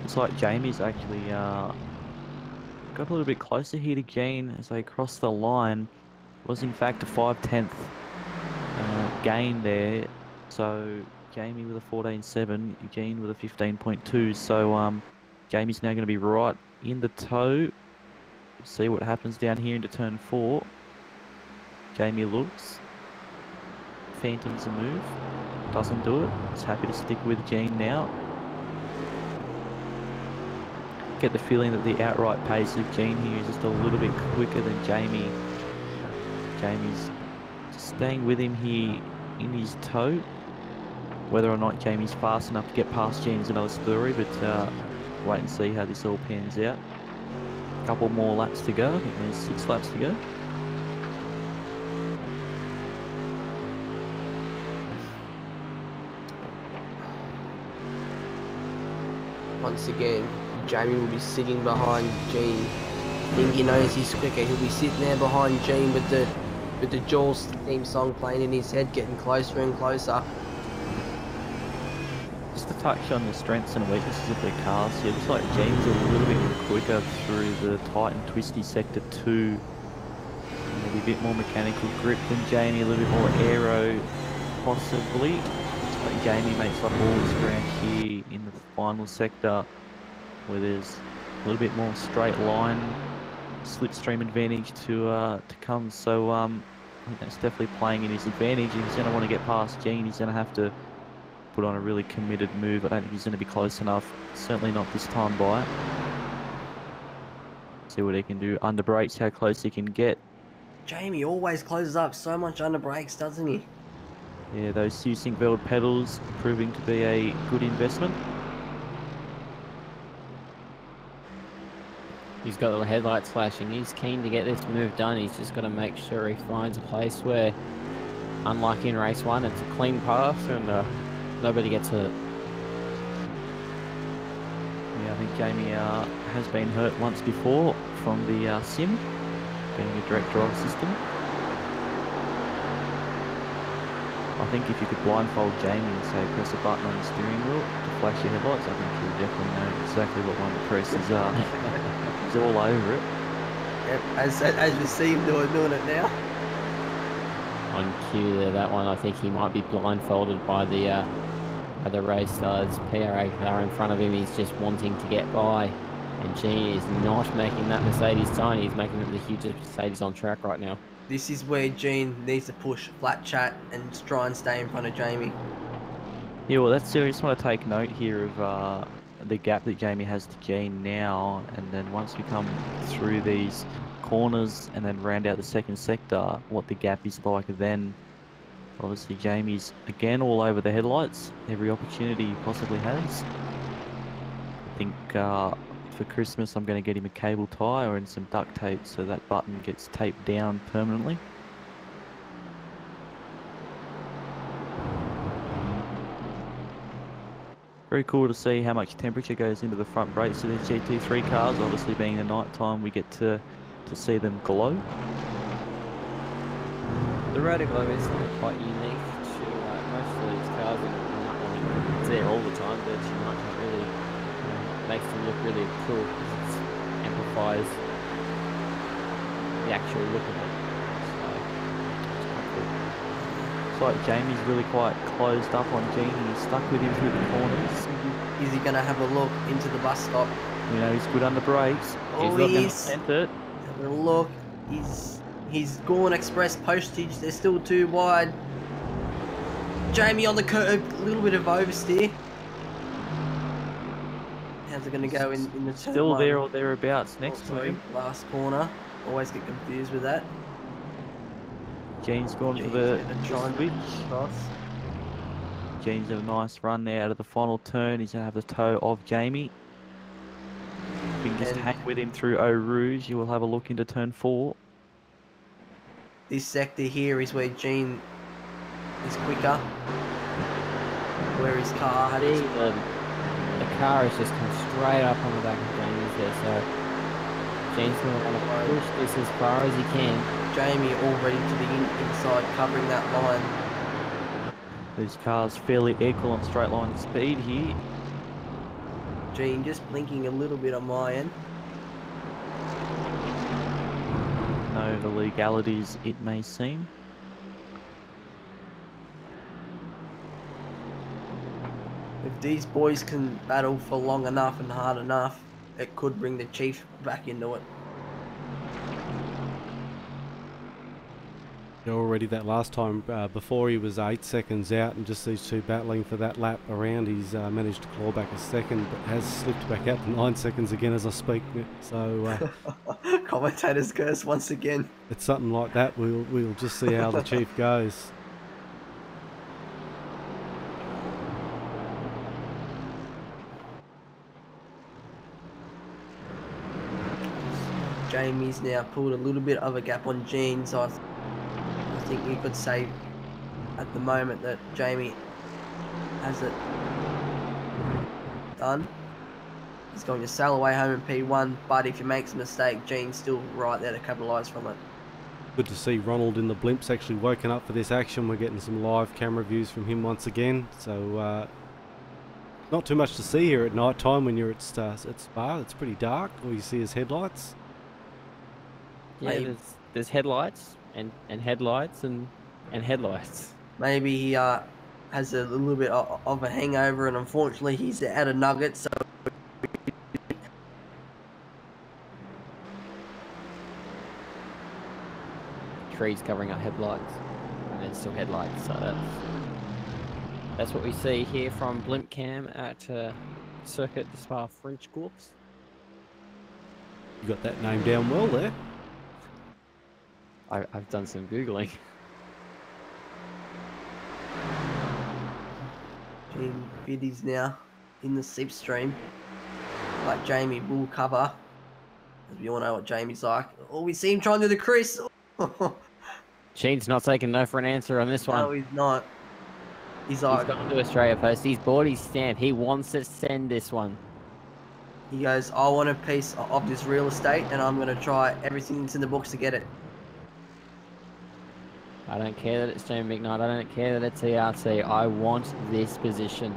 Looks like Jamie's actually got a little bit closer here to Gene as they cross the line. It was in fact a 5/10 gain there. So Jamie with a 14.7, Gene with a 15.2. So Jamie's now going to be right in the tow. See what happens down here into turn 4. Jamie looks. Phantoms a move. Doesn't do it. He's happy to stick with Gene now. Get the feeling that the outright pace of Gene here is just a little bit quicker than Jamie. Jamie's just staying with him here in his tow. Whether or not Jamie's fast enough to get past Gene is another story, but wait and see how this all pans out. A couple more laps to go. I think there's 6 laps to go. Once again, Jamie will be sitting behind Gene. I think he knows he's quicker. He'll be sitting there behind Gene with the Jaws theme song playing in his head, getting closer and closer. Just to touch on the strengths and weaknesses of their cars here, it looks like Gene's a little bit quicker through the tight and twisty sector 2. Maybe a bit more mechanical grip than Jamie, a little bit more aero possibly. But Jamie makes up all his ground here in the final sector, where there's a little bit more straight line, slipstream advantage to come. So I think that's definitely playing in his advantage. If he's going to want to get past Gene, he's going to have to put on a really committed move. I don't think he's going to be close enough. Certainly not this time by. See what he can do. Under brakes, how close he can get. Jamie always closes up so much under brakes, doesn't he? Yeah, those Susing Veld pedals proving to be a good investment. He's got the headlights flashing. He's keen to get this move done. He's just got to make sure he finds a place where, unlike in race 1, it's a clean path and nobody gets hurt. Yeah, I think Jamie has been hurt once before from the sim, being a direct drive system. I think if you could blindfold Jamie and say press a button on the steering wheel to flash your headlights, I think he'll definitely know exactly what one to press. He's all over it. Yep, as you see him doing it now. On cue there, that one, I think he might be blindfolded by the race stars. PRA car in front of him, he's just wanting to get by. And Gene is not making that Mercedes tiny, he's making it the hugest Mercedes on track right now. This is where Gene needs to push flat chat and try and stay in front of Jamie. Yeah, well, that's serious. I just want to take note here of the gap that Jamie has to Gene now, and then once we come through these corners and then round out the second sector, what the gap is like then. Obviously, Jamie's again all over the headlights, every opportunity he possibly has. I think for Christmas I'm going to get him a cable tie and some duct tape so that button gets taped down permanently. Very cool to see how much temperature goes into the front brakes of these GT3 cars. Obviously, being the night time, we get to see them glow. The rotor glow is quite unique to most of these cars, and it's there all the time, but you might not really makes them look really cool because it amplifies the actual look of it. So it's quite cool. It's like Jamie's really quite closed up on Gene and he's stuck with him through the corners. Is he going to have a look into the bus stop? You know, he's good under brakes. Oh, he's not going to he's attempt it. having a look. He's gone express postage. They're still too wide. Jamie on the curb, a little bit of oversteer. How's it going to go in the turn? Still there or thereabouts next to him. Last corner. Always get confused with that. Gene's gone for the switch. Gene's had a nice run there out of the final turn. He's going to have the toe of Jamie. If you can just hang with him through Eau Rouge, you will have a look into turn 4. This sector here is where Gene is quicker. Where his car had it. The car has just come straight up on the back of Jamie's there, so Gene's going to want to push this as far as he can. Jamie already to the inside, covering that line. These cars fairly equal on straight line speed here. Gene just blinking a little bit on my end. No illegalities, it may seem. If these boys can battle for long enough and hard enough, it could bring the Chief back into it. Already that last time before he was 8 seconds out, and just these two battling for that lap around, he's managed to claw back a second, but has slipped back out to 9 seconds again as I speak. So Commentator's curse once again. It's something like that. We'll just see how the Chief goes. Jamie's now pulled a little bit of a gap on Gene, so I think you could say at the moment that Jamie has it done. He's going to sail away home in P1, but if he makes a mistake, Gene's still right there to capitalise from it. Good to see Ronald in the blimps actually woken up for this action. We're getting some live camera views from him once again. So not too much to see here at night time when you're at Spa. It's pretty dark. All you see is headlights. Yeah, there's headlights and headlights and headlights. Maybe he has a little bit of a hangover, and unfortunately he's out of nuggets. So trees covering up headlights, and there's still headlights. So that's what we see here from Blimp Cam at Circuit de Spa French Course. You got that name down well there. I've done some googling. Gene Biddy's now in the slipstream, like Jamie will cover. As we all know what Jamie's like. Oh, we see him trying to do the Chris. Gene's not taking no for an answer on this one. No, he's not. He's like, He's gone to Australia Post. He's bought his stamp. He wants to send this one. he goes, I want a piece of this real estate, and I'm gonna try everything that's in the books to get it. I don't care that it's Jamie McKnight. I don't care that it's ERT. I want this position.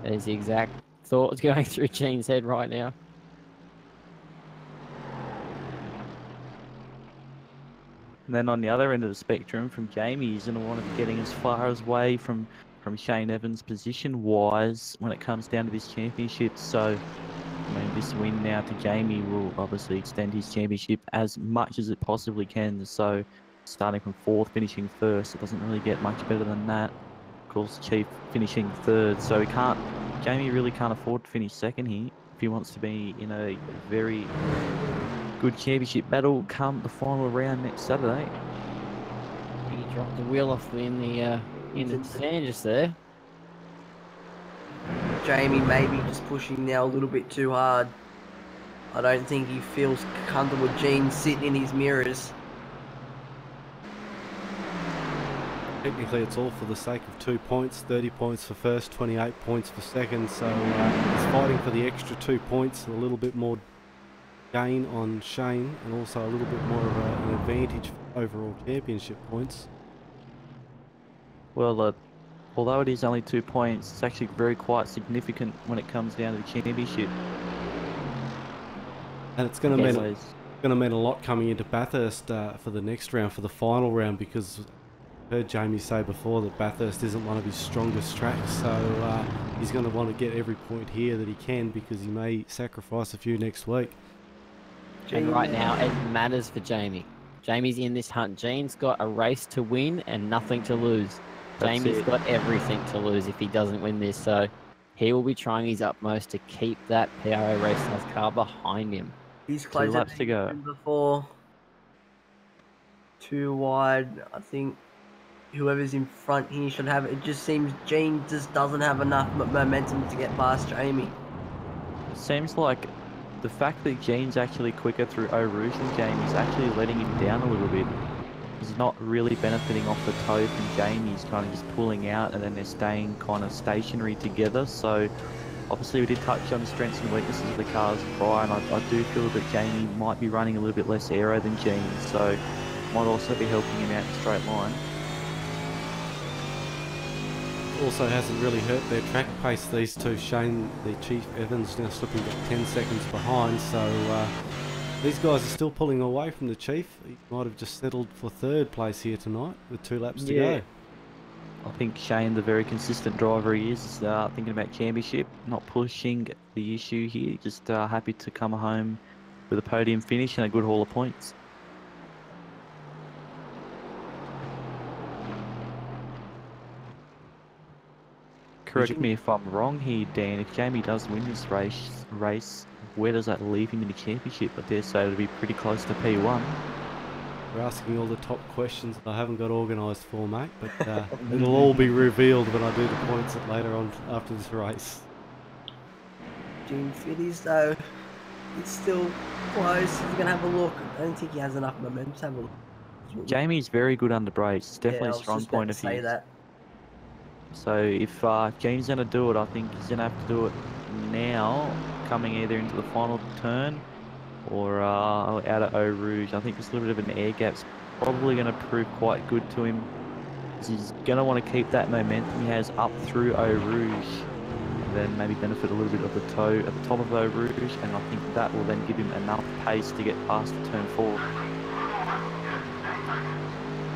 That is the exact thought going through Gene's head right now. And then on the other end of the spectrum, from Jamie, he's going to want to be getting as far away from Shane Evans position-wise when it comes down to this championship. So, I mean, this win now to Jamie will obviously extend his championship as much as it possibly can. So, starting from 4th, finishing 1st, it doesn't really get much better than that. Of course, Chief finishing 3rd. So, Jamie really can't afford to finish 2nd here if he wants to be in a very good championship battle come the final round next Saturday. He dropped the wheel off in the sand just there. Jamie maybe just pushing now a little bit too hard. I don't think he feels comfortable with Gene sitting in his mirrors. Technically, it's all for the sake of 2 points, 30 points for 1st, 28 points for 2nd. So he's fighting for the extra 2 points and a little bit more gain on Shane, and also a little bit more of an advantage for overall championship points. Well, although it is only 2 points, it's actually very quite significant when it comes down to the championship. And it's going to mean a lot coming into Bathurst for the next round, for the final round, because I heard Jamie say before that Bathurst isn't one of his strongest tracks, so he's going to want to get every point here that he can, because he may sacrifice a few next week. And right now, it matters for Jamie. Jamie's in this hunt. Gene's got a race to win and nothing to lose. Jamie's got everything to lose if he doesn't win this, so he will be trying his utmost to keep that PRA Racing's car behind him. He's closed laps to go. Before. Too wide. I think whoever's in front here should have it. It just seems Gene just doesn't have enough momentum to get past Jamie. It seems like the fact that Gene's actually quicker through Eau Rouge than Jamie's actually letting him down a little bit. He's not really benefiting off the toe from Jamie. He's kind of just pulling out, and then they're staying kind of stationary together. So obviously we did touch on the strengths and weaknesses of the cars prior, and I do feel that Jamie might be running a little bit less aero than Gene, so might also be helping him out in a straight line. Also hasn't really hurt their track pace, these two. Shane, the Chief Evans, now slipping about 10 seconds behind, so these guys are still pulling away from the Chief. He might have just settled for 3rd place here tonight with 2 laps to go. I think Shane, the very consistent driver he is thinking about championship, not pushing the issue here, just happy to come home with a podium finish and a good haul of points. Correct me if I'm wrong here, Dan. If Jamie does win this race, where does that leave him in the championship? I dare say it'll be pretty close to P1. We're asking all the top questions that I haven't got organised for, mate, but it'll all be revealed when I do the points later on after this race. Gene Fiddies, though, it's still close. He's going to have a look. I don't think he has enough momentum to have a look. Jamie's very good under brakes. It's definitely a strong point of view. So if Gene's going to do it, I think he's going to have to do it now, coming either into the final turn or out of Eau Rouge. I think this little bit of an air gap's probably going to prove quite good to him. He's going to want to keep that momentum he has up through Eau Rouge, and then maybe benefit a little bit of the toe at the top of Eau Rouge, and I think that will then give him enough pace to get past the turn 4.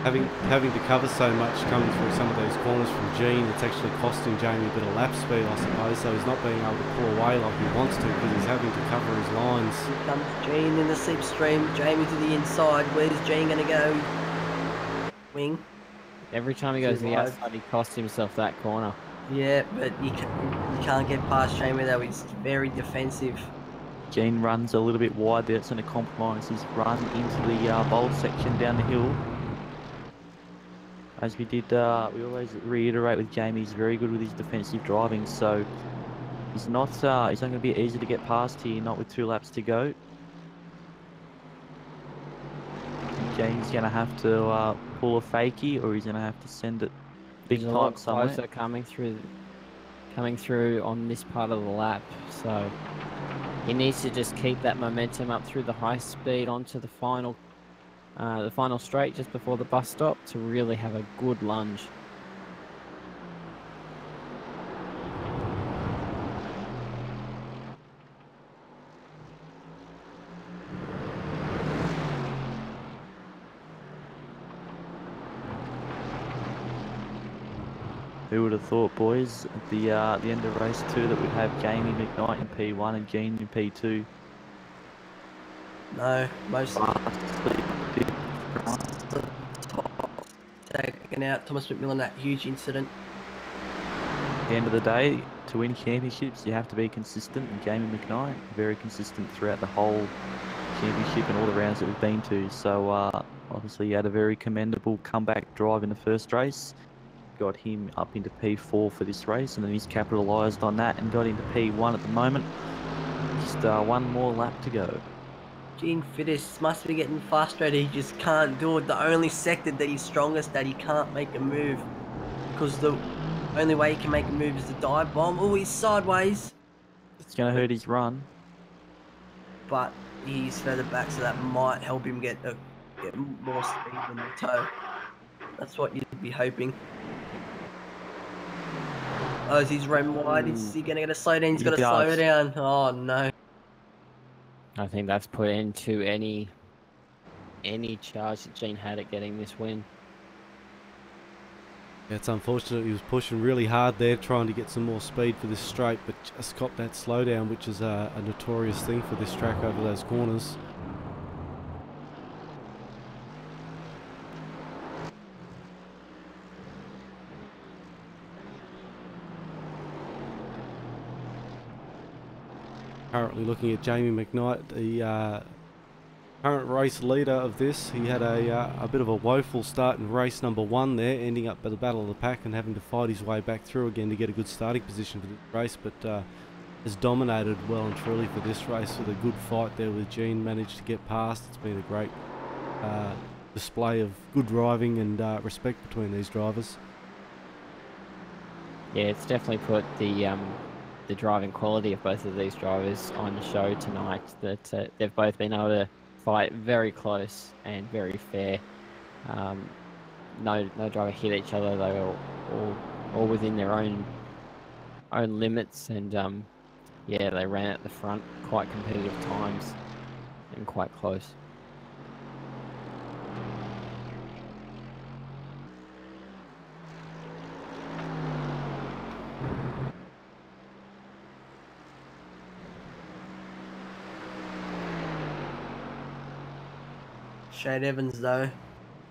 having to cover so much coming through some of those corners from Gene, it's actually costing Jamie a bit of lap speed, I suppose, so he's not being able to pull away like he wants to because he's having to cover his lines. Here comes Gene in the slipstream. Jamie to the inside. Where's Gene going to go? Wing. Every time he goes to the outside, he costs himself that corner. Yeah, but you can't get past Jamie though. He's very defensive. Gene runs a little bit wide there. It's going to compromise his run into the bold section down the hill. As we did, we always reiterate with Jamie, he's very good with his defensive driving, so he's not going to be easy to get past here, not with 2 laps to go. Jamie's going to have to pull a fakie, or he's going to have to send it big time somewhere. Closer coming through on this part of the lap, so he needs to just keep that momentum up through the high speed onto the final straight just before the bus stop to really have a good lunge. Who would have thought, boys, at the end of race 2 that we'd have Jamie McKnight in P1 and Gene in P2? No, mostly taken out Thomas McMillan, that huge incident. At the end of the day, to win championships, you have to be consistent, and Jamie McKnight, very consistent throughout the whole championship and all the rounds that we've been to. So, obviously, he had a very commendable comeback drive in the first race. Got him up into P4 for this race, and then he's capitalised on that and got into P1 at the moment. Just one more lap to go. Gene Fittis must be getting frustrated. He just can't do it. The only sector that he's strongest at, he can't make a move. Because the only way he can make a move is the dive bomb. Oh, he's sideways. It's going to hurt his run. But he's further back, so that might help him get more speed than the toe. That's what you'd be hoping. Oh, is his rem wide? Is he going to get a slow down? He's got to slow down. Oh, no. I think that's put into any charge that Gene had at getting this win. Yeah, it's unfortunate. He was pushing really hard there, trying to get some more speed for this straight, but just got that slowdown, which is a notorious thing for this track over those corners. Currently looking at Jamie McKnight, the current race leader of this. He had a bit of a woeful start in race number 1 there, ending up at the Battle of the Pack and having to fight his way back through again to get a good starting position for this race, but has dominated well and truly for this race with a good fight there with Gene, managed to get past. It's been a great display of good driving and respect between these drivers. Yeah, it's definitely put the driving quality of both of these drivers on the show tonight, that they've both been able to fight very close and very fair. No driver hit each other. They were all within their own limits, and yeah, they ran at the front quite competitive times and quite close. Shane Evans though,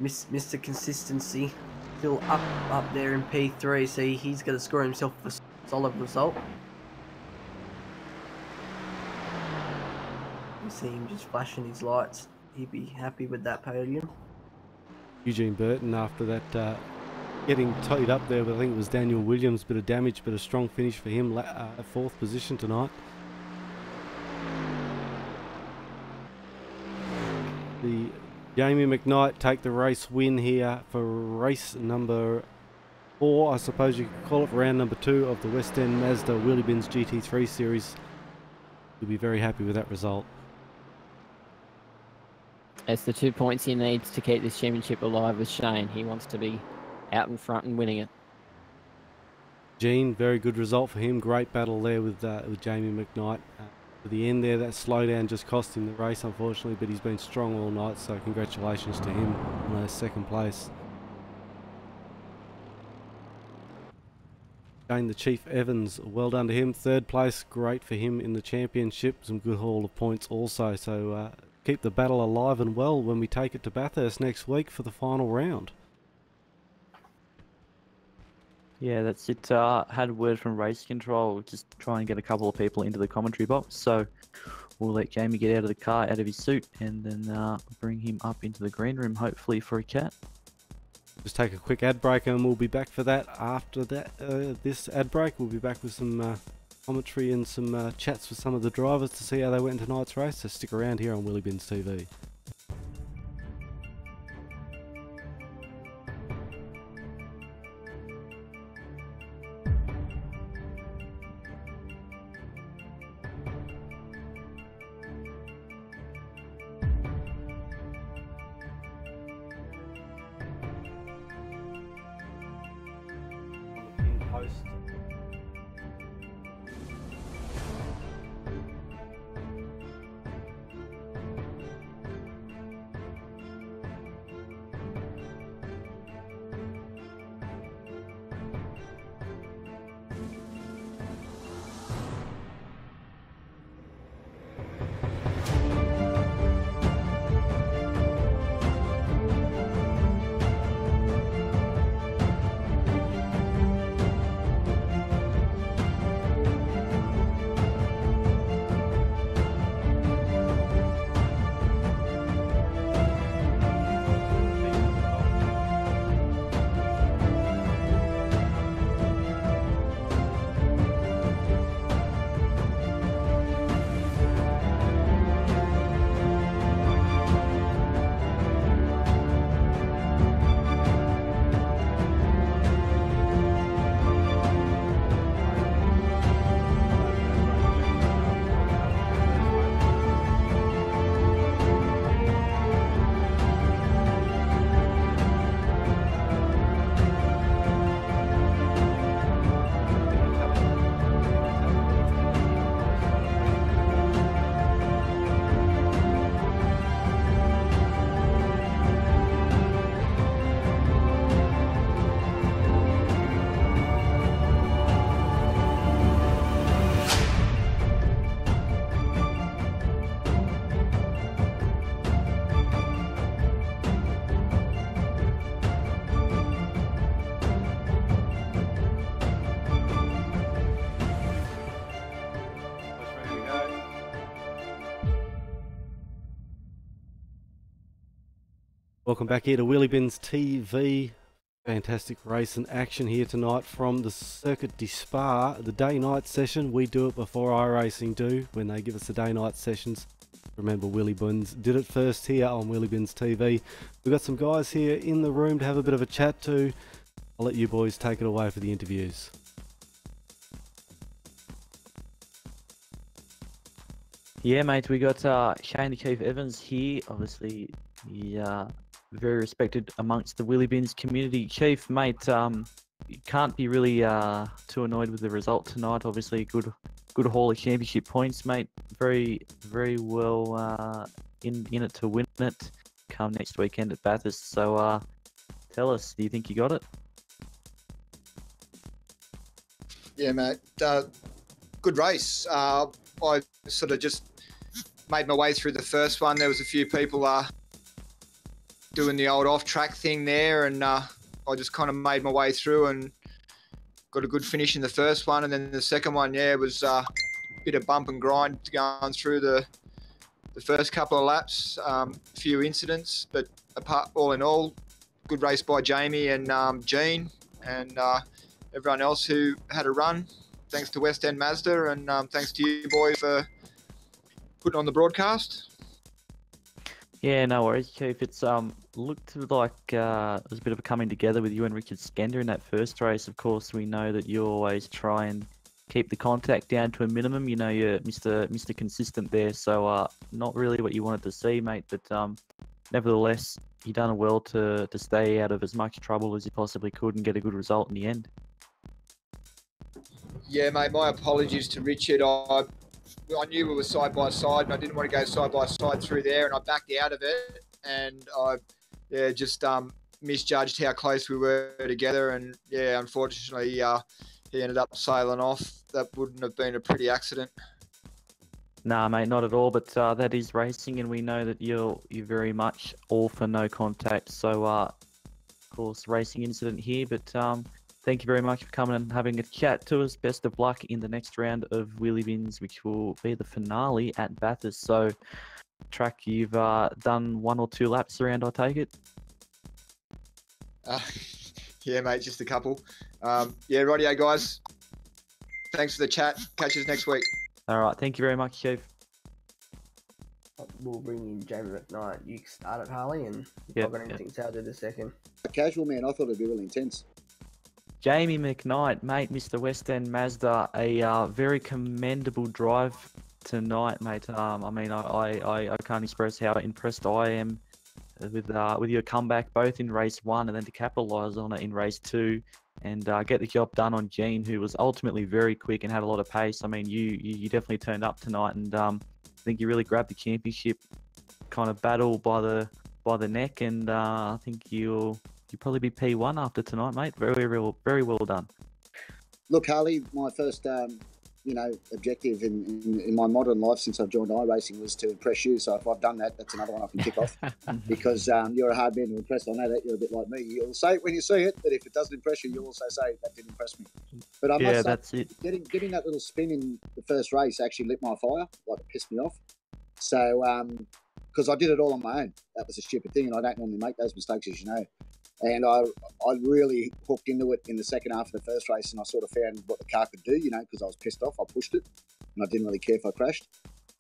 Mr. Consistency, still up there in P3, so he's got to score himself a solid result. You see him just flashing his lights. He'd be happy with that podium. Eugene Burton, after that getting tied up there, but I think it was Daniel Williams, bit of damage, but a strong finish for him, 4th position tonight. The Jamie McKnight take the race win here for race number 4, I suppose you could call it, round number 2 of the West End Mazda Wheelybins GT3 series. You'll be very happy with that result. It's the 2 points he needs to keep this championship alive with Shane. He wants to be out in front and winning it. Gene, very good result for him. Great battle there with Jamie McKnight. At the end there, that slowdown just cost him the race, unfortunately, but he's been strong all night, so congratulations to him on second place. Shane the Chief Evans, well done to him. Third place, great for him in the championship. Some good haul of points also, so keep the battle alive and well when we take it to Bathurst next week for the final round. Yeah, that's it. Had word from race control, just try and get a couple of people into the commentary box. So we'll let Jamie get out of the car, out of his suit, and then bring him up into the green room, hopefully for a chat. Just take a quick ad break and we'll be back for that. After that, this ad break, we'll be back with some commentary and some chats with some of the drivers to see how they went in tonight's race. So stick around here on Wheelybins TV. Welcome back here to Wheelybins TV. Fantastic race and action here tonight from the Circuit de Spa, the day-night session. We do it before iRacing do when they give us the day-night sessions. Remember, Wheelybins did it first here on Wheelybins TV. We've got some guys here in the room to have a bit of a chat to. I'll let you boys take it away for the interviews. Yeah, mate, we got Shane the Chief Evans here. Obviously, he very respected amongst the Wheelybins community. Chief, mate, you can't be really too annoyed with the result tonight. Obviously, good haul of championship points, mate. Very well in it to win it come next weekend at Bathurst. So tell us, do you think you got it? Yeah, mate. Good race. I sort of just made my way through the first one. There was a few people doing the old off-track thing there, and I just kind of made my way through and got a good finish in the first one. And then the second one, yeah, it was a bit of bump and grind going through the first couple of laps. A few incidents, but all in all, good race by Jamie and Gene and everyone else who had a run. Thanks to West End Mazda, and thanks to you boys for putting on the broadcast. Yeah, no worries, Chief. It's looked like it was a bit of a coming together with you and Richard Skender in that first race. Of course, we know that you always try and keep the contact down to a minimum. You know, you're Mr. Consistent there, so not really what you wanted to see, mate. But nevertheless, you done well to stay out of as much trouble as you possibly could and get a good result in the end. Yeah, mate, my apologies to Richard. I I knew we were side by side, and I didn't want to go side by side through there, and I backed out of it, and I just misjudged how close we were together, and unfortunately he ended up sailing off. That wouldn't have been a pretty accident. Nah, mate, not at all. But that is racing, and we know that you're very much all for no contact. So, of course, racing incident here. But thank you very much for coming and having a chat to us. Best of luck in the next round of Wheelybins, which will be the finale at Bathurst. So, track, you've done 1 or 2 laps around, I take it. Yeah, mate, just a couple. Rightio, guys. Thanks for the chat. Catch us next week. All right, thank you very much, Chief. We'll bring in Jamie McKnight. You start at Harley, and Yep, I've got anything to do the second. Casual, man. I thought it'd be really intense. Jamie McKnight, mate, Mr. West End Mazda, a very commendable drive tonight, mate. I mean, I can't express how impressed I am with your comeback, both in race 1 and then to capitalise on it in race 2. And get the job done on Gene, who was ultimately very quick and had a lot of pace. I mean, you definitely turned up tonight, and I think you really grabbed the championship kind of battle by the neck. And I think you'll probably be P1 after tonight, mate. Very well done. Look, Harley, my first objective in my modern life since I've joined iRacing was to impress you. So if I've done that, that's another one I can tick off. Because you're a hard man to impress. I know that you're a bit like me. You'll say it when you see it, but if it doesn't impress you, you'll also say that didn't impress me. But I must say, that's it. Getting that little spin in the first race actually lit my fire. Like, it pissed me off. So because I did it all on my own. That was a stupid thing, and I don't normally make those mistakes, as you know. And I really hooked into it in the second half of the first race, and I sort of found what the car could do, because I was pissed off. I pushed it, and I didn't really care if I crashed.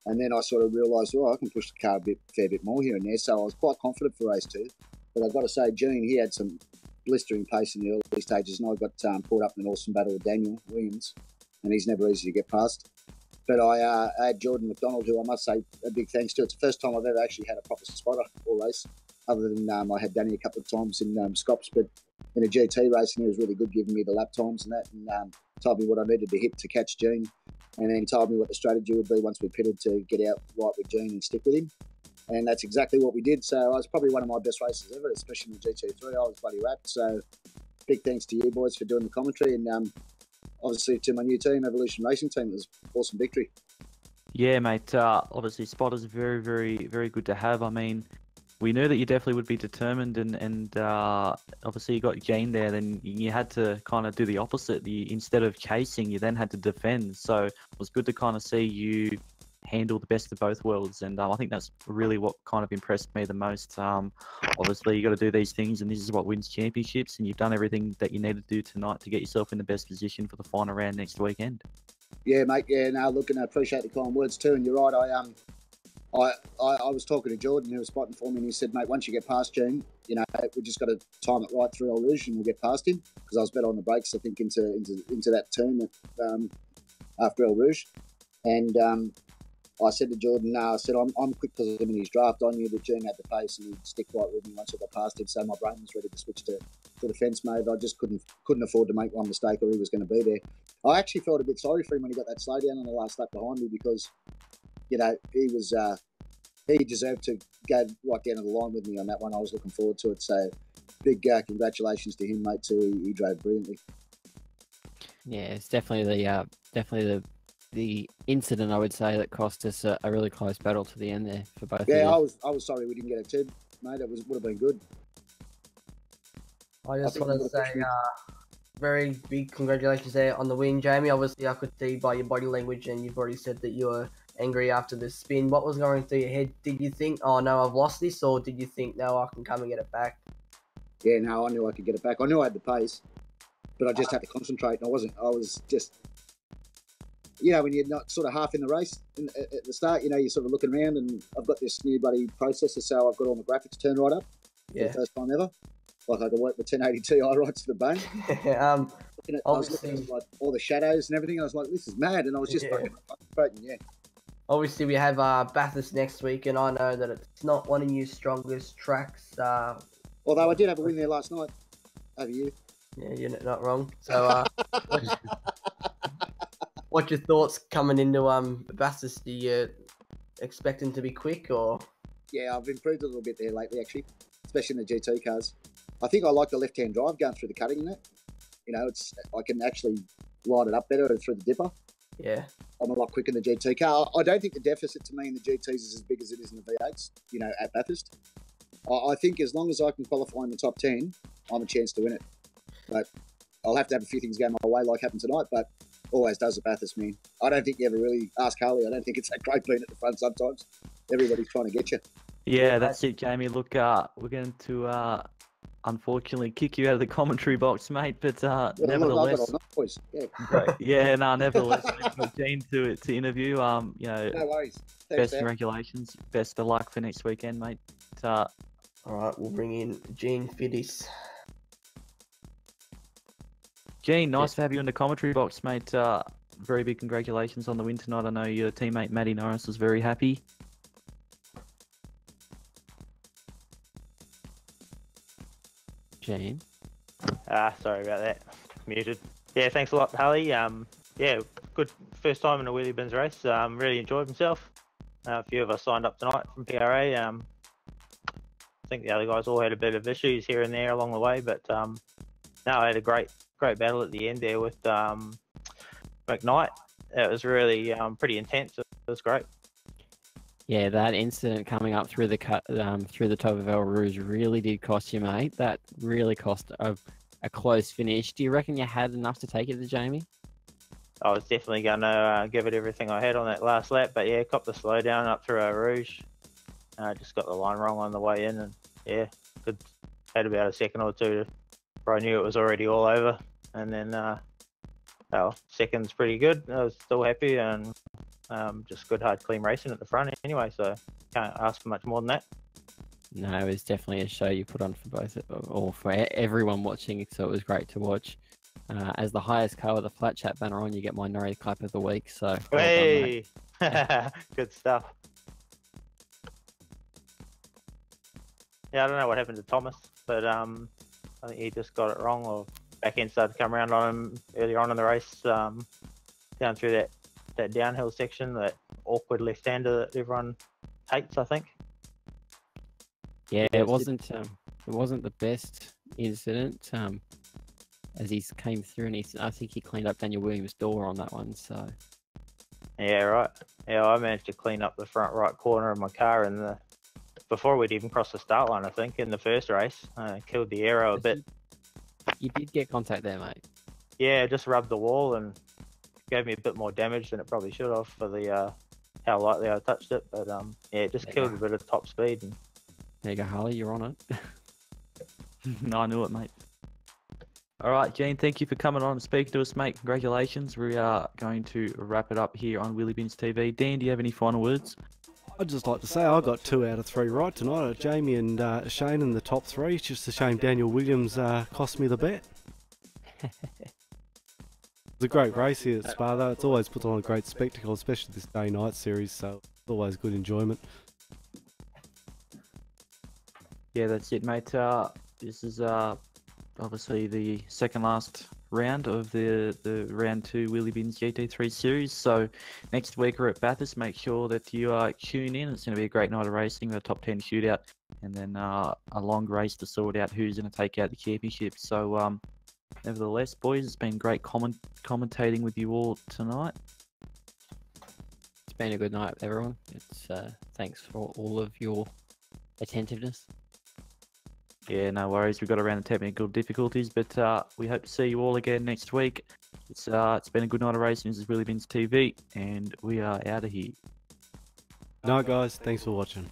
And then I sort of realised, I can push the car a fair bit more here and there. So I was quite confident for race 2. But I've got to say, Gene, he had some blistering pace in the early stages, and I got caught up in an awesome battle with Daniel Williams, and he's never easy to get past. But I had Jordan McDonald, who I must say a big thanks to. It's the first time I've ever actually had a proper spotter all race, other than I had Danny a couple of times in Scops. But in a GT racing, he was really good, giving me the lap times and that, and told me what I needed to hit to catch Gene. And then told me what the strategy would be once we pitted to get out right with Gene and stick with him. And that's exactly what we did. So it was probably one of my best races ever, especially in the GT3. I was bloody wrapped. So big thanks to you boys for doing the commentary. And obviously to my new team, Evolution Racing Team. It was an awesome victory. Yeah, mate. Obviously, spotters very, very, very good to have. I mean, we knew that you definitely would be determined, and obviously you got Gene there. Then you had to kind of do the opposite. Instead of chasing, you then had to defend. So it was good to kind of see you handle the best of both worlds, and I think that's really what kind of impressed me the most. Obviously, you got to do these things, and this is what wins championships. And you've done everything that you needed to do tonight to get yourself in the best position for the final round next weekend. Yeah, mate. Yeah, no, look, and I appreciate the kind words too. And you're right. I was talking to Jordan, who was spotting for me, and he said, mate, once you get past Gene, we just got to time it right through El Rouge and we'll get past him, because I was better on the brakes, I think, into that turn after El Rouge. And I said to Jordan, I said, I'm quick because of him in his draft. I knew that Gene had the pace and he'd stick right with me once I got past him, so my brain was ready to switch to the fence mode. I just couldn't afford to make one mistake, or he was going to be there. I actually felt a bit sorry for him when he got that slowdown on the last lap behind me, because he deserved to go right down to the line with me on that one. I was looking forward to it. So big congratulations to him, mate, too. He drove brilliantly. Yeah, it's definitely the incident, I would say, that cost us a really close battle to the end there for both of you. Yeah, I was sorry we didn't get it too, mate. It would have been good. I just want to say very big congratulations there on the win, Jamie. Obviously, I could see by your body language, and you've already said that you were angry after the spin. What was going through your head? Did you think, oh no, I've lost this, or did you think, no, I can come and get it back? Yeah, no, I knew I could get it back. I knew I had the pace, but I just had to concentrate, and I was just, when you're not sort of half in the race at the start, you're sort of looking around, and I've got this new bloody processor, so I've got all my graphics turned right up for the first time ever. Like, I could work the 1080 Ti right to the bone. I was looking at like all the shadows and everything, and I was like, this is mad, and I was just fucking concentrating, Obviously, we have Bathurst next week, and I know that it's not one of your strongest tracks. Although I did have a win there last night over you. Yeah, you're not wrong. So, What's your thoughts coming into Bathurst? Do you expect him to be quick or? Yeah, I've improved a little bit there lately, actually, especially in the GT cars. I think I like the left-hand drive going through the cutting in it. You know, I can actually line it up better through the dipper. Yeah. I'm a lot quicker in the GT car. I don't think the deficit to me in the GTs is as big as it is in the V8s, you know, at Bathurst. I think as long as I can qualify in the top 10, I'm a chance to win it. But I'll have to have a few things go my way like happened tonight, but always does at Bathurst, man. I don't think you ever really ask Harley. I don't think it's that great being at the front sometimes. Everybody's trying to get you. Yeah, that's it, Jamie. Look, we're going to unfortunately kick you out of the commentary box, mate. But nevertheless, nevertheless, we've got Gene to interview. You know, no worries. Thanks, best Dan. congratulations, best of luck for next weekend, mate. All right, we'll bring in Gene Fiddies. Gene, nice to have you in the commentary box, mate. Very big congratulations on the win tonight. I know your teammate Matty Norris was very happy. Gene. Sorry about that. Muted. Yeah, thanks a lot, Harley. Yeah, good first time in a Wheelybins race. Really enjoyed myself. A few of us signed up tonight from PRA. I think the other guys all had a bit of issues here and there along the way, but no, I had a great battle at the end there with McKnight. It was really pretty intense. It was great. Yeah, that incident coming up through the top of El Rouge really did cost you, mate. That really cost a close finish. Do you reckon you had enough to take it to Jamie? I was definitely going to give it everything I had on that last lap, but yeah, copped the slowdown up through El Rouge. Just got the line wrong on the way in, and yeah, had about a second or two before I knew it was already all over. And then, second's pretty good. I was still happy, and just good, hard, clean racing at the front anyway, so can't ask for much more than that. No, it was definitely a show you put on for both, or for everyone watching, so it was great to watch. As the highest car with a flat chat banner on, you get my Norrie clap of the week, so hey! Well done, good stuff. Yeah, I don't know what happened to Thomas, but I think he just got it wrong, or back end started to come around on him earlier on in the race, down through that downhill section, that awkward left-hander that everyone hates, I think. Yeah, it wasn't the best incident. As he came through, and I think he cleaned up Daniel Williams' door on that one. So. Yeah, right. Yeah, I managed to clean up the front right corner of my car before we'd even crossed the start line. I think in the first race, killed the aero a bit. You did get contact there, mate. Yeah, just rubbed the wall and gave me a bit more damage than it probably should have for the how lightly I touched it. But yeah, it just killed a bit of top speed. And... There you go, Harley. You're on it. I knew it, mate. All right, Gene, thank you for coming on and speaking to us, mate. Congratulations. We are going to wrap it up here on Wheelybins TV. Dan, do you have any final words? I'd just like to say I got 2 out of 3 right tonight. Jamie and Shane in the top 3. It's just a shame Daniel Williams cost me the bet. It's a great race here at Spa, though. It's always put on a great spectacle, especially this day-night series, so it's always good enjoyment. Yeah, that's it, mate. This is obviously the second last round of the round 2 Wheelybins GT3 series. So next week we're at Bathurst. Make sure that you tune in. It's going to be a great night of racing with a top 10 shootout, and then a long race to sort out who's going to take out the championship. So nevertheless, boys, it's been great commentating with you all tonight. It's been a good night, everyone. It's thanks for all of your attentiveness. Yeah, no worries. We got around the technical difficulties, but we hope to see you all again next week. It's been a good night of racing. This is Wheelybins TV, and we are out of here. Night, guys. Thanks for watching.